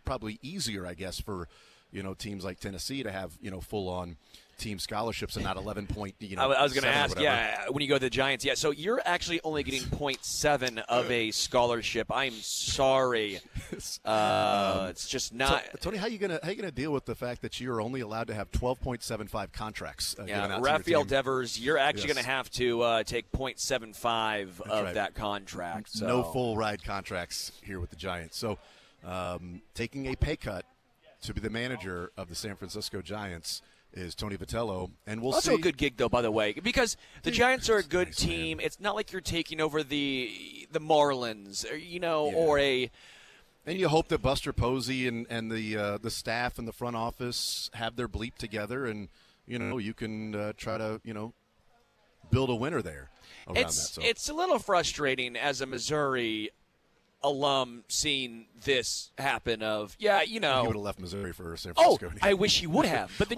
probably easier, I guess, for teams like Tennessee to have full on team scholarships and not 11 point. I was going to ask, when you go to the Giants, so you're actually only getting 0.7 of a scholarship. I'm sorry, it's just not. Tony, how you gonna deal with the fact that you're only allowed to have 12.75 contracts? Rafael Devers, you're actually going to have to take 0.75 of that contract. So. No full ride contracts here with the Giants. So taking a pay cut to be the manager of the San Francisco Giants is Tony Vitello, and we'll see. Also a good gig, though, by the way, because the Giants are a good team. Man. It's not like you're taking over the Marlins, or a. And you hope that Buster Posey and the staff and the front office have their bleep together, and you can try to build a winner there. It's a little frustrating as a Missouri alum seeing this happen he would have left Missouri for San Francisco. I wish he would have, but then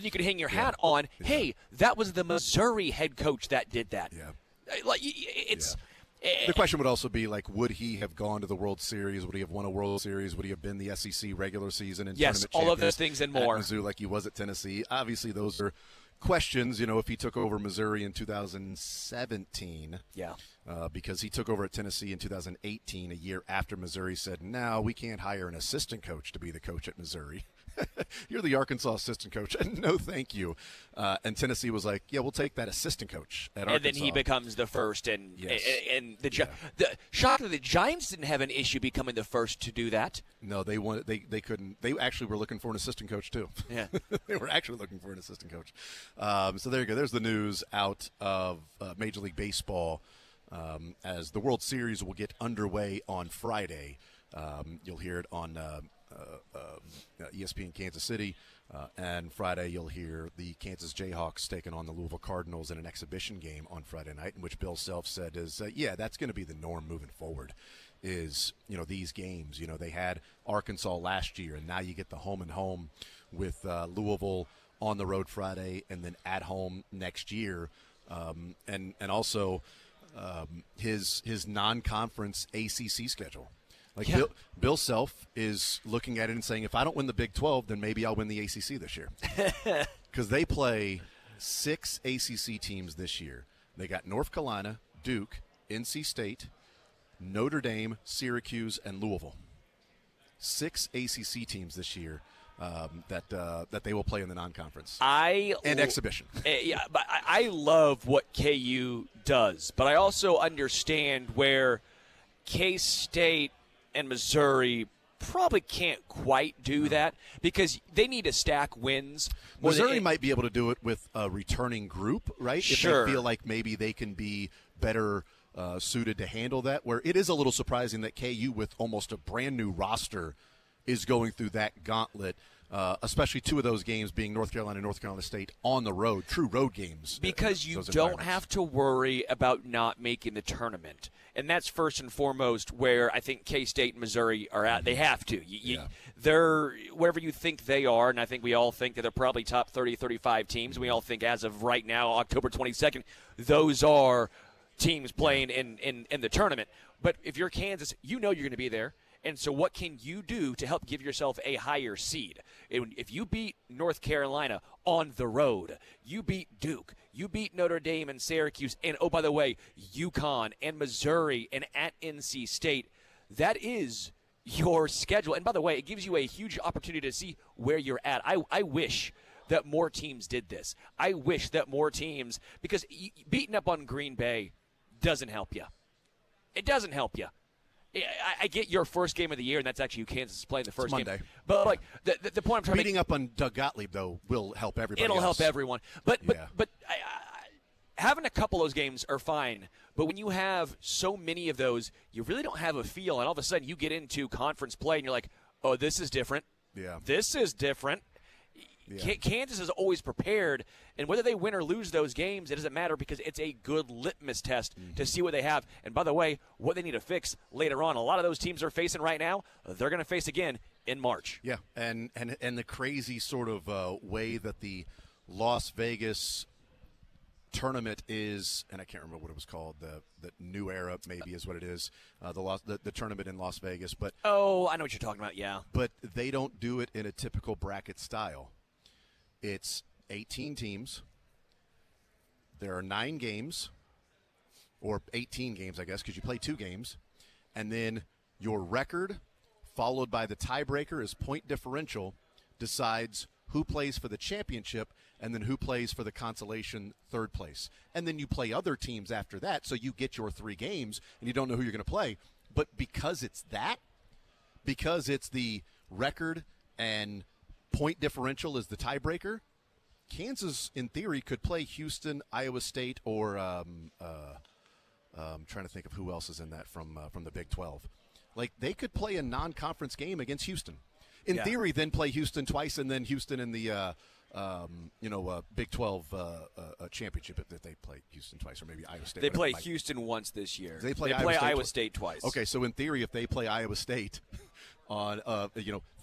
you could hang your hat on. Hey, that was the Missouri head coach that did that. The question would also be would he have gone to the World Series? Would he have won a World Series? Would he have been the SEC regular season and tournament all of those things and more at Mizzou like he was at Tennessee? Obviously, those are questions. If he took over Missouri in 2017, because he took over at Tennessee in 2018, a year after Missouri said, "No, we can't hire an assistant coach to be the coach at Missouri." You're the Arkansas assistant coach. No, thank you. And Tennessee was like, "Yeah, we'll take that assistant coach at Arkansas." And then he becomes the first. And the shocker, the Giants didn't have an issue becoming the first to do that. No, they wanted. They couldn't. They actually were looking for an assistant coach too. Yeah, they were actually looking for an assistant coach. So there you go. There's the news out of Major League Baseball as the World Series will get underway on Friday. You'll hear it on ESPN Kansas City, and Friday you'll hear the Kansas Jayhawks taking on the Louisville Cardinals in an exhibition game on Friday night, in which Bill Self said is, that's going to be the norm moving forward. Is these games, they had Arkansas last year, and now you get the home and home with Louisville on the road Friday, and then at home next year, and also his non-conference ACC schedule. Bill Self is looking at it and saying, if I don't win the Big 12, then maybe I'll win the ACC this year. Because they play 6 ACC teams this year. They got North Carolina, Duke, NC State, Notre Dame, Syracuse, and Louisville. 6 ACC teams this year that they will play in the non-conference and exhibition. But I love what KU does, but I also understand where K-State and Missouri probably can't quite do that because they need to stack wins. Missouri might be able to do it with a returning group, right? Sure. If they feel like maybe they can be better suited to handle that, where it is a little surprising that KU, with almost a brand new roster, is going through that gauntlet. especially two of those games being North Carolina and North Carolina State on the road, true road games. Because you don't have to worry about not making the tournament. And that's first and foremost where I think K-State and Missouri are at. They have to. They're wherever you think they are, and I think we all think that they're probably top 30, 35 teams. We all think as of right now, October 22nd, those are teams playing in the tournament. But if you're Kansas, you know you're going to be there. And so what can you do to help give yourself a higher seed? If you beat North Carolina on the road, you beat Duke, you beat Notre Dame and Syracuse, and, oh, by the way, UConn and Missouri and at NC State, that is your schedule. And, by the way, it gives you a huge opportunity to see where you're at. I wish that more teams did this. I wish that more teams – because beating up on Green Bay doesn't help you. It doesn't help you. I get your first game of the year, and that's actually who Kansas is playing the first Monday. game. But like the point I'm trying to make, beating up on Doug Gottlieb though will help everybody. It'll else. help everyone. But having a couple of those games are fine. But when you have so many of those, you really don't have a feel, and all of a sudden you get into conference play, and you're like, oh, this is different. Yeah, this is different. Yeah. Kansas is always prepared, and whether they win or lose those games, it doesn't matter because it's a good litmus test to see what they have. And by the way, what they need to fix later on. A lot of those teams are facing right now, they're going to face again in March. Yeah, and the crazy sort of way that the Las Vegas tournament is, and I can't remember what it was called, the New Era maybe is what it is, the tournament in Las Vegas. But oh, I know what you're talking about, yeah. But they don't do it in a typical bracket style. It's 18 teams. There are 9 games, or 18 games, I guess, because you play 2 games. And then your record, followed by the tiebreaker is point differential, decides who plays for the championship and then who plays for the consolation third place. And then you play other teams after that, so you get your 3 games, and you don't know who you're going to play. But because it's the record and point differential is the tiebreaker, Kansas, in theory, could play Houston, Iowa State, or I'm trying to think of who else is in that from the Big 12. Like, they could play a non-conference game against Houston. In theory, then play Houston twice, and then Houston in the Big 12 championship if they play Houston twice, or maybe Iowa State. They play Houston once this year. They play Iowa State twice. Okay, so in theory, if they play Iowa State on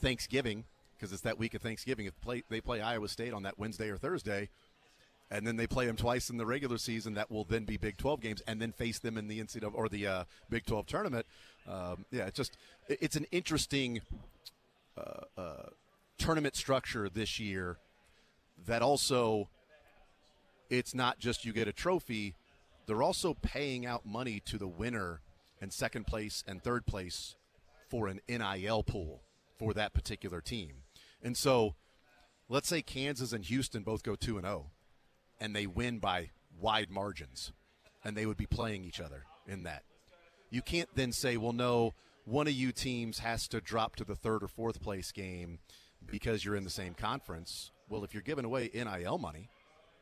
Thanksgiving, because it's that week of Thanksgiving, if they play Iowa State on that Wednesday or Thursday, and then they play them twice in the regular season, that will then be Big 12 games, and then face them in the NCAA or the Big 12 tournament. It's an interesting tournament structure this year. That also, it's not just you get a trophy; they're also paying out money to the winner and second place and third place for an NIL pool for that particular team. And so, let's say Kansas and Houston both go 2-0, and they win by wide margins, and they would be playing each other in that. You can't then say, well, no, one of you teams has to drop to the third or fourth place game because you're in the same conference. Well, if you're giving away NIL money,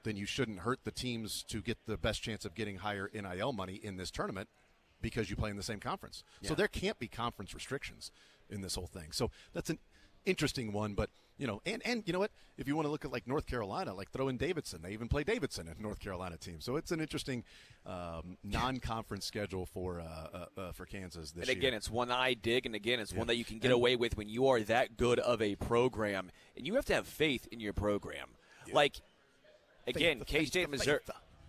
then you shouldn't hurt the teams to get the best chance of getting higher NIL money in this tournament because you play in the same conference. Yeah. So there can't be conference restrictions in this whole thing. So that's an interesting one, but and you know what? If you want to look at like North Carolina, like throw in Davidson. They even play Davidson in North Carolina team. So it's an interesting non-conference schedule for Kansas this year. And again, it's one that I dig, and again, it's one that you can get away with when you are that good of a program, and you have to have faith in your program. Yeah. Like, again, K-State and Missouri.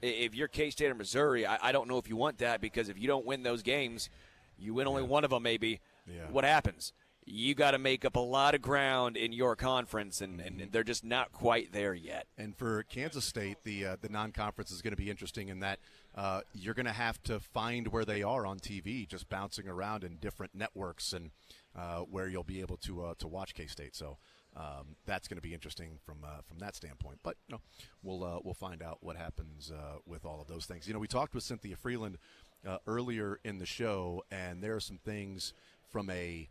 If you're K-State or Missouri, I don't know if you want that, because if you don't win those games, you win only one of them maybe. Yeah. What happens? You got to make up a lot of ground in your conference, and they're just not quite there yet. And for Kansas State, the non-conference is going to be interesting in that you're going to have to find where they are on TV, just bouncing around in different networks, and where you'll be able to watch K-State. So that's going to be interesting from that standpoint. But we'll find out what happens with all of those things. We talked with Cynthia Freeland earlier in the show, and there are some things from a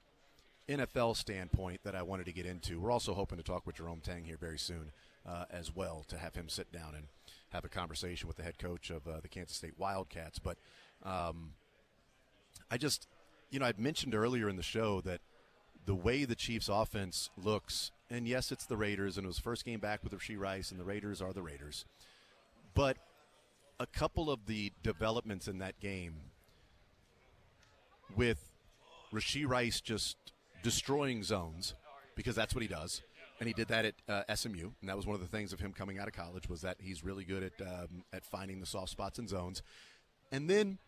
NFL standpoint that I wanted to get into. We're also hoping to talk with Jerome Tang here very soon as well, to have him sit down and have a conversation with the head coach of the Kansas State Wildcats. But I'd mentioned earlier in the show that the way the Chiefs offense looks and yes, it's the Raiders, and it was first game back with Rashee Rice, and the Raiders are the Raiders. But a couple of the developments in that game with Rashee Rice just destroying zones, because that's what he does, and he did that at SMU, and that was one of the things of him coming out of college, was that he's really good at finding the soft spots in zones. And then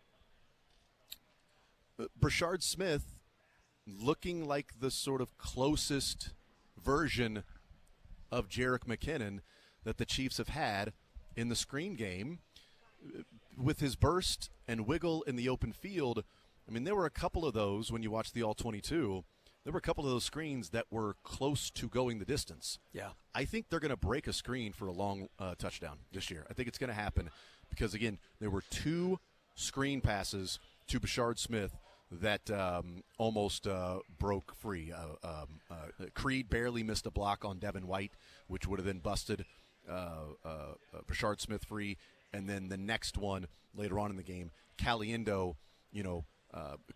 Brashard Smith looking like the sort of closest version of Jerick McKinnon that the Chiefs have had in the screen game, with his burst and wiggle in the open field. I mean, there were a couple of those when you watch the All-22. There were a couple of those screens that were close to going the distance. Yeah. I think they're going to break a screen for a long touchdown this year. I think it's going to happen because, again, there were 2 screen passes to Brashard Smith that almost broke free. Creed barely missed a block on Devin White, which would have then busted Brashard Smith free. And then the next one later on in the game, Caliendo,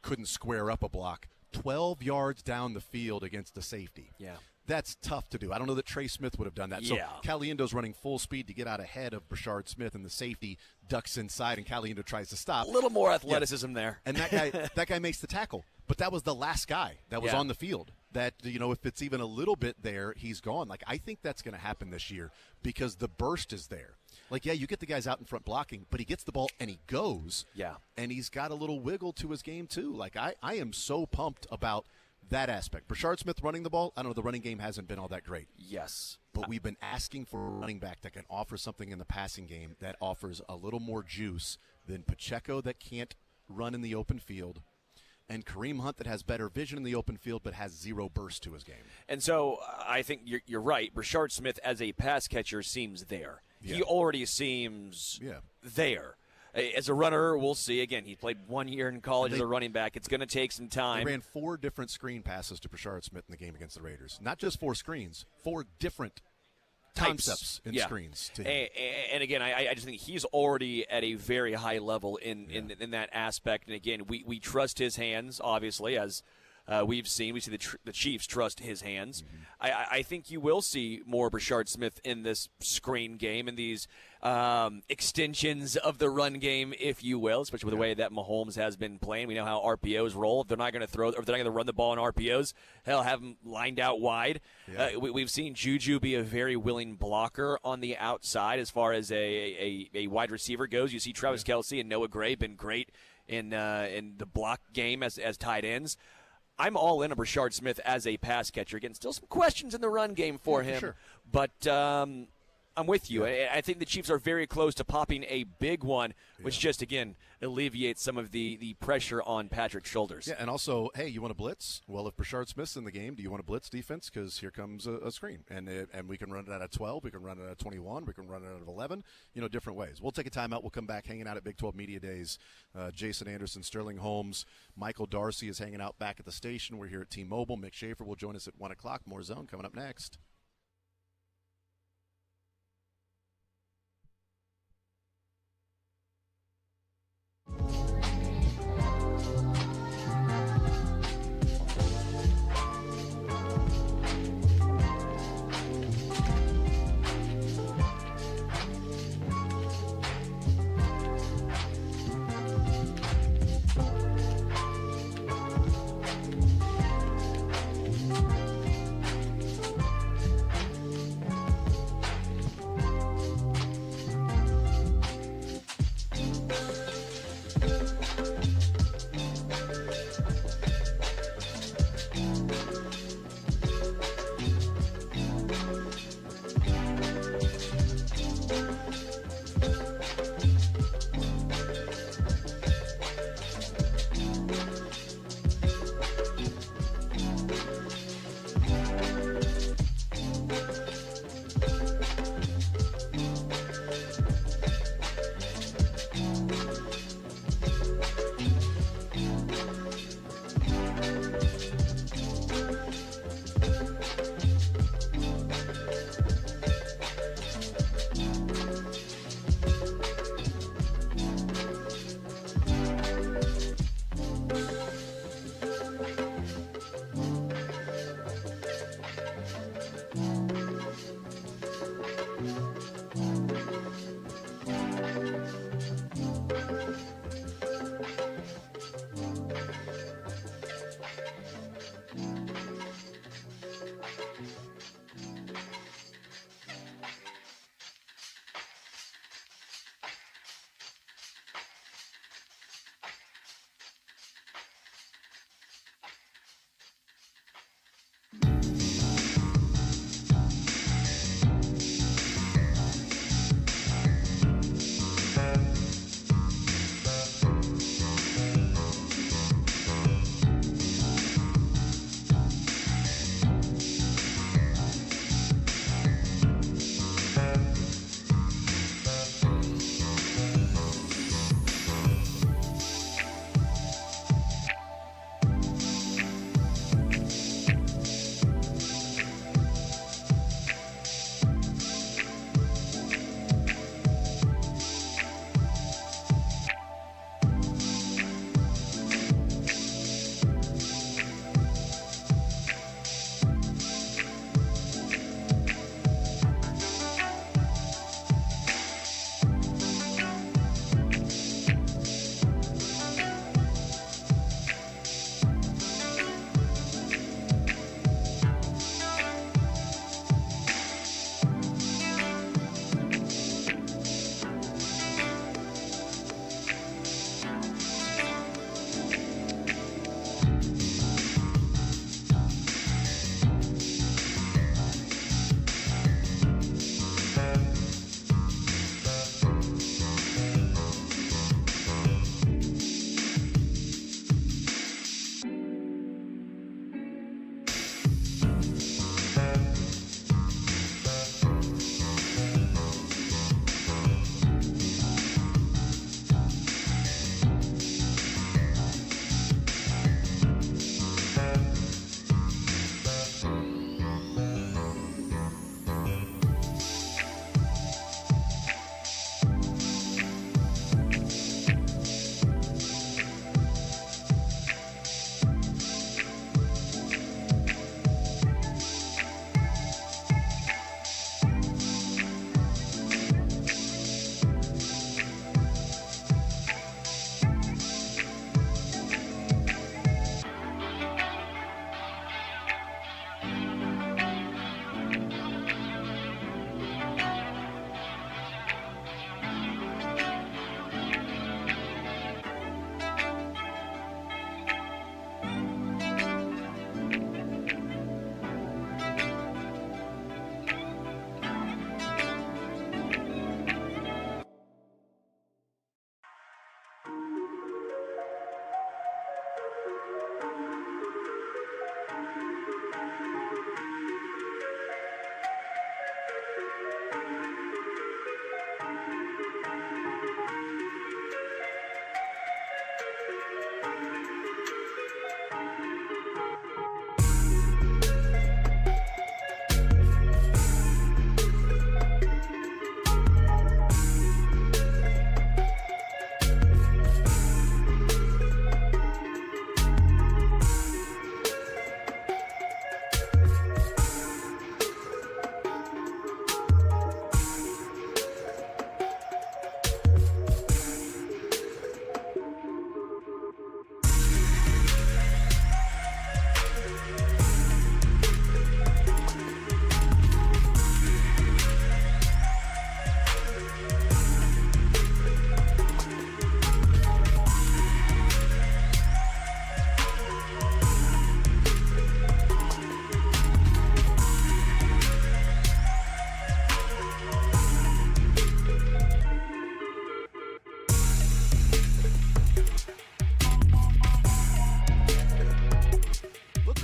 couldn't square up a block 12 yards down the field against a safety. Yeah. That's tough to do. I don't know that Trey Smith would have done that. Yeah. So Caliendo's running full speed to get out ahead of Brashard Smith, and the safety ducks inside, and Caliendo tries to stop. A little more athleticism there. And that guy makes the tackle. But that was the last guy that was on the field. That, if it's even a little bit there, he's gone. Like, I think that's going to happen this year because the burst is there. Like, yeah, you get the guys out in front blocking, but he gets the ball and he goes. Yeah. And he's got a little wiggle to his game, too. Like, I am so pumped about that aspect. Brashard Smith running the ball, I don't know, the running game hasn't been all that great. Yes. But we've been asking for a running back that can offer something in the passing game that offers a little more juice than Pacheco that can't run in the open field, and Kareem Hunt that has better vision in the open field but has zero burst to his game. And so I think you're right. Brashard Smith as a pass catcher seems there. Yeah. He already seems there. As a runner, we'll see. Again, he played 1 year in college as a running back. It's going to take some time. They ran 4 different screen passes to Brashard Smith in the game against the Raiders. Not just 4 screens, 4 different concepts in screens to him. And again, I just think he's already at a very high level in that aspect. And again, we trust his hands, obviously, as we've seen. We see the Chiefs trust his hands. Mm-hmm. I think you will see more Brashard Smith in this screen game and these extensions of the run game, if you will, especially with the way that Mahomes has been playing. We know how RPOs roll. If they're not going to throw, or if they're not going to run the ball in RPOs, hell, have them lined out wide. Yeah. We've seen Juju be a very willing blocker on the outside as far as a wide receiver goes. You see Travis Kelce and Noah Gray been great in the block game as tight ends. I'm all in on Brashard Smith as a pass catcher. Again, still some questions in the run game for him. Sure. But I'm with you. I think the Chiefs are very close to popping a big one, which just, again, alleviates some of the pressure on Patrick's shoulders. Yeah, and also, hey, you want to blitz? Well, if Brashard Smith's in the game, do you want to blitz defense? Because here comes a screen. And we can run it out of 12. We can run it out of 21. We can run it out of 11, different ways. We'll take a timeout. We'll come back hanging out at Big 12 Media Days. Jason Anderson, Sterling Holmes, Michael D'Arcy is hanging out back at the station. We're here at T-Mobile. Mick Schaefer will join us at 1 o'clock. More Zone coming up next.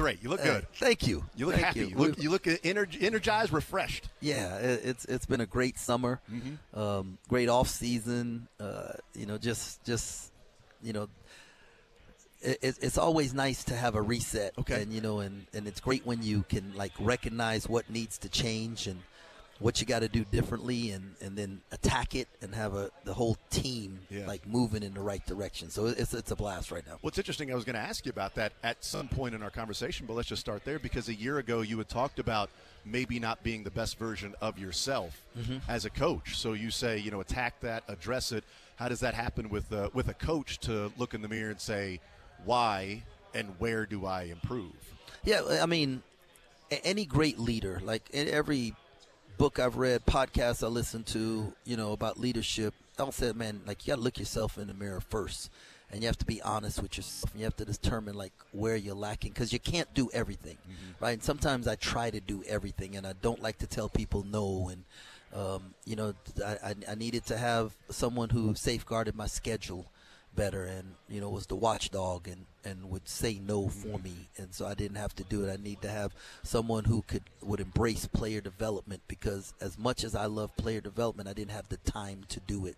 great. You look good. Thank you. You look happy. You look energized, refreshed. Yeah, it's been a great summer, great off season. It's always nice to have a reset. Okay. And it's great when you can like recognize what needs to change and what you got to do differently, and then attack it and have the whole team like moving in the right direction. So it's a blast right now. What's interesting, I was going to ask you about that at some point in our conversation, but let's just start there, because a year ago you had talked about maybe not being the best version of yourself as a coach. So you say, attack that, address it. How does that happen with a coach to look in the mirror and say, why and where do I improve? Yeah, I mean, any great leader, like in every book I've read, podcasts I listen to, about leadership, I'll say, man, like you got to look yourself in the mirror first, and you have to be honest with yourself. You have to determine like where you're lacking, because you can't do everything, right? And sometimes I try to do everything, and I don't like to tell people no. And I needed to have someone who safeguarded my schedule better, and was the watchdog and would say no for me, and so I didn't have to do it. I need to have someone who would embrace player development, because as much as I love player development, I didn't have the time to do it.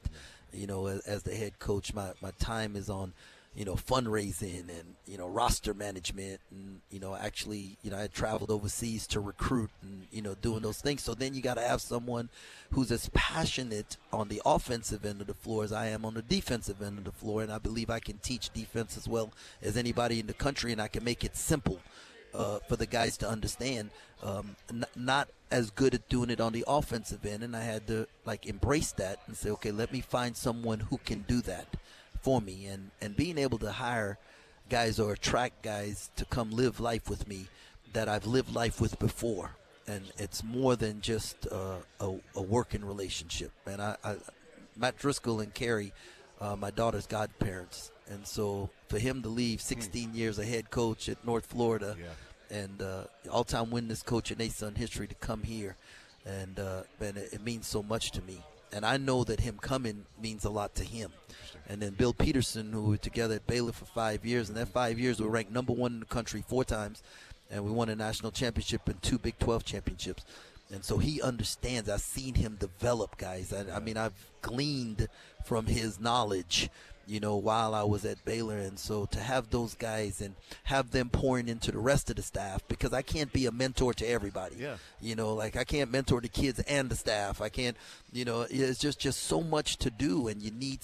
As the head coach, my time is on fundraising and roster management, and actually I had traveled overseas to recruit and doing those things. So then you got to have someone who's as passionate on the offensive end of the floor as I am on the defensive end of the floor, and I believe I can teach defense as well as anybody in the country, and I can make it simple for the guys to understand. Not as good at doing it on the offensive end, and I had to like embrace that and say, okay, let me find someone who can do that for me, and being able to hire guys or attract guys to come live life with me that I've lived life with before. And it's more than just a working relationship. And I Matt Driscoll and Carrie, my daughter's godparents, and so for him to leave 16 years a head coach at North Florida, and all-time winningest coach in ASUN history, to come here, and man, it means so much to me. And I know that him coming means a lot to him. And then Bill Peterson, who were together at Baylor for 5 years, and that 5 years we were ranked number one in the country 4 times, and we won a national championship and 2 Big 12 championships. And so he understands. I've seen him develop, guys. I mean, I've gleaned from his knowledge, while I was at Baylor. And so to have those guys and have them pouring into the rest of the staff, because I can't be a mentor to everybody. Like I can't mentor the kids and the staff. I can't, it's just so much to do, and you need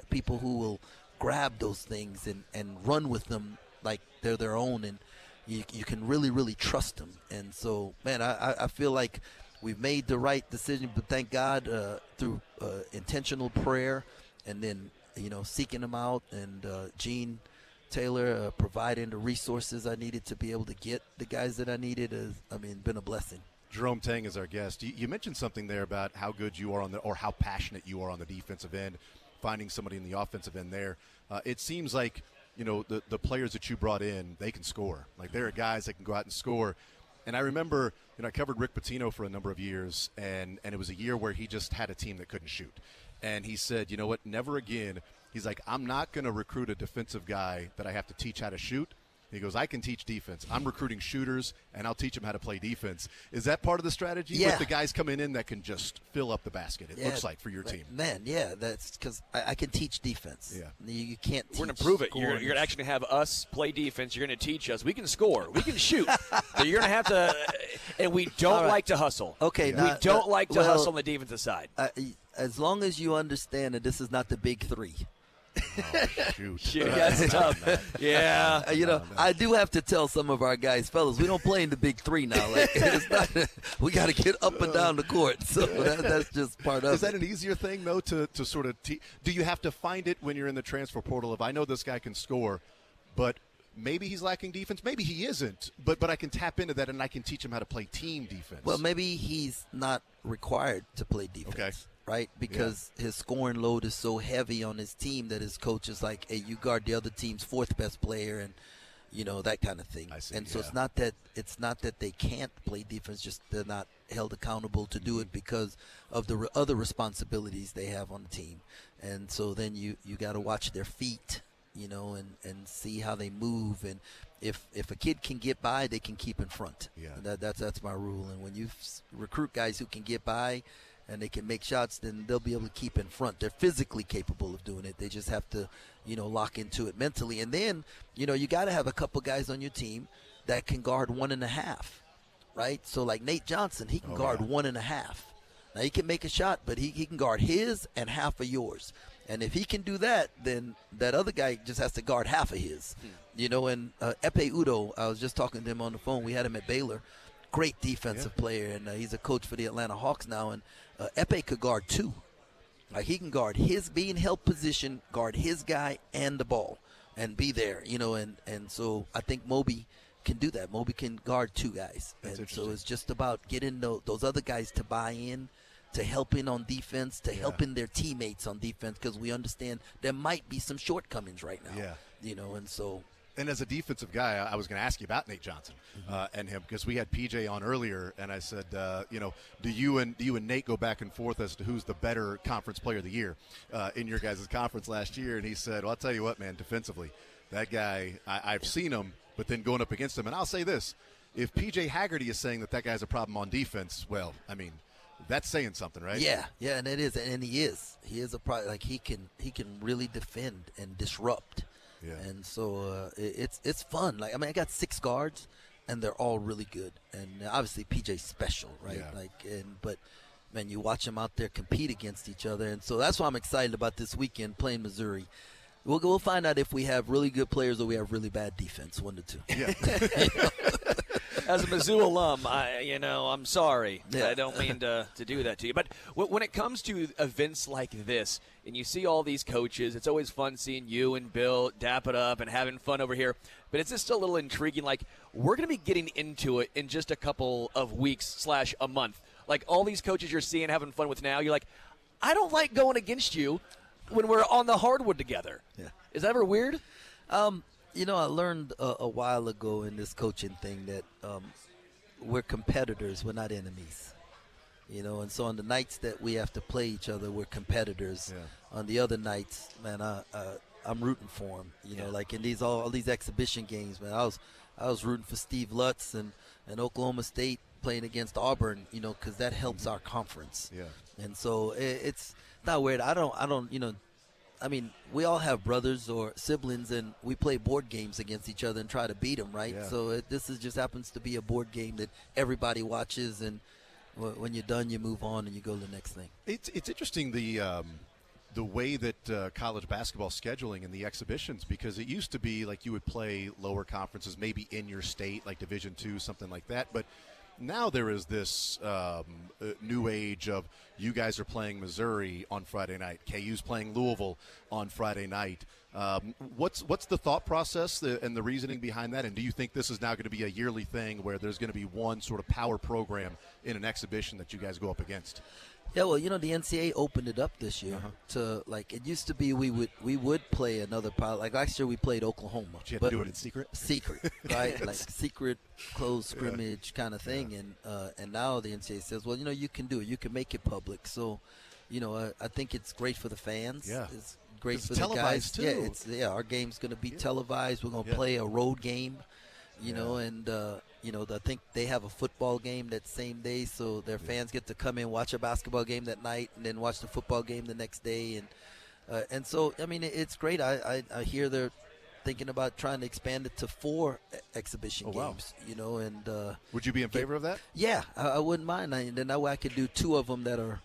people who will grab those things and run with them like they're their own, and you can really, really trust them. And so, man, I feel like we've made the right decision, but thank God through intentional prayer, and then seeking them out, and Gene Taylor providing the resources I needed to be able to get the guys that I needed has, been a blessing. Jerome Tang is our guest. You mentioned something there about how good you are or how passionate you are on the defensive end, finding somebody in the offensive end there. It seems like, the players that you brought in, they can score. Like, there are guys that can go out and score. And I remember, I covered Rick Pitino for a number of years, and it was a year where he just had a team that couldn't shoot. And he said, you know what, never again. He's like, I'm not going to recruit a defensive guy that I have to teach how to shoot. He goes, I can teach defense. I'm recruiting shooters, and I'll teach them how to play defense. Is that part of the strategy with the guys coming in that can just fill up the basket, it looks like, for your team? Man, that's because I can teach defense. You can't teach. We're going to prove it. You're going to actually have us play defense. You're going to teach us. We can score. We can shoot. So you're going to have to – and we don't like to hustle. Okay. We don't like to hustle on the defensive side. As long as you understand that this is not the big three. Oh, shoot. Yeah, that's tough. Yeah. I do have to tell some of our guys, fellas, we don't play in the big three now. Like, it's not, we got to get up and down the court. So that's just part of it. Is that an easier thing, though, to sort of do you have to find it when you're in the transfer portal of, I know this guy can score, but maybe he's lacking defense, maybe he isn't, but I can tap into that and I can teach him how to play team defense? Well, maybe he's not required to play defense. Okay. Right, because his scoring load is so heavy on his team that his coach is like, hey, you guard the other team's 4th best player, and that kind of thing. I see, and so it's not that they can't play defense, just they're not held accountable to do it because of the other responsibilities they have on the team. And so then you got to watch their feet, and see how they move, and if a kid can get by, they can keep in front. Yeah. That's my rule. And when you recruit guys who can get by and they can make shots, then they'll be able to keep in front. They're physically capable of doing it. They just have to, lock into it mentally. And then, you got to have a couple guys on your team that can guard 1.5, right? So like Nate Johnson, he can guard 1.5. Now he can make a shot, but he can guard his and half of yours. And if he can do that, then that other guy just has to guard half of his. And Epe Udo, I was just talking to him on the phone. We had him at Baylor. Great defensive player, and he's a coach for the Atlanta Hawks now. And Epe could guard 2. Like he can guard his being held position, guard his guy and the ball, and be there. And so I think Moby can do that. Moby can guard 2 guys. And so it's just about getting those other guys to buy in, to helping on defense, to helping their teammates on defense, because we understand there might be some shortcomings right now. And so. And as a defensive guy, I was going to ask you about Nate Johnson and him, because we had PJ on earlier, and I said, do you and Nate go back and forth as to who's the better conference player of the year in your guys' conference last year? And he said, well, I'll tell you what, man, defensively, that guy, I've seen him, but then going up against him. And I'll say this, if PJ Haggerty is saying that guy's a problem on defense, well, I mean, that's saying something, right? Yeah, and it is, and he is. He is a problem. Like he can really defend and disrupt. Yeah. And so it's fun. Like I got 6 guards, and they're all really good. And obviously PJ's special, right? Yeah. But man, you watch them out there compete against each other, and so that's why I'm excited about this weekend playing Missouri. We'll find out if we have really good players or we have really bad defense, 1 to 2. Yeah. As a Mizzou alum, I'm sorry. Yeah. I don't mean to do that to you. But when it comes to events like this, and you see all these coaches, it's always fun seeing you and Bill dap it up and having fun over here. But it's just a little intriguing. Like, we're going to be getting into it in just a couple of weeks / a month. Like, all these coaches you're seeing having fun with now, you're like, I don't like going against you when we're on the hardwood together. Yeah. Is that ever weird? I learned a while ago in this coaching thing that we're competitors, we're not enemies. And so on the nights that we have to play each other, we're competitors. Yeah. On the other nights, man, I'm rooting for them. Like in all these exhibition games, man, I was rooting for Steve Lutz and Oklahoma State playing against Auburn, because that helps our conference. Yeah. And so it's not weird. We all have brothers or siblings, and we play board games against each other and try to beat them, right? Yeah. So this just happens to be a board game that everybody watches, and when you're done, you move on and you go to the next thing. It's interesting the way that college basketball scheduling and the exhibitions, because it used to be like you would play lower conferences, maybe in your state, like Division II, something like that, but now there is this new age of you guys are playing Missouri on Friday night. KU's playing Louisville on Friday night. What's the thought process and the reasoning behind that? And do you think this is now going to be a yearly thing where there's going to be one sort of power program in an exhibition that you guys go up against? Yeah, well, the NCAA opened it up this year to, like, it used to be we would play another pilot. Like last year we played Oklahoma. But you had to do it in secret? Secret, right? Like secret, closed scrimmage kind of thing. Yeah. And now the NCAA says, well, you can do it. You can make it public. So, I think it's great for the fans. Yeah. It's great for the guys. Too. Yeah, our game's going to be televised. We're going to play a road game, and I think they have a football game that same day, so their fans get to come in, watch a basketball game that night, and then watch the football game the next day. And so, it's great. I hear they're thinking about trying to expand it to 4 exhibition games. And would you be in favor of that? Yeah, I wouldn't mind. And then that way I could do 2 of them that are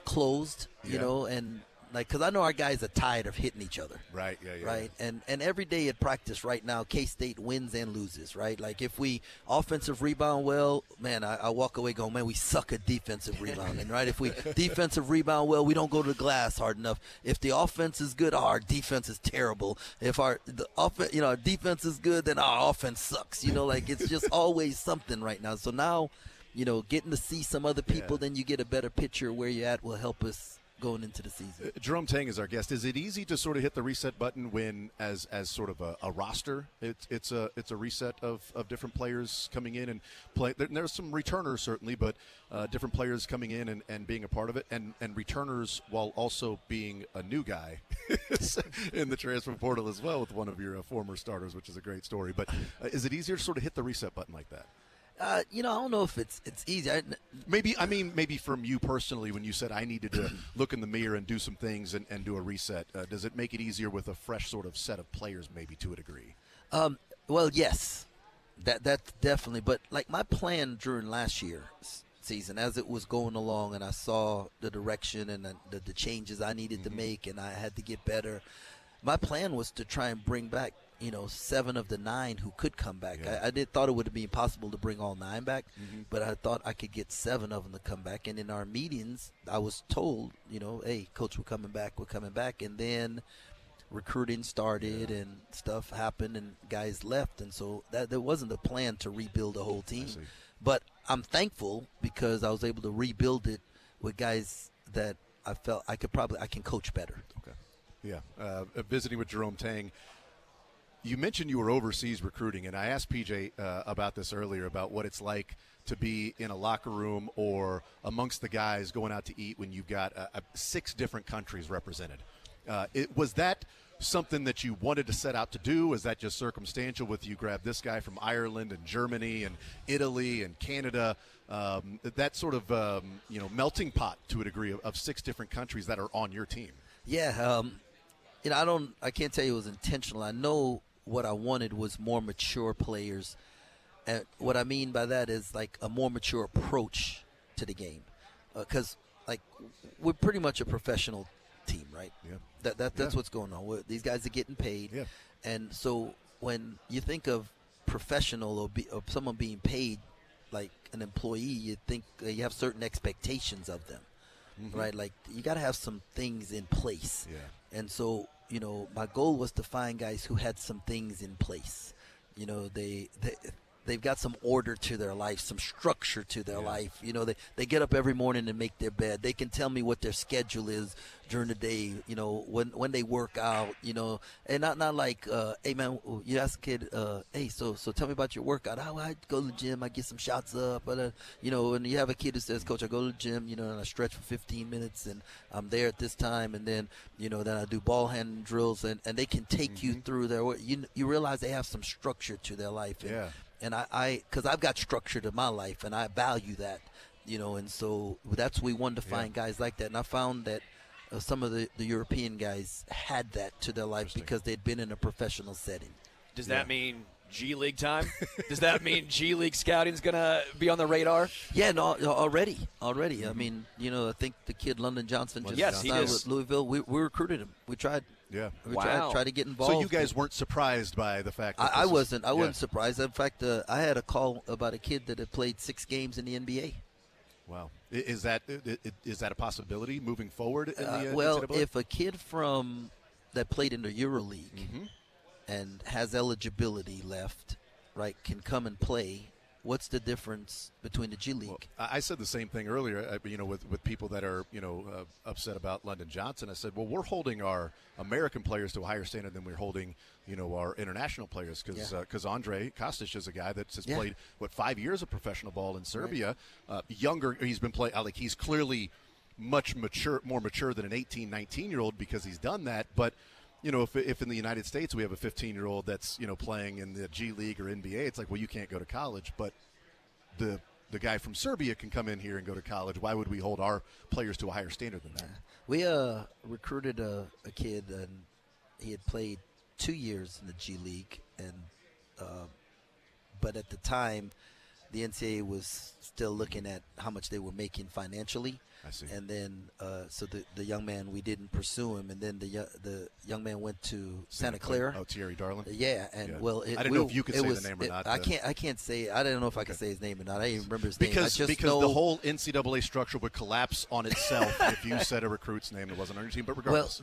closed, and because I know our guys are tired of hitting each other. Right, yeah. Right, and every day at practice right now, K-State wins and loses, right? Like if we offensive rebound well, man, I walk away going, man, we suck at defensive rebounding, right? If we defensive rebound well, we don't go to the glass hard enough. If the offense is good, our defense is terrible. If our defense is good, then our offense sucks. It's just always something right now. So now, getting to see some other people, then you get a better picture of where you're at will help us going into the season. Jerome Tang is our guest. Is it easy to sort of hit the reset button when, as sort of a roster, it's a reset of different players coming in and play? There's some returners certainly, but different players coming in and being a part of it, and returners while also being a new guy in the transfer portal as well with one of your former starters, which is a great story. But is it easier to sort of hit the reset button like that? I don't know if it's easy. Maybe from you personally, when you said I needed to look in the mirror and do some things and do a reset, does it make it easier with a fresh sort of set of players, maybe to a degree? Well, yes, that definitely. But like my plan during last year's season, as it was going along, and I saw the direction and the changes I needed to make, and I had to get better. My plan was to try and bring back 7 of the 9 who could come back. Yeah. I thought it would be impossible to bring all 9 back, but I thought I could get 7 of them to come back. And in our meetings, I was told, hey, coach, we're coming back. And then recruiting started and stuff happened and guys left. And so there wasn't a plan to rebuild a whole team. But I'm thankful because I was able to rebuild it with guys that I felt I can coach better. Okay. Yeah. Visiting with Jerome Tang. You mentioned you were overseas recruiting, and I asked PJ about this earlier, about what it's like to be in a locker room or amongst the guys going out to eat when you've got 6 different countries represented. Was that something that you wanted to set out to do? Was that just circumstantial with you grab this guy from Ireland and Germany and Italy and Canada, that sort of melting pot to a degree of 6 different countries that are on your team? Yeah, I can't tell you it was intentional. I know what I wanted was more mature players. And what I mean by that is like a more mature approach to the game. Because we're pretty much a professional team, right? Yeah. That's what's going on. These guys are getting paid. Yeah. And so when you think of professional or someone being paid like an employee, you think you have certain expectations of them, right? Like you got to have some things in place. Yeah. And so, my goal was to find guys who had some things in place. They've got some order to their life, some structure to their life. They get up every morning and make their bed. They can tell me what their schedule is during the day, when they work out, and not like, hey, man, you ask a kid, hey, so tell me about your workout. I go to the gym, I get some shots up, and you have a kid who says, Coach, I go to the gym, and I stretch for 15 minutes, and I'm there at this time, and then, then I do ball handling drills, and they can take you through their work. You realize they have some structure to their life. And because I've got structure to my life, and I value that, and so that's we wanted to find guys like that. And I found that some of the European guys had that to their life because they'd been in a professional setting. Does that mean G League time? Does that mean G League scouting is going to be on the radar? Yeah, no, already. I mean, I think the kid London Johnson just signed with Louisville. We recruited him. We tried. Yeah. We tried to get involved. So you guys weren't surprised by the fact that I wasn't surprised. In fact, I had a call about a kid that had played 6 games in the NBA. Wow. Is that a possibility moving forward in the well, NCAA? if a kid that played in the EuroLeague and has eligibility left, right, can come and play, what's the difference between the G League? Well, I said the same thing earlier, with people that are, upset about London Johnson. I said, well, we're holding our American players to a higher standard than we're holding, our international players because Andre Kostic is a guy that has played, 5 years of professional ball in Serbia. Right. Younger, he's been playing, he's clearly much more mature than an 18, 19-year-old because he's done that. But, if in the United States we have a 15-year-old that's, playing in the G League or NBA, it's like, well, you can't go to college. But the guy from Serbia can come in here and go to college. Why would we hold our players to a higher standard than that? We recruited a kid, and he had played 2 years in the G League, and but at the time, the NCAA was still looking at how much they were making financially. I see. And then, so the young man, we didn't pursue him, and then the young man went to Santa Clara. Oh, Thierry Darlin. Yeah, and well, I didn't know if you could say the name or not. I can't say. I don't know if I can say his name or not. I didn't even remember his name. Because the whole NCAA structure would collapse on itself if you said a recruit's name that wasn't on your team. But regardless,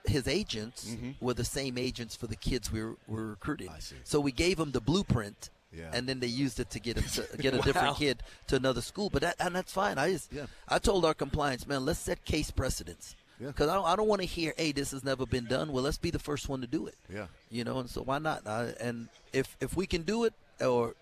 his agents were the same agents for the kids we were recruiting. I see. So we gave them the blueprint Yeah. And then they used it to get him to get a different kid to another school. But that's fine. I told our compliance man, let's set case precedents. Because I don't want to hear, hey, this has never been done. Well, let's be the first one to do it. Yeah. And so why not? And if we can do it, or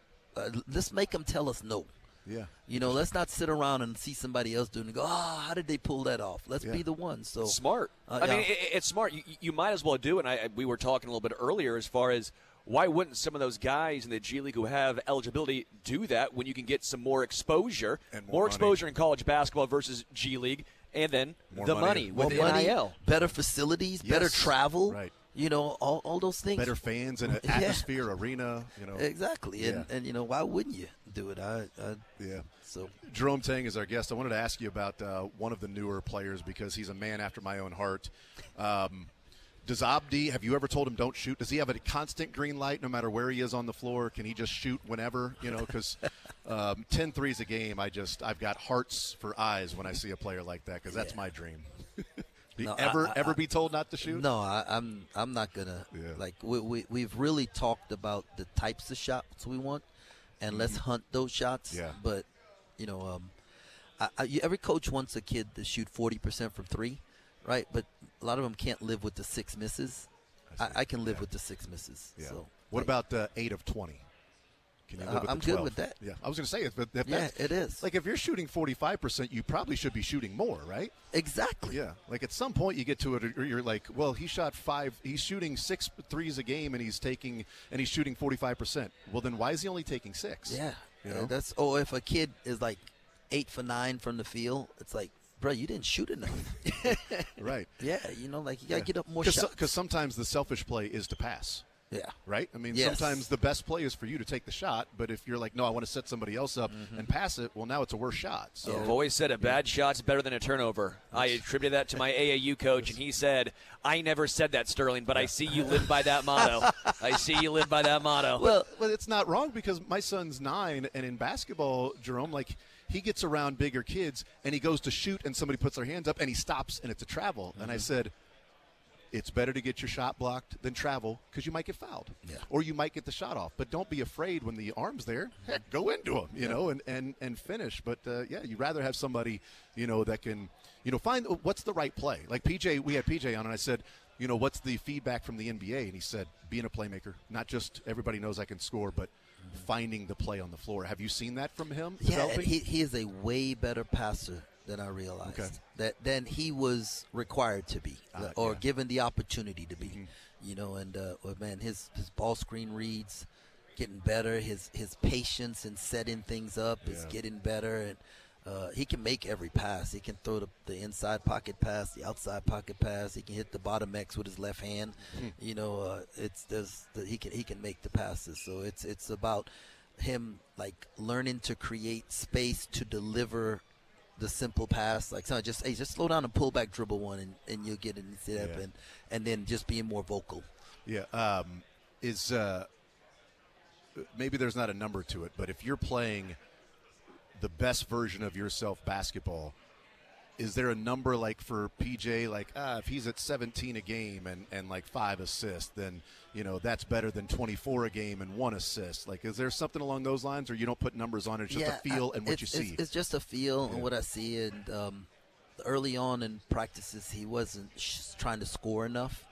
let's make them tell us no. Yeah. Let's not sit around and see somebody else doing it and go, how did they pull that off? Let's be the one. So smart. I mean, it's smart. You might as well do it. And we were talking a little bit earlier as far as why wouldn't some of those guys in the G League who have eligibility do that when you can get some more exposure, and more exposure in college basketball versus G League, and then the money with NIL. Better facilities, better travel. Right. All those things. Better fans and an atmosphere, arena. Exactly. And why wouldn't you do it? So Jerome Tang is our guest. I wanted to ask you about one of the newer players because he's a man after my own heart. Does Abdi, have you ever told him don't shoot? Does he have a constant green light no matter where he is on the floor? Can he just shoot whenever? Because 10 threes a game, I've got hearts for eyes when I see a player like that because that's my dream. Do you ever be told not to shoot? No, I'm not gonna. Like we've really talked about the types of shots we want, and let's hunt those shots. Yeah. But every coach wants a kid to shoot 40% from three, right? But a lot of them can't live with the 6 misses. I can live with the 6 misses. Yeah. So what about 8 of 20? Can you live with I'm the 12? good with that. Yeah, I was going to say it is. Like if you're shooting 45%, you probably should be shooting more, right? Exactly. Yeah. Like at some point you get to it, or you're like, well, he shot 5. He's shooting 6 threes a game, and he's shooting 45%. Well, then why is he only taking 6? Yeah. If a kid is like 8 for 9 from the field, it's like, bro, you didn't shoot enough. Right. Yeah, you got to get up more shots. Because sometimes the selfish play is to pass. Yeah. Right? I mean, sometimes the best play is for you to take the shot, but if you're like, no, I want to set somebody else up and pass it, well, now it's a worse shot. So I've always said a bad shot's better than a turnover. I attributed that to my AAU coach, and he said, I never said that, Sterling, but I see you live by that motto. I see you live by that motto. Well, it's not wrong because my son's 9, and in basketball, Jerome, like, he gets around bigger kids, and he goes to shoot, and somebody puts their hands up, and he stops, and it's a travel. And I said, it's better to get your shot blocked than travel because you might get fouled. Yeah. Or you might get the shot off. But don't be afraid when the arm's there. Heck, go into them, you know, and finish. But, you'd rather have somebody, that can, find what's the right play. Like PJ, we had PJ on, and I said, what's the feedback from the NBA? And he said, being a playmaker, not just everybody knows I can score, but finding the play on the floor. Have you seen that from him? Yeah, and he is a way better passer than I realized. Than he was required to be, or given the opportunity to be. Man, his ball screen reads getting better. His patience in setting things up is getting better, and he can make every pass. He can throw the inside pocket pass, the outside pocket pass. He can hit the bottom X with his left hand. He can make the passes. So it's about him like learning to create space to deliver the simple pass, like so just slow down and pull back, dribble one, and you'll get it and sit up, and then just being more vocal. Yeah, maybe there's not a number to it, but if you're playing the best version of yourself basketball, is there a number like for PJ, like if he's at 17 a game and like 5 assists, then that's better than 24 a game and 1 assist? Like, is there something along those lines, or you don't put numbers on it? It's just a feel and what you see. It's just a feel and what I see. And early on in practices, he wasn't trying to score enough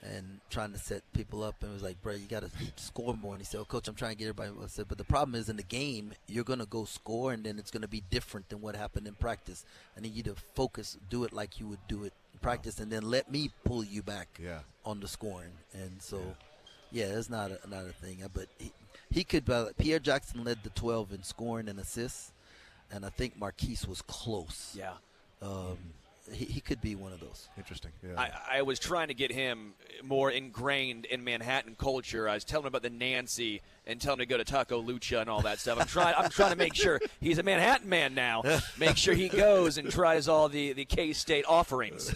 and trying to set people up, and was like, bro, you got to score more. And he said, Coach, I'm trying to get everybody. I said, but the problem is in the game, you're going to go score, and then it's going to be different than what happened in practice. I need you to focus, do it like you would do it in practice, and then let me pull you back on the scoring. And so, it's not a thing. But he could, Pierre Jackson led the 12 in scoring and assists, and I think Marquise was close. Yeah. He could be one of those. Interesting. Yeah. I was trying to get him more ingrained in Manhattan culture. I was telling him about the Nancy and telling him to go to Taco Lucha and all that stuff. I'm trying to make sure he's a Manhattan man now. Make sure he goes and tries all the K-State offerings.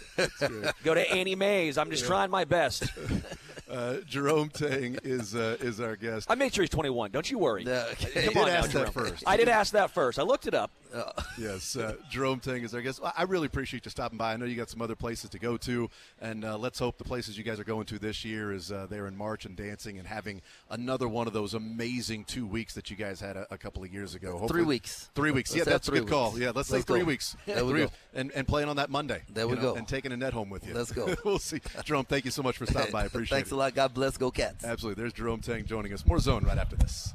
Go to Annie Mae's. I'm just trying my best. Jerome Tang is our guest. I made sure he's 21. Don't you worry. Come on now, Jerome. I did ask that first. I looked it up. Yes, Jerome Tang is our guest. I really appreciate you stopping by. I know you got some other places to go to, and let's hope the places you guys are going to this year is there in March and dancing and having another one of those amazing 2 weeks that you guys had a couple of years ago. Hopefully, 3 weeks. 3 weeks. Let's Yeah, that's a good weeks. call. Yeah, let's say 3 go. weeks. There we go. And playing on that Monday. There we go. And taking a net home with you. Let's go. We'll see. Jerome, thank you so much for stopping by. I appreciate Thanks it. a lot. God bless. Go Cats. Absolutely. There's Jerome Tang joining us. More Zone right after this.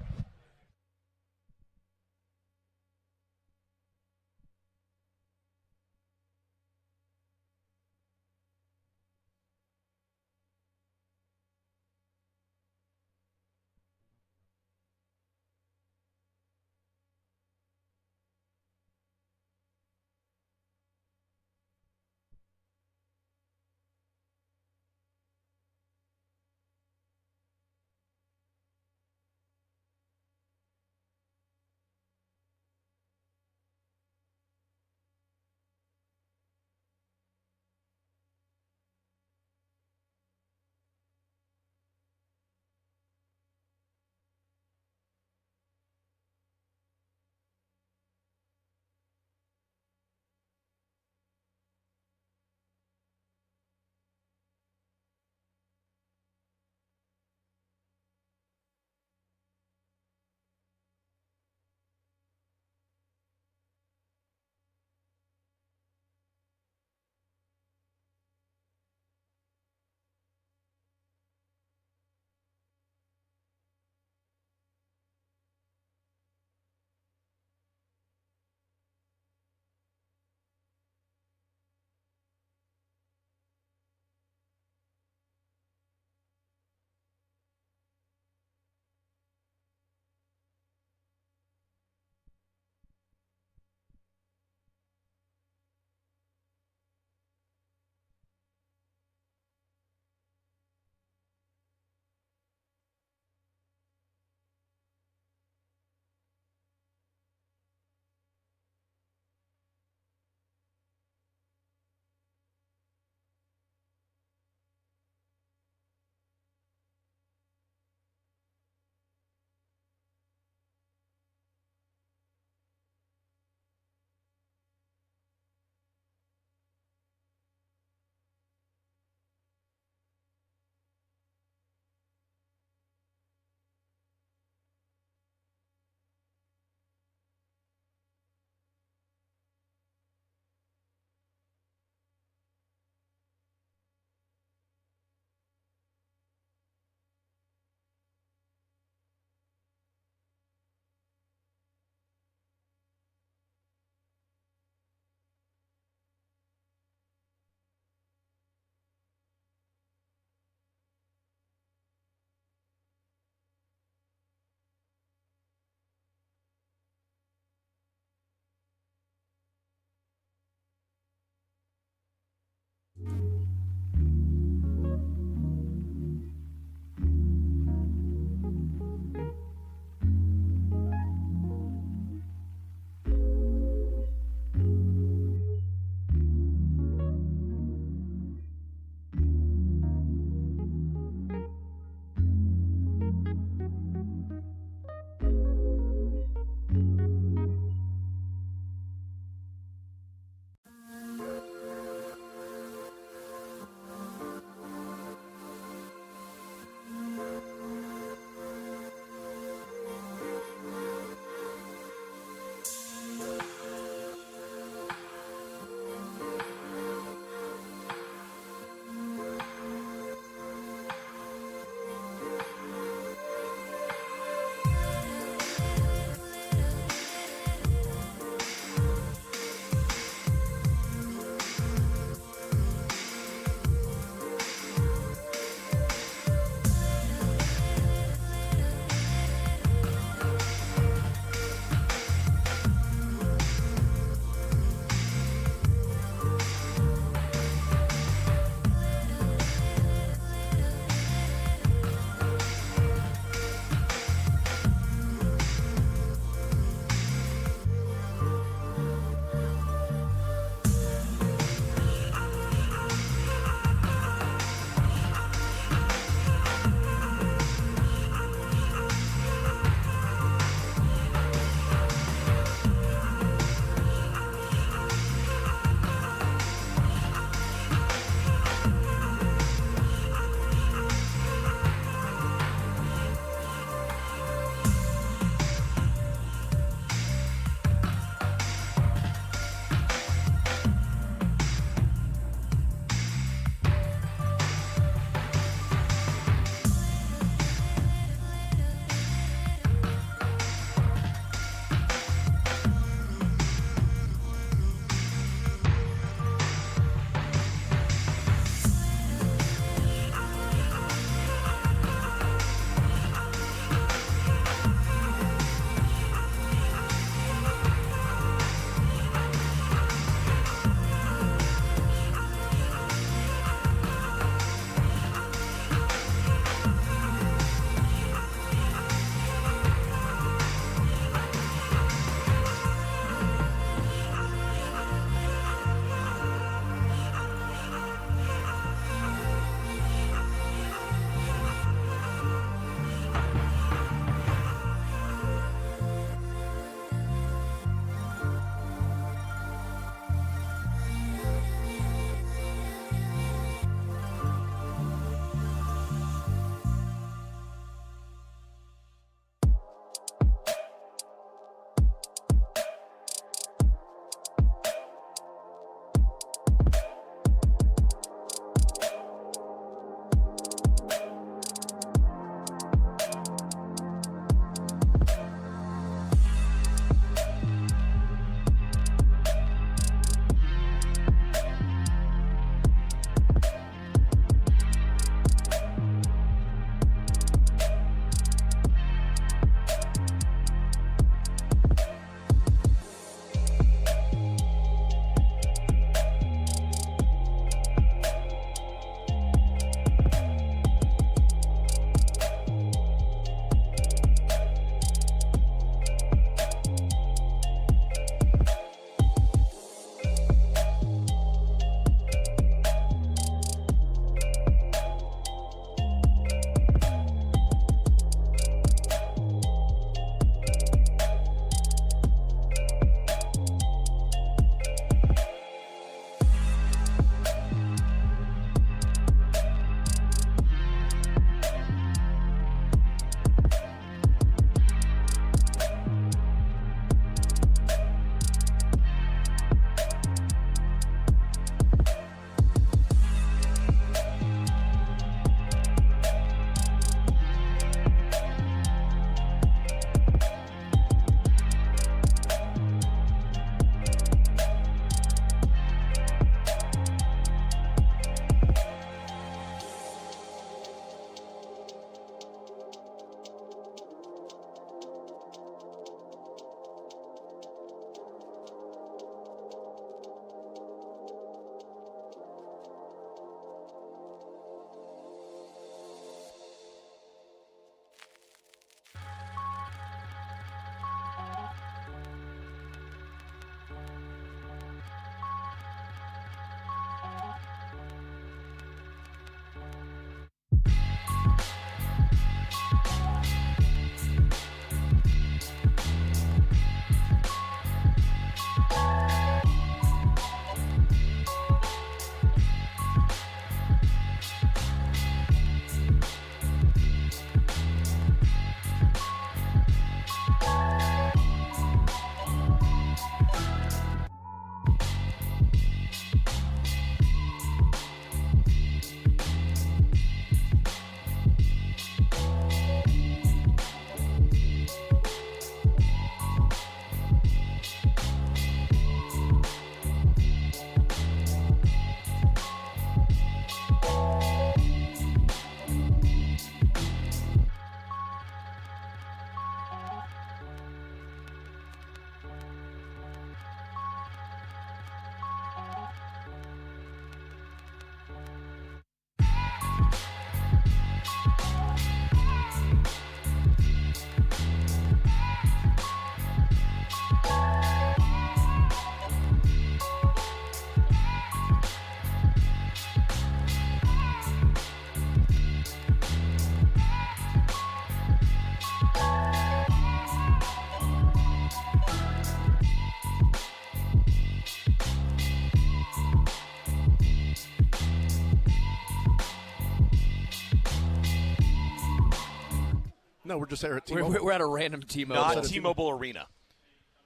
No, we're just here at T-Mobile. We're at a random T-Mobile. Not T-Mobile Arena.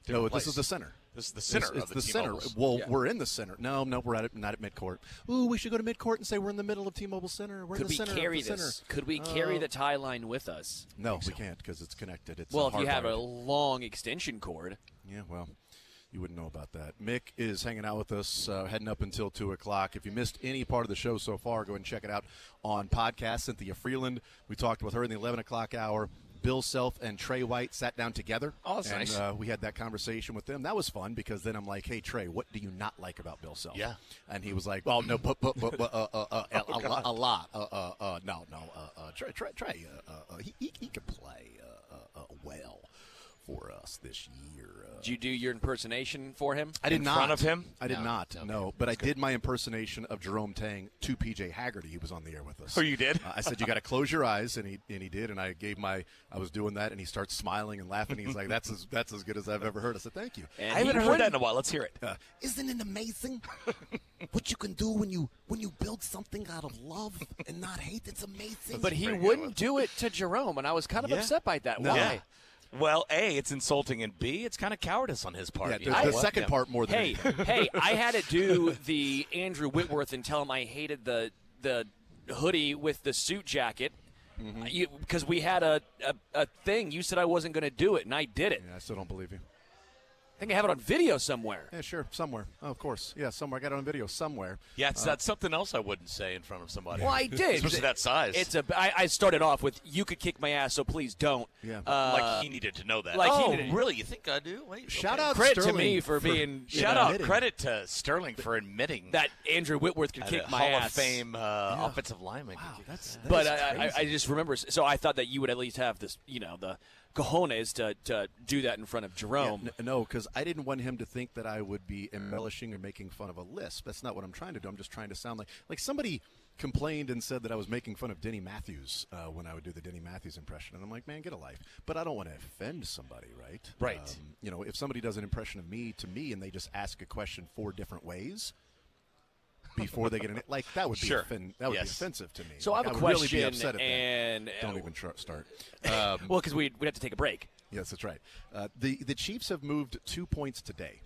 No, this is the center. This is the center of the center. T-Mobiles. Well, we're in the center. No, we're not at midcourt. Ooh, we should go to midcourt and say we're in the middle of T-Mobile Center. We're in the center. Could we carry the tie line with us? No, we can't because it's connected. It's if you have a long extension cord. Yeah, well, you wouldn't know about that. Mick is hanging out with us, heading up until 2 o'clock. If you missed any part of the show so far, go ahead and check it out on podcast. Cynthia Freeland, we talked with her in the 11 o'clock hour. Bill Self and Trey White sat down together. Oh, that's nice. We had that conversation with them. That was fun because then I'm like, hey, Trey, what do you not like about Bill Self? Yeah. And he was like, oh, no, a lot. Trey, he can play well for us this year. Did you do your impersonation for him? I did in not. front of him? I did not. No, but I did my impersonation of Jerome Tang to PJ Haggerty. He was on the air with us. Oh, you did? I said you got to close your eyes, and he did. And I was doing that, and he starts smiling and laughing. He's like, "That's as good as I've ever heard." I said, "Thank you." And I haven't heard that in a while. Let's hear it. Isn't it amazing what you can do when you build something out of love and not hate? It's amazing. But he wouldn't do it to Jerome, and I was kind of upset by that. No. Why? Yeah. Well, A, it's insulting, and B, it's kind of cowardice on his part. Yeah, the second part more than anything. Hey, I had to do the Andrew Whitworth and tell him I hated the hoodie with the suit jacket because we had a thing. You said I wasn't going to do it, and I did it. Yeah, I still don't believe you. I think I have it on video somewhere. Yeah, sure, somewhere. Oh, of course. Yeah, somewhere. I got it on video somewhere. Yeah, that's something else I wouldn't say in front of somebody. Well, I did. Especially that size. I started off with, you could kick my ass, so please don't. Yeah. Like he needed to know that. Really? You think I do? Wait. Shout out Credit Sterling to me for being Credit to Sterling for admitting that Andrew Whitworth could kick my Hall ass. of Fame offensive lineman. Wow, that's But crazy. I just remember, so I thought that you would at least have this, the cojones to do that in front of Jerome. Yeah, no, because I didn't want him to think that I would be embellishing or making fun of a lisp. That's not what I'm trying to do. I'm just trying to sound like somebody complained and said that I was making fun of Denny Matthews when I would do the Denny Matthews impression. And I'm like, man, get a life. But I don't want to offend somebody, right? Right. If somebody does an impression of me to me and they just ask a question 4 different ways before they get in it, like that would be Sure. be offensive to me. So I have a would question, really be upset at and that. Don't even start. well, because we'd have to take a break. Yes, that's right. The Chiefs have moved 2 points today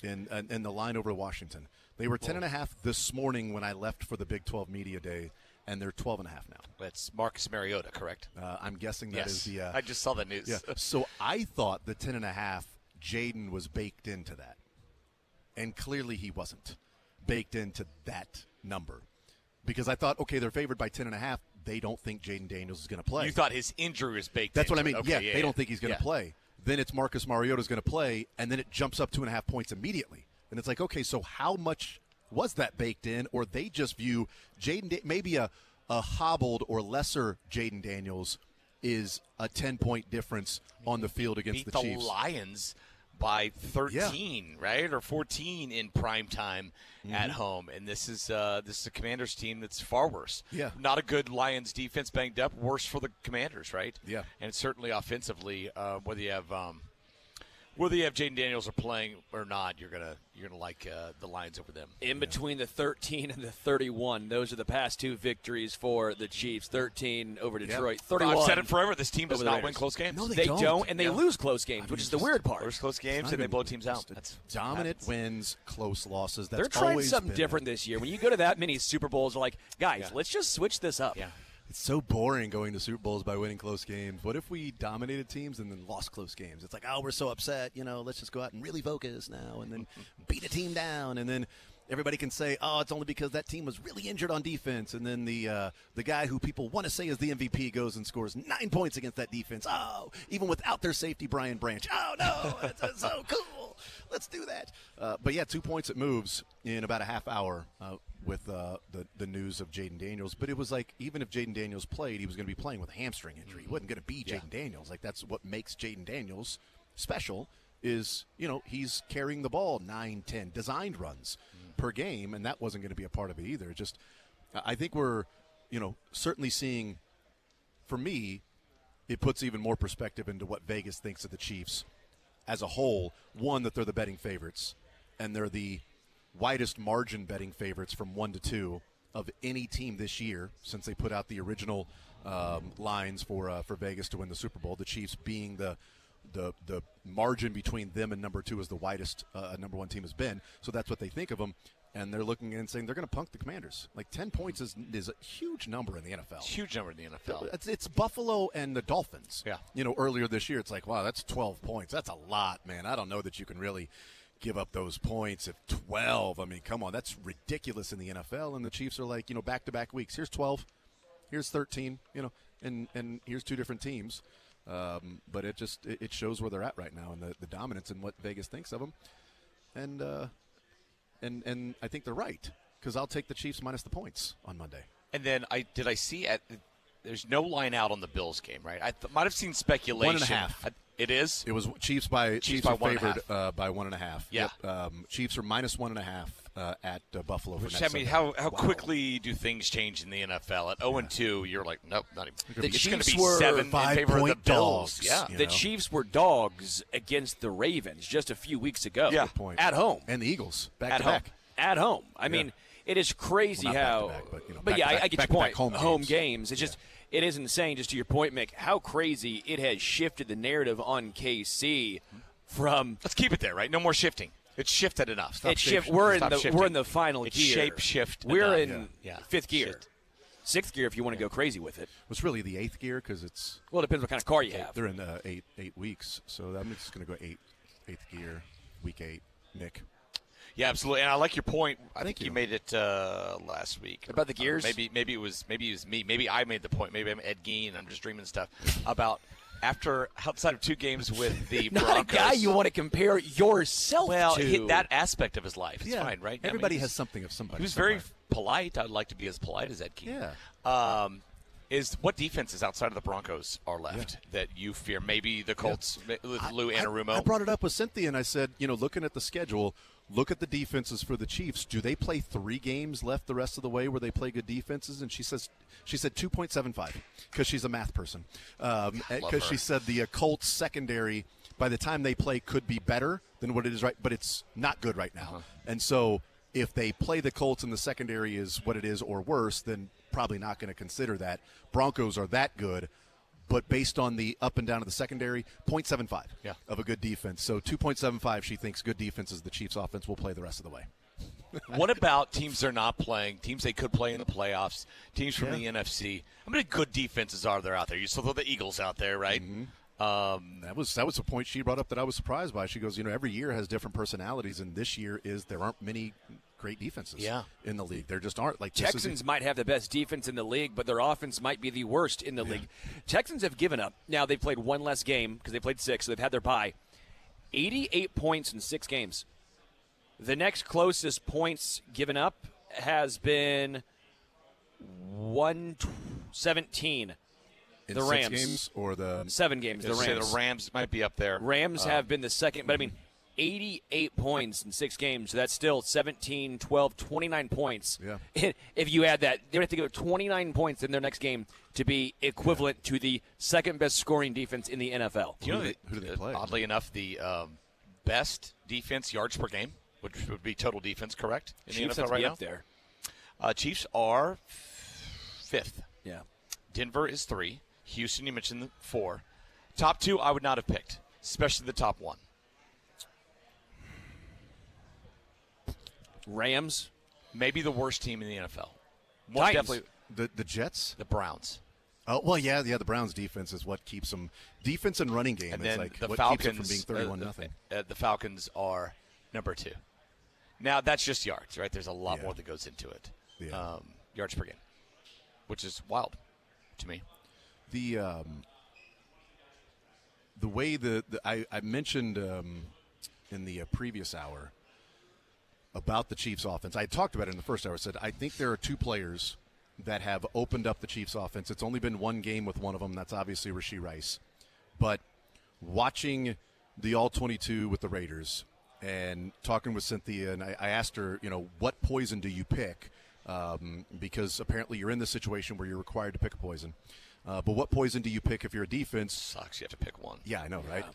in the line over Washington. They were 10.5 this morning when I left for the Big 12 Media Day, and they're 12.5 now. That's Marcus Mariota, correct? I'm guessing that is the. I just saw the news. Yeah. So I thought the 10.5, Jaden was baked into that, and clearly he wasn't baked into that number, because I thought, okay, they're favored by 10.5. They don't think Jaden Daniels is going to play. You thought his injury was baked. That's what I into mean. it. Okay, They don't think he's going to play. Then it's Marcus Mariota's going to play, and then it jumps up 2.5 points immediately. And it's like, okay, so how much was that baked in? Or they just view maybe a hobbled or lesser Jaden Daniels is a 10-point difference on the field against the Chiefs. The Lions by 13, right, or 14 in prime time at home, and this is a Commanders team that's far worse. Yeah, not a good Lions defense, banged up, worse for the Commanders, right? Yeah, and certainly offensively, whether you have Jaden Daniels or playing or not, you're gonna like the Lions over them. In between the 13 and the 31, those are the past 2 victories for the Chiefs. 13 over Detroit. 31. I've said it forever. This team does not win close games. No, they don't, and they lose close games, which is the weird part. Lose close games and they blow teams out. That's dominant wins, close losses. That's They're trying always something been different this year. When you go to that many Super Bowls, they're like, guys, let's just switch this up. Yeah. It's so boring going to Super Bowls by winning close games. What if we dominated teams and then lost close games? It's like, oh, we're so upset. Let's just go out and really focus now and then beat a team down. And then everybody can say, oh, it's only because that team was really injured on defense. And then the guy who people want to say is the MVP goes and scores 9 points against that defense. Oh, even without their safety, Brian Branch. Oh, no, it's so cool. Let's do that. But, yeah, 2 points it moves in about a half hour with the news of Jaden Daniels. But it was like, even if Jaden Daniels played, he was going to be playing with a hamstring injury. He wasn't going to be Jaden Daniels. Like, that's what makes Jaden Daniels special is, he's carrying the ball 9, 10 designed runs per game, and that wasn't going to be a part of it either. Just, I think we're, certainly seeing, for me, it puts even more perspective into what Vegas thinks of the Chiefs as a whole. One, that they're the betting favorites, and they're the widest margin betting favorites from 1 to 2 of any team this year since they put out the original lines for Vegas to win the Super Bowl. The Chiefs being the margin between them and number 2 is the widest number 1 team has been. So that's what they think of them. And they're looking and saying they're going to punk the Commanders. Like 10 points is a huge number in the NFL. It's a huge number in the NFL. It's Buffalo and the Dolphins. Yeah. Earlier this year, it's like, wow, that's 12 points. That's a lot, man. I don't know that you can really give up those points at 12. I mean, come on, that's ridiculous in the NFL. And the Chiefs are like, back-to-back weeks. Here's 12, here's 13, and here's 2 different teams. But it shows where they're at right now and the dominance and what Vegas thinks of them. And I think they're right because I'll take the Chiefs minus the points on Monday. And then I see there's no line out on the Bills game, right? I might have seen speculation. 1.5. It is? It was Chiefs by Chiefs by favored by 1.5. Yeah. Yep. Chiefs are minus 1.5 at Buffalo. Which, for next how quickly do things change in the NFL? At 0-2, you're like, nope, not even. The It's going to Chiefs be were 7 in favor of the Bills. dogs, Yeah. The Chiefs were dogs against the Ravens just a few weeks ago. Yeah. Good point. At home. And the Eagles back At to home. back. At home. I mean, it is crazy Well, not how. back-to-back, But yeah, I get your point. back-to-back Home games. It's just, it is insane, just to your point, Mick, how crazy it has shifted the narrative on KC from. Let's keep it there, right? No more shifting. It's shifted enough. We're in the final it's gear. Shape shift. We're enough. in fifth gear. Sixth gear if you want to go crazy with it. It's really the 8th gear because it's. Well, it depends what kind of car you have. They're in 8 weeks, so I'm just going to go 8th gear, week 8. Nick. Yeah, absolutely, and I like your point. I think you made it last week about the gears. Maybe it was me. Maybe I made the point. Maybe I'm Ed Gein. I'm just dreaming stuff about outside of 2 games with the Not Broncos. a guy you want to compare yourself to. That aspect of his life. It's fine, right? Everybody has something of somebody. He was very polite. I'd like to be as polite as Ed Gein. Yeah. Is what defenses outside of the Broncos are left that you fear? Maybe the Colts with Lou Anarumo. I brought it up with Cynthia, and I said, looking at the schedule, look at the defenses for the Chiefs. Do they play 3 games left the rest of the way where they play good defenses? And she said 2.75 because she's a math person. Because she said the Colts secondary, by the time they play, could be better than what it is right, but it's not good right now. And so if they play the Colts and the secondary is what it is or worse, then probably not going to consider that. Broncos are that good, but based on the up and down of the secondary, 0.75 of a good defense. So 2.75, she thinks good defense is the Chiefs' offense will play the rest of the way. What about teams they're not playing, teams they could play in the playoffs, teams from the NFC? How many good defenses are there out there? You still throw the Eagles out there, right? Mm-hmm. That was a point she brought up that I was surprised by. She goes, every year has different personalities, and this year there aren't many great defenses in the league. There just aren't. Like Texans might have the best defense in the league, but their offense might be the worst in the league. Texans have given up. Now they've played 1 less game because they played 6, so they've had their bye. 88 points in 6 games. The next closest points given up has been 117. In the Rams 6 games or the 7 games. The Rams. The Rams might be up there. Rams have been the second, but I mean, 88 points in 6 games. So that's still 17, 12, 29 points. Yeah. If you add that, they're going to have to give 29 points in their next game to be equivalent to the second best scoring defense in the NFL. Who do they play? Oddly enough, the best defense yards per game, which would be total defense, correct? In Chiefs the NFL have to right be now? up there. Chiefs are 5th. Yeah. Denver is 3. Houston, you mentioned 4. Top 2, I would not have picked, especially the top 1. Rams, maybe the worst team in the NFL. Titans. Definitely the Jets, the Browns. Oh well, yeah. The Browns' defense is what keeps them. Defense and running game And is then like the what Falcons keeps them from being 31-0. The Falcons are number 2. Now that's just yards, right? There's a lot more that goes into it. Yeah. Yards per game, which is wild to me. The way I mentioned in the previous hour about the Chiefs' offense, I talked about it in the first hour. I said I think there are 2 players that have opened up the Chiefs' offense. It's only been 1 game with one of them. That's obviously Rashee Rice. But watching the All-22 with the Raiders and talking with Cynthia, and I asked her, what poison do you pick? Because apparently you're in this situation where you're required to pick a poison. But what poison do you pick if you're a defense? Sucks. You have to pick one. Yeah, I know, right?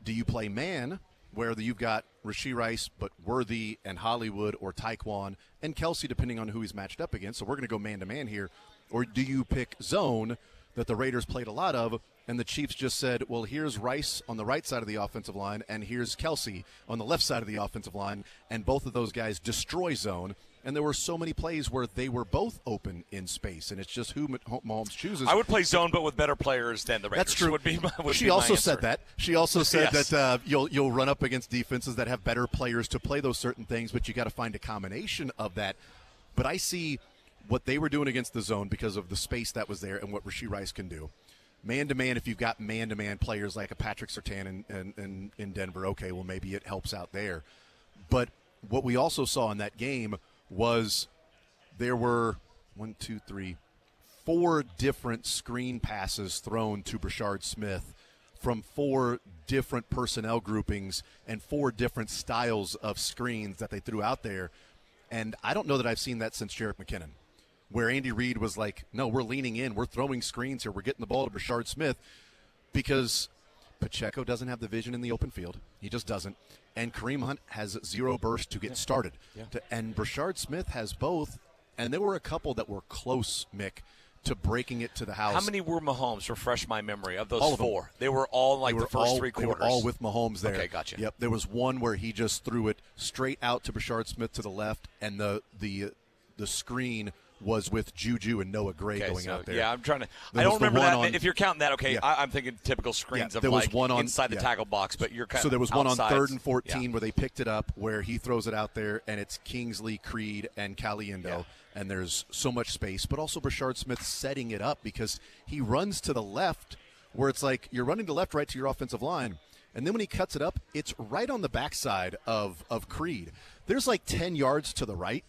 Do you play man, where you've got Rashee Rice, but Worthy and Hollywood or Tyquan and Kelsey, depending on who he's matched up against? So we're going to go man-to-man here. Or do you pick zone, that the Raiders played a lot of, and the Chiefs just said, well, here's Rice on the right side of the offensive line, and here's Kelsey on the left side of the offensive line, and both of those guys destroy zone. And there were so many plays where they were both open in space, and it's just who Mahomes chooses. I would play zone, but with better players than the Raiders. That's true. She also said that. She also said Yes. that you'll run up against defenses that have better players to play those certain things, but you got to find a combination of that. But I see what they were doing against the zone because of the space that was there and what Rashee Rice can do. Man-to-man, if you've got man-to-man players like a Patrick Surtain in Denver, okay, well, maybe it helps out there. But what we also saw in that game was there were 4 different screen passes thrown to Brashard Smith from 4 different personnel groupings and 4 different styles of screens that they threw out there. And I don't know that I've seen that since Jerick McKinnon, where Andy Reid was like, no, we're leaning in. We're throwing screens here. We're getting the ball to Brashard Smith because Pacheco doesn't have the vision in the open field. He just doesn't. And Kareem Hunt has 0 burst to get started. Yeah. And Brashard Smith has both. And there were a couple that were close, Mick, to breaking it to the house. How many were Mahomes? Refresh my memory of those all of 4. Them. They were all like the first 3 quarters. They were all with Mahomes there. Okay, gotcha. Yep. There was one where he just threw it straight out to Brashard Smith to the left, and the screen was with Juju and Noah Gray going out there. Yeah, I'm trying to. There I don't was the remember one that. on- If you're counting that, okay, Yeah. I'm thinking typical screens of there was like one on, inside the yeah. tackle box, but you're kind So of there was one on outsides. 3rd and 14 Yeah. where they picked it up, where he throws it out there, and it's Kingsley, Creed, and Caliendo, Yeah. and there's so much space. But also Brashard Smith setting it up because he runs to the left, where it's like you're running to left, right to your offensive line. And then when he cuts it up, it's right on the backside of Creed. There's like 10 yards to the right.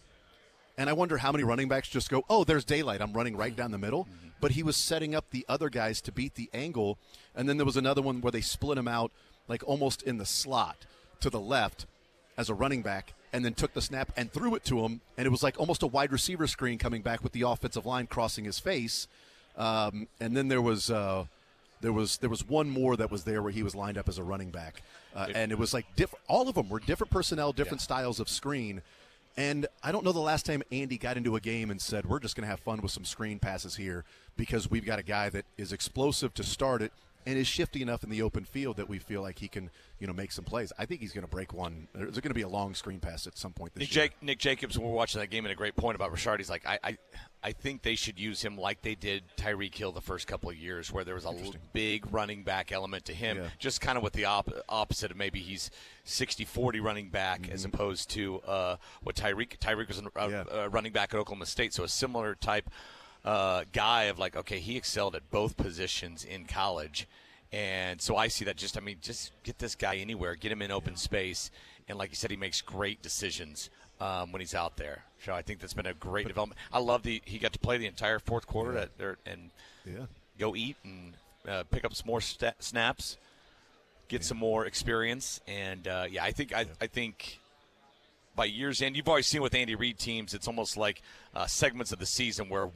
And I wonder how many running backs just go, oh, there's daylight. I'm running right down the middle. But he was setting up the other guys to beat the angle. And then there was another one where they split him out like almost in the slot to the left as a running back and then took the snap and threw it to him. And it was like almost a wide receiver screen coming back with the offensive line crossing his face. And then there was one more that was there where he was lined up as a running back. And it was like all of them were different personnel, different styles of screen. And I don't know the last time Andy got into a game and said, we're just going to have fun with some screen passes here because we've got a guy that is explosive to start it and is shifty enough in the open field that we feel like he can, make some plays. I think he's going to break one. There's going to be a long screen pass at some point this year. Nick Jacobs, when we're watching that game, made a great point about Rashard. He's like, I think they should use him like they did Tyreek Hill the first couple of years, where there was a big running back element to him, just kind of with the opposite of maybe he's 60-40 running back as opposed to what Tyreek was a running back at Oklahoma State, so a similar type guy of like, okay, he excelled at both positions in college. And so I see that just get this guy anywhere, get him in open space, and like you said, he makes great decisions when he's out there. So I think that's been a great development. I love he got to play the entire fourth quarter and go eat and pick up some more snaps, get some more experience, and I think by year's end, you've always seen with Andy Reid teams, it's almost like segments of the season where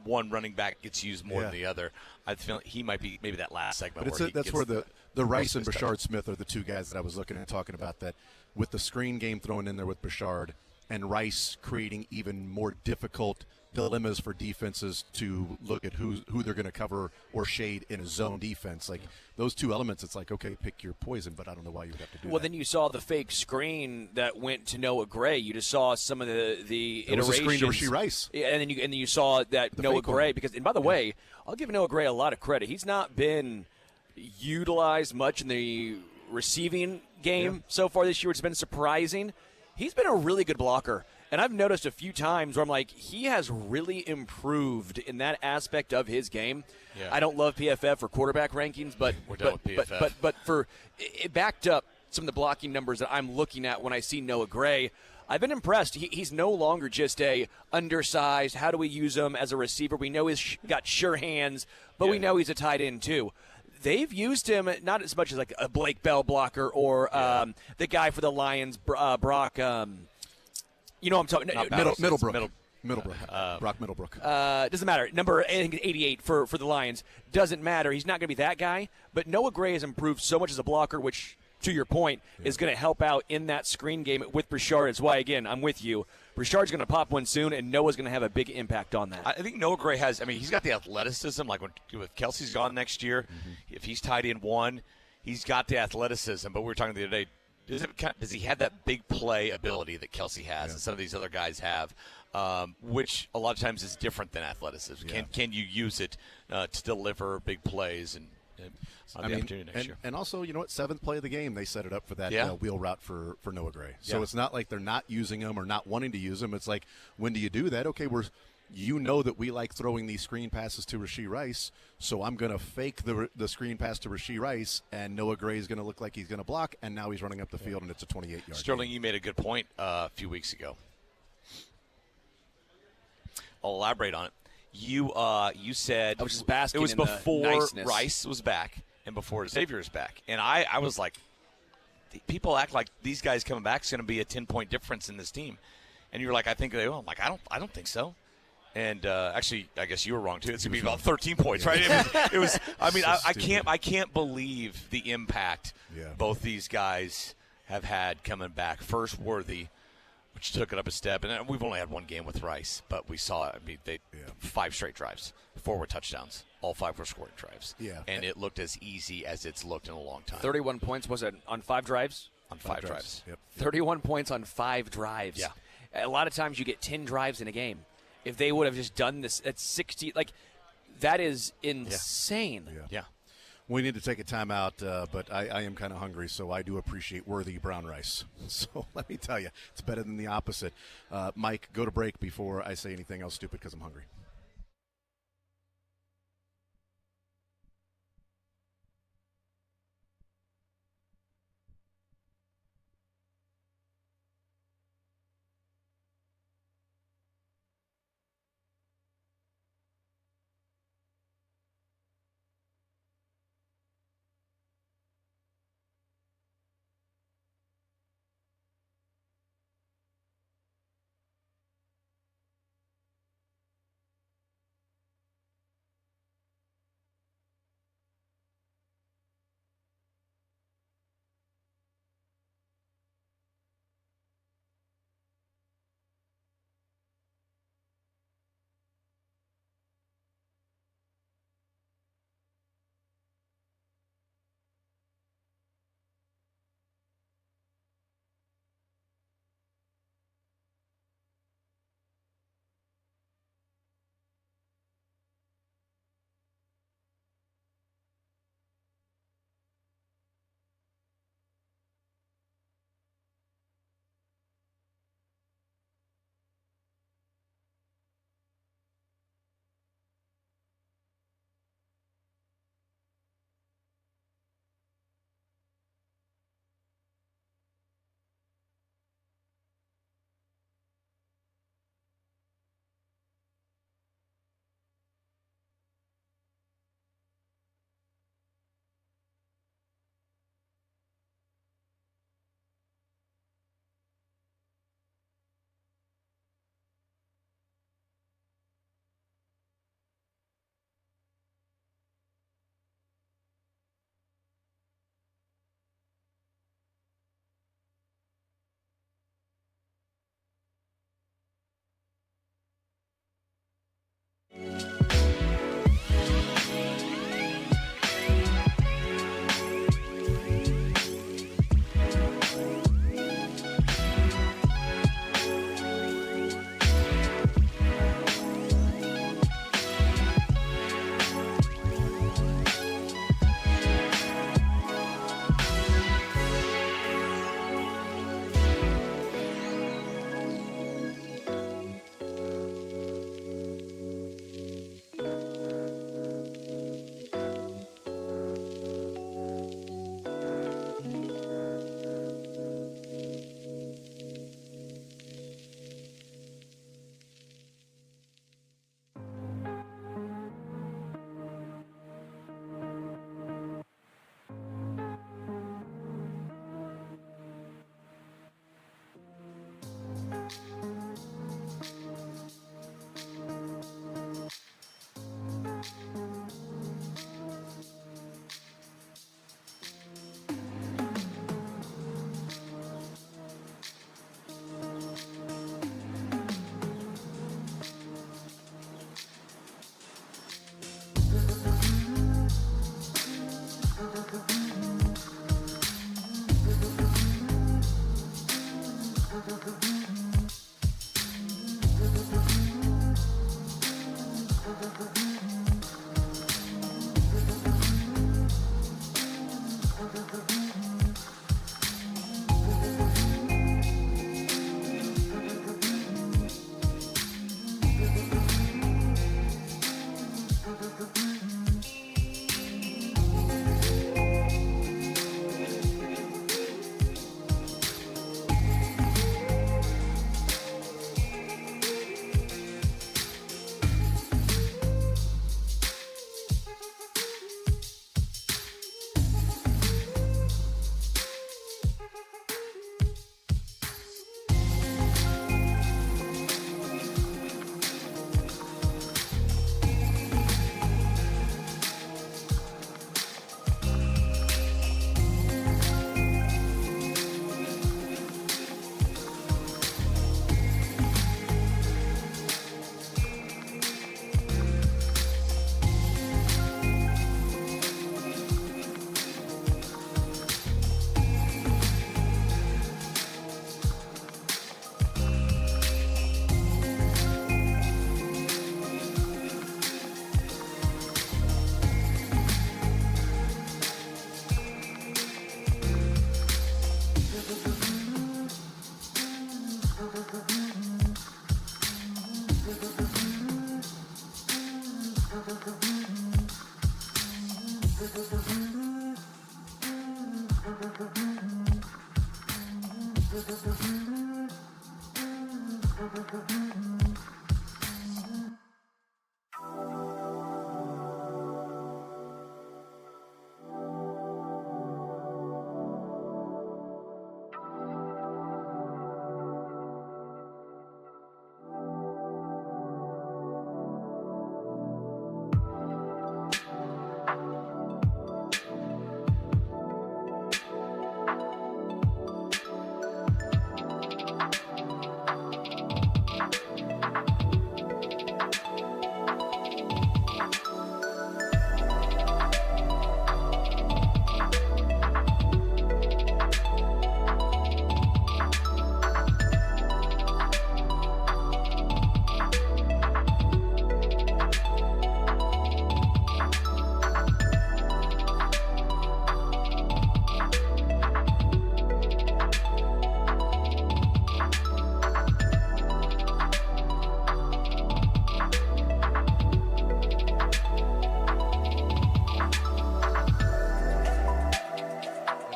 one running back gets used more than the other. I feel like he might be maybe that last segment. But that's where the Rice and Brashard Smith are the two guys that I was looking at talking about, that with the screen game thrown in there with Brashard and Rice creating even more difficult dilemmas for defenses to look at who they're going to cover or shade in a zone defense. Like those two elements, it's like, okay, pick your poison, but I don't know why you would have to do that. Well, then you saw the fake screen that went to Noah Gray. You just saw some of the iterations. It was a screen to Rashee Rice. Yeah, and then you saw that The Noah fake one. Gray, and by the way, I'll give Noah Gray a lot of credit. He's not been utilized much in the receiving game so far this year. It's been surprising. He's been a really good blocker. And I've noticed a few times where I'm like, he has really improved in that aspect of his game. Yeah. I don't love PFF for quarterback rankings, but We're done with PFF. but for it backed up some of the blocking numbers that I'm looking at when I see Noah Gray. I've been impressed. He's no longer just a undersized, how do we use him as a receiver? We know he's got sure hands, but we know he's a tight end too. They've used him not as much as like a Blake Bell blocker or the guy for the Lions, Brock. You know what I'm talking. Middlebrook. Brock Middlebrook. Doesn't matter. Number 88 for the Lions. Doesn't matter. He's not going to be that guy. But Noah Gray has improved so much as a blocker, which to your point, is going to help out in that screen game with Richard. Is why, again, I'm with you. Richard's going to pop one soon, and Noah's going to have a big impact on that. I think Noah Gray has. I mean, he's got the athleticism. Like with Kelsey's gone next year, if he's tied in one, he's got the athleticism. But we were talking the other day. Does he have that big play ability that Kelsey has, and some of these other guys have, which a lot of times is different than athleticism? Can you use it to deliver big plays and on the opportunity next year? And also, you know what? 7th play of the game, they set it up for that wheel route for Noah Gray. So it's not like they're not using him or not wanting to use him. It's like, when do you do that? Okay, you know that we like throwing these screen passes to Rashee Rice, so I'm going to fake the screen pass to Rashee Rice, and Noah Gray is going to look like he's going to block, and now he's running up the field, and it's a 28-yard Sterling, game. you made a good point a few weeks ago. I'll elaborate on it. You said I was just basking it was in the before niceness. Rice was back and before Xavier was back, and I was like, people act like these guys coming back is going to be a 10-point difference in this team, and you're like, I think they will. I'm like, I don't think so. And actually, I guess you were wrong too. It's gonna be about 13 points, right? It was. I mean, I can't believe the impact both these guys have had coming back. First, Worthy, which took it up a step, and we've only had one game with Rice, but we saw it. I mean, 5 straight drives, 4 were touchdowns. All 5 were scoring drives. And it looked as easy as it's looked in a long time. 31 points, was it on 5 drives? On 5 drives. Yep. 31 points on 5 drives. Yeah. A lot of times you get 10 drives in a game. If they would have just done this at 60, that is insane. Yeah. We need to take a timeout, but I am kind of hungry, so I do appreciate Worthy brown rice. So let me tell you, it's better than the opposite. Mike, go to break before I say anything else stupid because I'm hungry.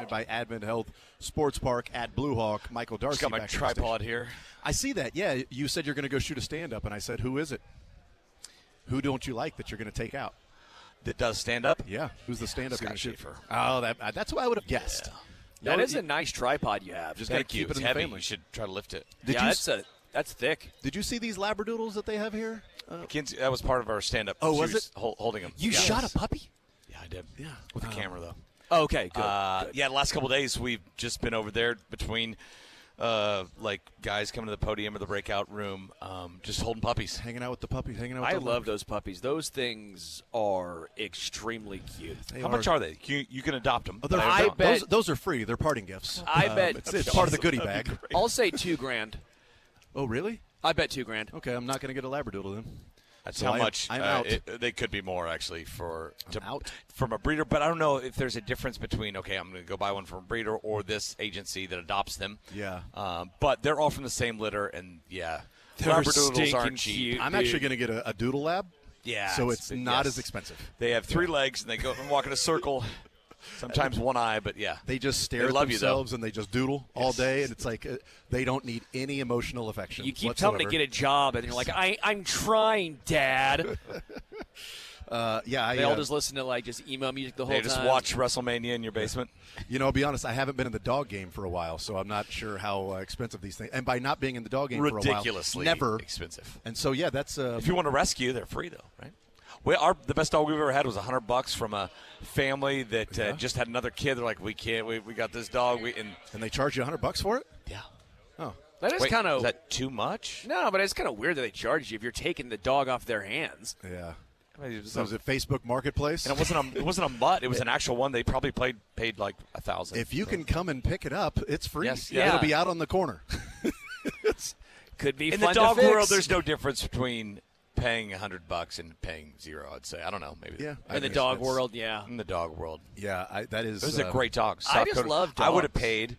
By Advent Health Sports Park at Blue Hawk. Michael D'Arcy. Got my back tripod here. I see that. Yeah, you said you're going to go shoot a stand-up, and I said, who is it? Who don't you like that you're going to take out? That does stand up? Yeah. Who's the stand-up you're going to shoot Schaefer. Oh, that's what I would have guessed. That is a nice tripod you have. Just got to keep it It's in heavy. the family. You should try to lift it. That's thick. Did you see these Labradoodles that they have here? Kinsey, that was part of our stand-up. Oh, She was it? Holding them. You shot a puppy? Yeah, I did. Yeah. With a camera, though. Okay, good. Yeah, the last couple of days we've just been over there between like guys coming to the podium or the breakout room, just holding puppies. Hanging out with the puppies, hanging out with I the love those puppies. Those things are extremely cute. How much are they? You can adopt them. Oh, I bet those are free. They're parting gifts. I bet it's part of the goodie bag. I'll say $2,000. Oh, really? I bet $2,000. Okay, I'm not going to get a Labradoodle then. That's So how much. I'm out. They could be more actually out from a breeder, but I don't know if there's a difference between I'm going to go buy one from a breeder or this agency that adopts them. Yeah. But they're all from the same litter, and yeah, They're Labradoodles aren't stinking cheap. cute. I'm actually going to get a Doodle Lab. Yeah, So it's not as expensive. They have 3 legs and they go and walk in a circle. Sometimes one eye, but yeah. They just stare at love you, though. themselves and they just doodle all day, and it's like they don't need any emotional affection. You keep whatsoever. telling them to get a job, and you're like, I'm trying, Dad. They all just listen to just emo music the whole They time. just watch WrestleMania in your basement. You know, I'll be honest, I haven't been in the dog game for a while, so I'm not sure how expensive these things. And by not being in the dog game for a while, Ridiculously never expensive. And so yeah, that's if you want to rescue, they're free though, right? The best dog we've ever had was $100 from a family that just had another kid. They're like, we can't. We got this dog. And they charge you $100 for it? Yeah. Oh, that is kind of. Is that too much? No, but it's kind of weird that they charge you if you're taking the dog off their hands. Yeah. I mean, So was it Facebook Marketplace? And it wasn't a mutt. It was an actual one. They probably paid like $1,000. If you can come and pick it up, it's free. Yes, yeah. It'll be out on the corner. Could be in fun the dog to fix. world. There's no difference between paying $100 and paying $0. I'd say. I don't know. Maybe. Yeah. In the dog world, yeah. In the dog world. Yeah, that is. It was a great dog. I just love dogs. I would have paid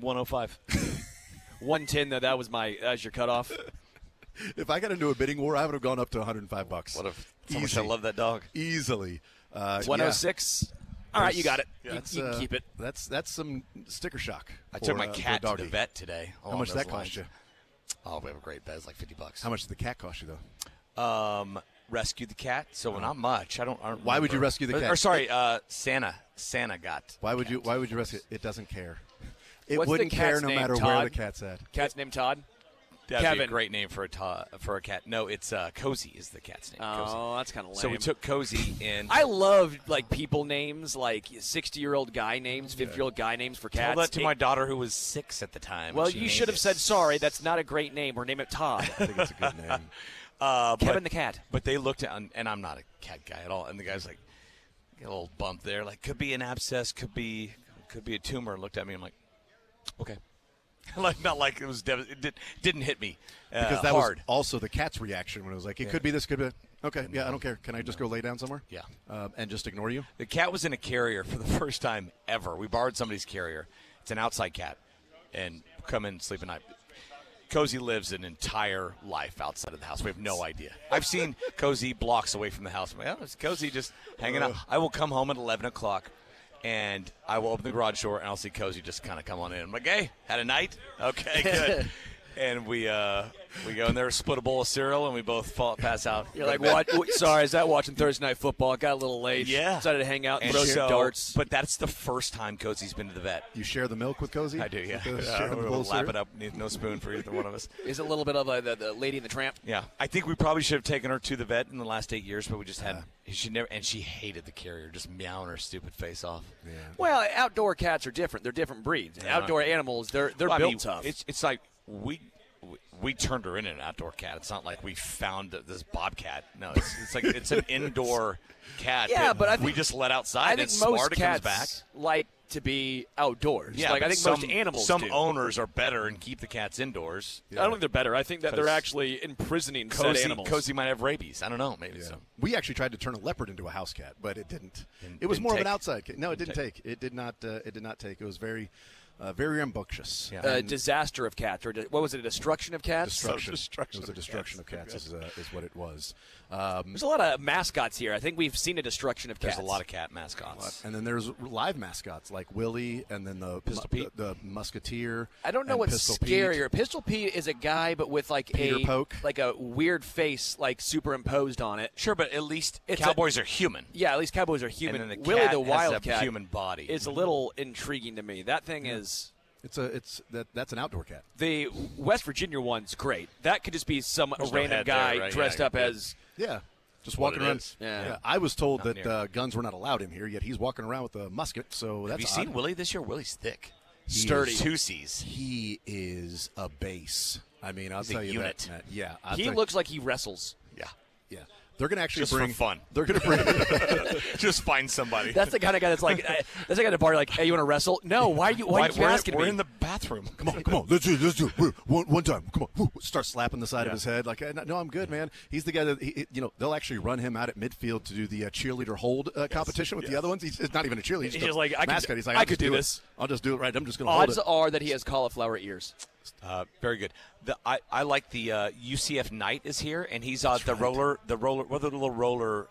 $105. 110 though. That was your cutoff. If I got into a bidding war, I would have gone up to $105. What if so much I love that dog? Easily. 106. All right, you got it. Yeah, you can keep it. That's some sticker shock. I took my cat to the vet today. How much did that cost you? Oh, we have a great vet. It's like $50. How much did the cat cost you though? Rescued the cat, so not much. I don't. Why would you rescue the cat? Or sorry, Santa got. Why would you rescue it? It doesn't care. It What's wouldn't the care cat's no name, matter Todd? where the cat's at. Cat's name Todd. That'd be Kevin. a great name for a cat. No, it's Cozy is the cat's name. Oh, Cozy. that's kind of lame. So we took Cozy in. I love people names, like 60-year-old guy names, 50-year-old guy names for cats. Told that to my daughter who was 6 at the time. Well, you should have said sorry. That's not a great name. Or name it Todd. I think it's a good name. Kevin the cat. But they looked at, and I'm not a cat guy at all. And the guy's like, get a little bump there, like could be an abscess, could be a tumor. Looked at me, I'm like, okay. Like not like it was it didn't hit me because that hard. was also the cat's reaction when it was like it could be this, could be okay. Yeah, I don't care. Can I just go lay down somewhere? Yeah, and just ignore you. The cat was in a carrier for the first time ever. We borrowed somebody's carrier. It's an outside cat, and come in and sleep at night. Cozy lives an entire life outside of the house. We have no idea. I've seen Cozy blocks away from the house. I'm like, oh, it's Cozy just hanging out. I will come home at 11 o'clock, and I will open the garage door, and I'll see Cozy just kind of come on in. I'm like, hey, had a night? Okay, good. And we go in there, split a bowl of cereal, and we both pass out. You're like, what? Sorry, is that watching Thursday Night Football? Got a little late. Yeah. Decided to hang out and And throw some darts. But that's the first time Cozy's been to the vet. You share the milk with Cozy? I do, yeah. Share the bowl We'll of lap cereal? it up. No spoon for either one of us. Is it a little bit of the Lady and the Tramp? Yeah. I think we probably should have taken her to the vet in the last 8 years, but we just hadn't. She hated the carrier, just meowing her stupid face off. Yeah. Well, outdoor cats are different. They're different breeds. Yeah. Outdoor animals, they're built tough. It's like we turned her in an outdoor cat. It's not like we found this bobcat. No, it's like it's an indoor cat. Yeah, that but I think, we just let outside. I think it's most smart. cats it comes back. like to be outdoors. Yeah, like I but think most animals. Some do. owners are better and keep the cats indoors. I don't think they're better. I think that they're actually imprisoning said animals. Cozy might have rabies. I don't know. Maybe Yeah. so. We actually tried to turn a leopard into a house cat, but it didn't. It was didn't more of take. an outside cat. No, it didn't take. It did not. It did not take. It was very rambunctious. Yeah. Disaster of cats, or what was it? A destruction of cats? Destruction. Destruction It was a of destruction cats. of cats. Is what it was. There's a lot of mascots here. I think we've seen a destruction of cats. There's a lot of cat mascots. And then there's live mascots like Willie, and then the Pistol Pete. the Musketeer. I don't know and what's Pistol Pete. scarier. Pistol Pete is a guy, but with like Peter Poke. like a weird face, like superimposed on it. Sure, but at least It's cowboys are human. Yeah, at least cowboys are human. And then the Willie cat the has a Wildcat human body. is a little intriguing to me. That thing is. That's an outdoor cat. The West Virginia one's great. That could just be some There's no random head guy there, right? dressed Yeah, up good. as. Yeah. Just what walking it around. is. Yeah. I was told Not that near. guns were not allowed in here, yet he's walking around with a musket. So that's Have you odd. seen Willie this year? Willie's thick. Sturdy. Two C's. He is a base. I mean, I'll He's a tell you unit. that. Matt. Yeah, I'll He tell you- looks like he wrestles. Yeah. Yeah, they're going to actually Just for bring fun. They're going to bring. Just find somebody. That's the kind of guy that's like, that's the guy at the bar, like, hey, you want to wrestle? No, why are you keep asking we're me? in the bathroom. Come on, let's do it. One time. Come on, start slapping the side of his head. Like, no, I'm good, man. He's the guy that they'll actually run him out at midfield to do the cheerleader hold competition with the other ones. He's not even a cheerleader. He's just like, I mascot. He's like, I I'll could just do it. this. I'll just do it right. I'm just going to hold Odds it. are that he has cauliflower ears. Very good. I like the UCF Knight is here, and he's on the roller. What are the little roller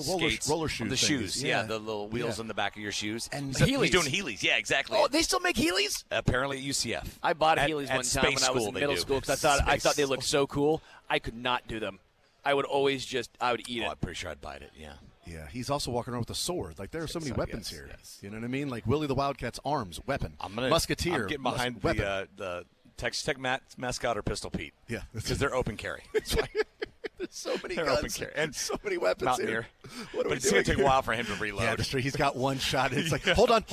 skates? roller shoe The thingies. shoes. Yeah. The little wheels on the back of your shoes. And so Heelys. he's doing Heelys. Yeah, exactly. Oh, they still make Heelys? Apparently at UCF. I bought At- Heelys at one time space when I was school in they middle do. school because I thought they looked so cool. I could not do them. I would always I would eat it. I'm pretty sure I'd buy it. Yeah. Yeah, he's also walking around with a sword. Like, there are so many weapons yes, here. yes. You know what I mean? Like, Willie the Wildcat's arms, weapon. Musketeer. I'm getting behind weapon. the Texas Tech mascot or Pistol Pete. Yeah. Because they're open carry. That's why. There's so many They're guns open carry. And so many weapons Mountaineer. here. What are But we it's going doing to take here? a while for him to reload. Yeah, that's true. He's got one shot. It's like, hold on.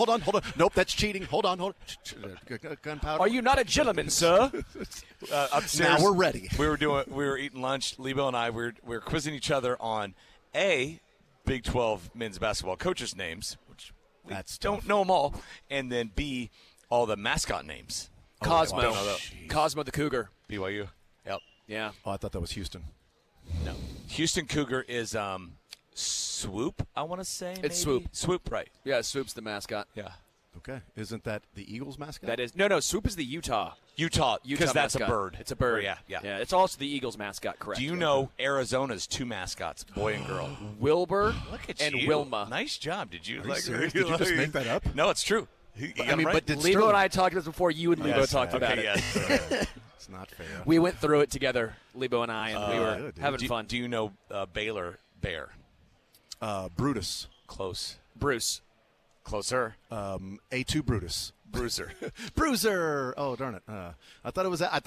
Nope, that's cheating. Hold on. Gunpowder. Are you not a gentleman, sir? Upstairs, Now we're ready. We were eating lunch. Lebo and I we were quizzing each other on Big 12 men's basketball coaches' names, which we That's don't tough. know them all, and then B, all the mascot names. Cosmo. Don't know that. Cosmo the Cougar. BYU. Yep. Yeah. Oh, I thought that was Houston. No. Houston Cougar is Swoop. I want to say It's maybe? Swoop. Swoop, right? Yeah, Swoop's the mascot. Yeah. Okay. Isn't that the Eagles mascot? That is no. Swoop is the Utah Utah, because that's mascot. a bird. It's a bird. Yeah. Yeah. It's also the Eagles mascot. Correct. Do you know Arizona's two mascots, boy and girl? Wilbur Look at and you. Wilma? Nice job. Did you? Are you serious? Did you just make that up? No, it's true. I mean, but did Lebo Sterling- and I talked about this before. You and Lebo Yes, talked about okay, it. yes. It's not fair. We went through it together, Lebo and I, and we were good, dude. having fun. Do you know Baylor Bear? Brutus. Close. Bruce. Closer. A2 Brutus. Bruiser. Bruiser. Oh, darn it. I thought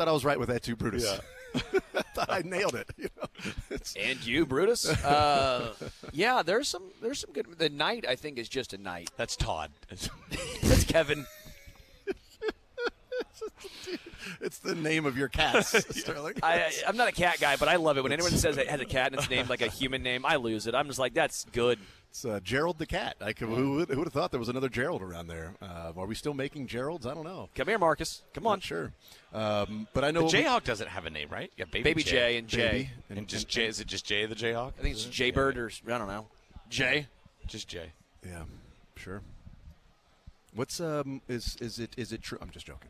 I was right with A2 Brutus. Yeah. I thought I nailed it. And you, Brutus. Yeah, there's some good. The Knight, I think, is just a Knight. That's Todd. That's Kevin. It's the name of your cats, Sterling. I'm not a cat guy, but I love it when anyone says it has a cat and it's named like a human name. I lose it. I'm just like, that's good. It's Gerald the cat. Who would have thought there was another Gerald around there? Are we still making Geralds? I don't know. Come here, Marcus. Come on. Not sure. But I know The Jayhawk doesn't have a name, right? Yeah, Baby J and Jay. Baby. And just Jay. Is it just Jay the Jayhawk? I think it's Jaybird or I don't know. Jay. Just Jay. Yeah, sure. What's is it true? I'm just joking.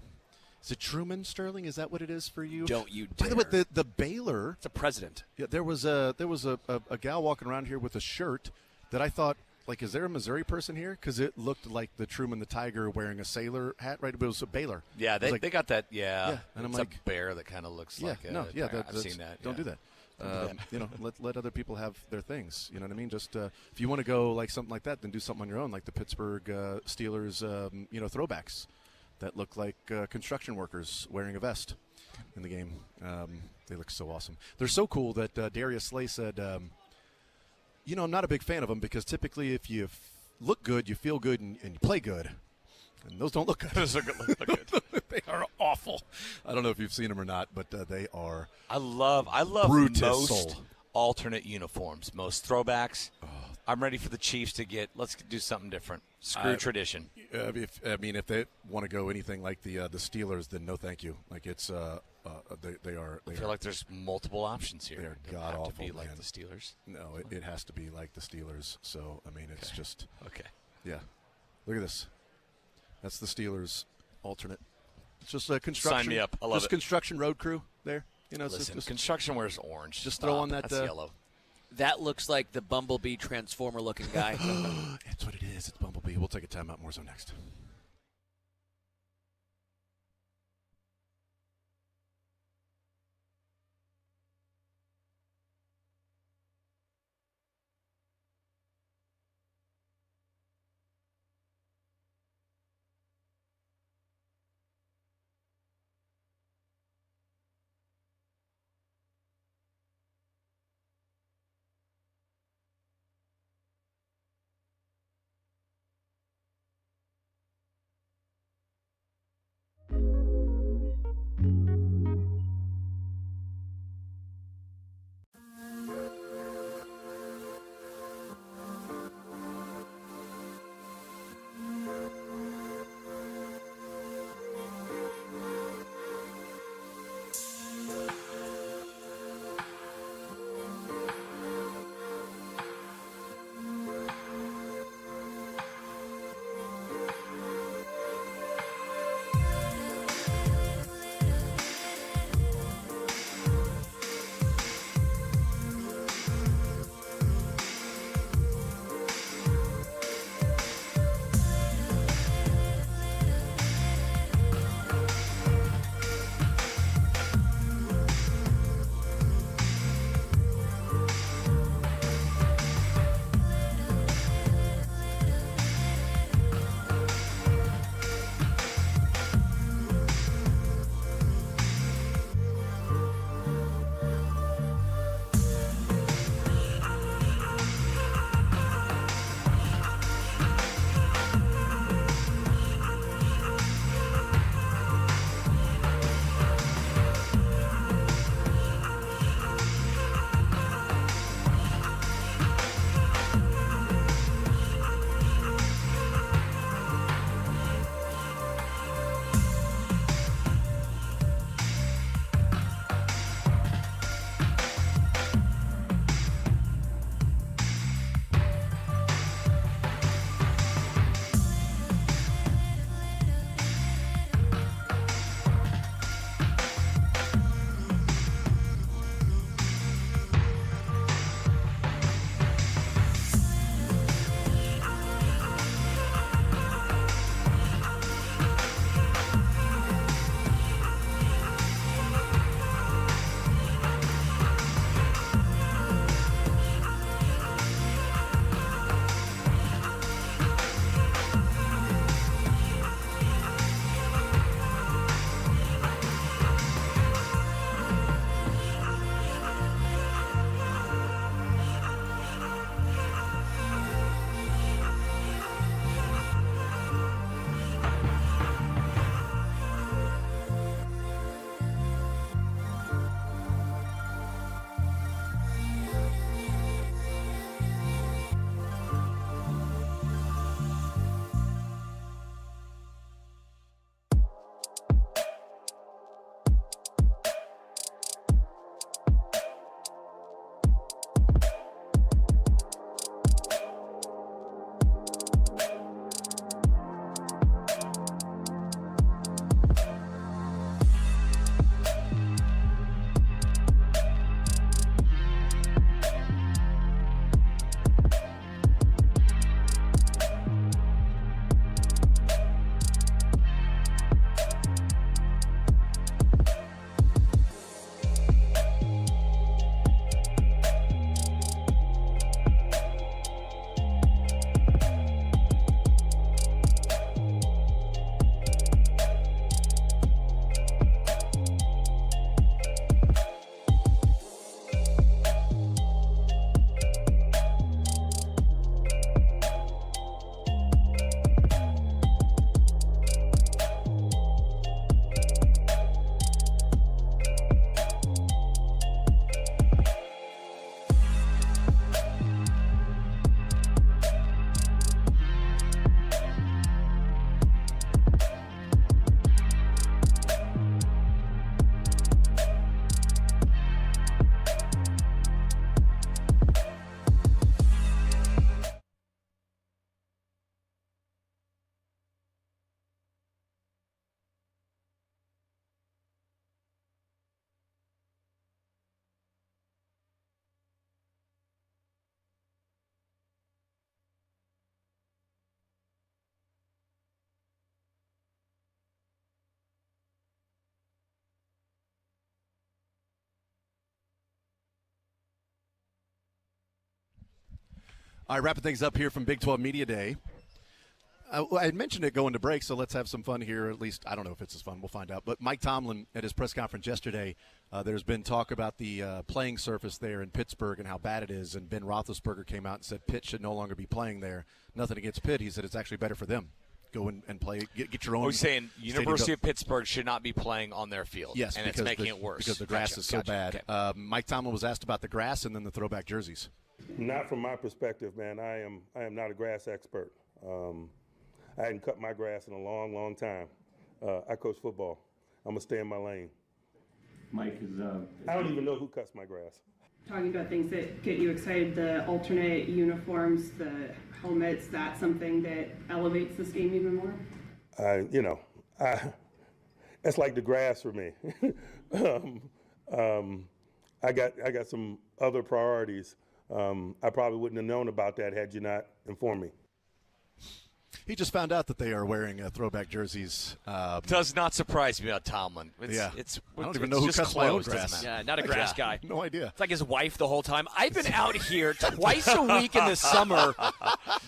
Is it Truman, Sterling? Is that what it is for you? Don't you By the dare. way, the Baylor. It's a president. Yeah, there was a gal walking around here with a shirt that I thought like, is there a Missouri person here? Because it looked like the Truman the Tiger wearing a sailor hat, right? But it was a Baylor. Yeah, they got that. Yeah, and I'm it's like, a bear that kind of looks like. I've seen that. Don't do that. You know, let other people have their things. You know what I mean? Just if you want to go like something like that, then do something on your own, like the Pittsburgh Steelers, throwbacks that look like construction workers wearing a vest in the game. They look so awesome. They're so cool that Darius Slay said, I'm not a big fan of them because typically if you look good, you feel good, and you play good. And those don't look good. Those look good. They are awful. I don't know if you've seen them or not, but they are. I love Brutus most soul. Alternate uniforms, most throwbacks. I'm ready for the Chiefs to let's do something different. Screw tradition. If they want to go anything like the Steelers, then no, thank you. Like it's they are. I feel like there's multiple options here. They're god god awful. To be man. like the Steelers. No, it has to be like the Steelers. So it's just okay. Yeah, look at this. That's the Steelers alternate. It's just a construction. Sign me up. I love just it. Construction road crew there. Listen, construction wears orange. Just throw on that. That's yellow. That looks like the Bumblebee Transformer-looking guy. It's what it is. It's Bumblebee. We'll take a timeout. More so next. All right, wrapping things up here from Big 12 Media Day. I had mentioned it going to break, so let's have some fun here. At least, I don't know if it's as fun. We'll find out. But Mike Tomlin, at his press conference yesterday, there's been talk about the playing surface there in Pittsburgh and how bad it is. And Ben Roethlisberger came out and said Pitt should no longer be playing there. Nothing against Pitt. He said it's actually better for them. Go and play. Get your own. Are you saying University of Pittsburgh should not be playing on their field? Yes, and it's making it worse. Because the grass is so bad. Okay. Mike Tomlin was asked about the grass and then the throwback jerseys. Not from my perspective, man. I am not a grass expert. I hadn't cut my grass in a long, long time. I coach football. I'm going to stay in my lane. Mike is... I don't even know who cuts my grass. Talking about things that get you excited, the alternate uniforms, the helmets, that's something that elevates this game even more? That's like the grass for me. I got some other priorities. I probably wouldn't have known about that had you not informed me. He just found out that they are wearing throwback jerseys. Does not surprise me about Tomlin. I don't even it's know who just cuts my own clothes, grass. Yeah, not a grass guy. No idea. It's like his wife the whole time. I've been out here twice a week in the summer,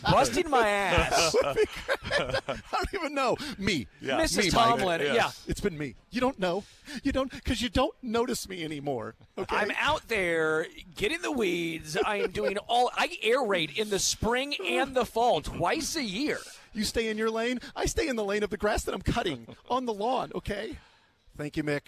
busting my ass. I don't even know. Me. Yeah. Mrs. Me, Tomlin. Mike. Yeah. It's been me. You don't know. You don't, because you don't notice me anymore. Okay. I'm out there getting the weeds. I am doing I aerate in the spring and the fall twice a year. You stay in your lane. I stay in the lane of the grass that I'm cutting on the lawn, okay? Thank you, Mick.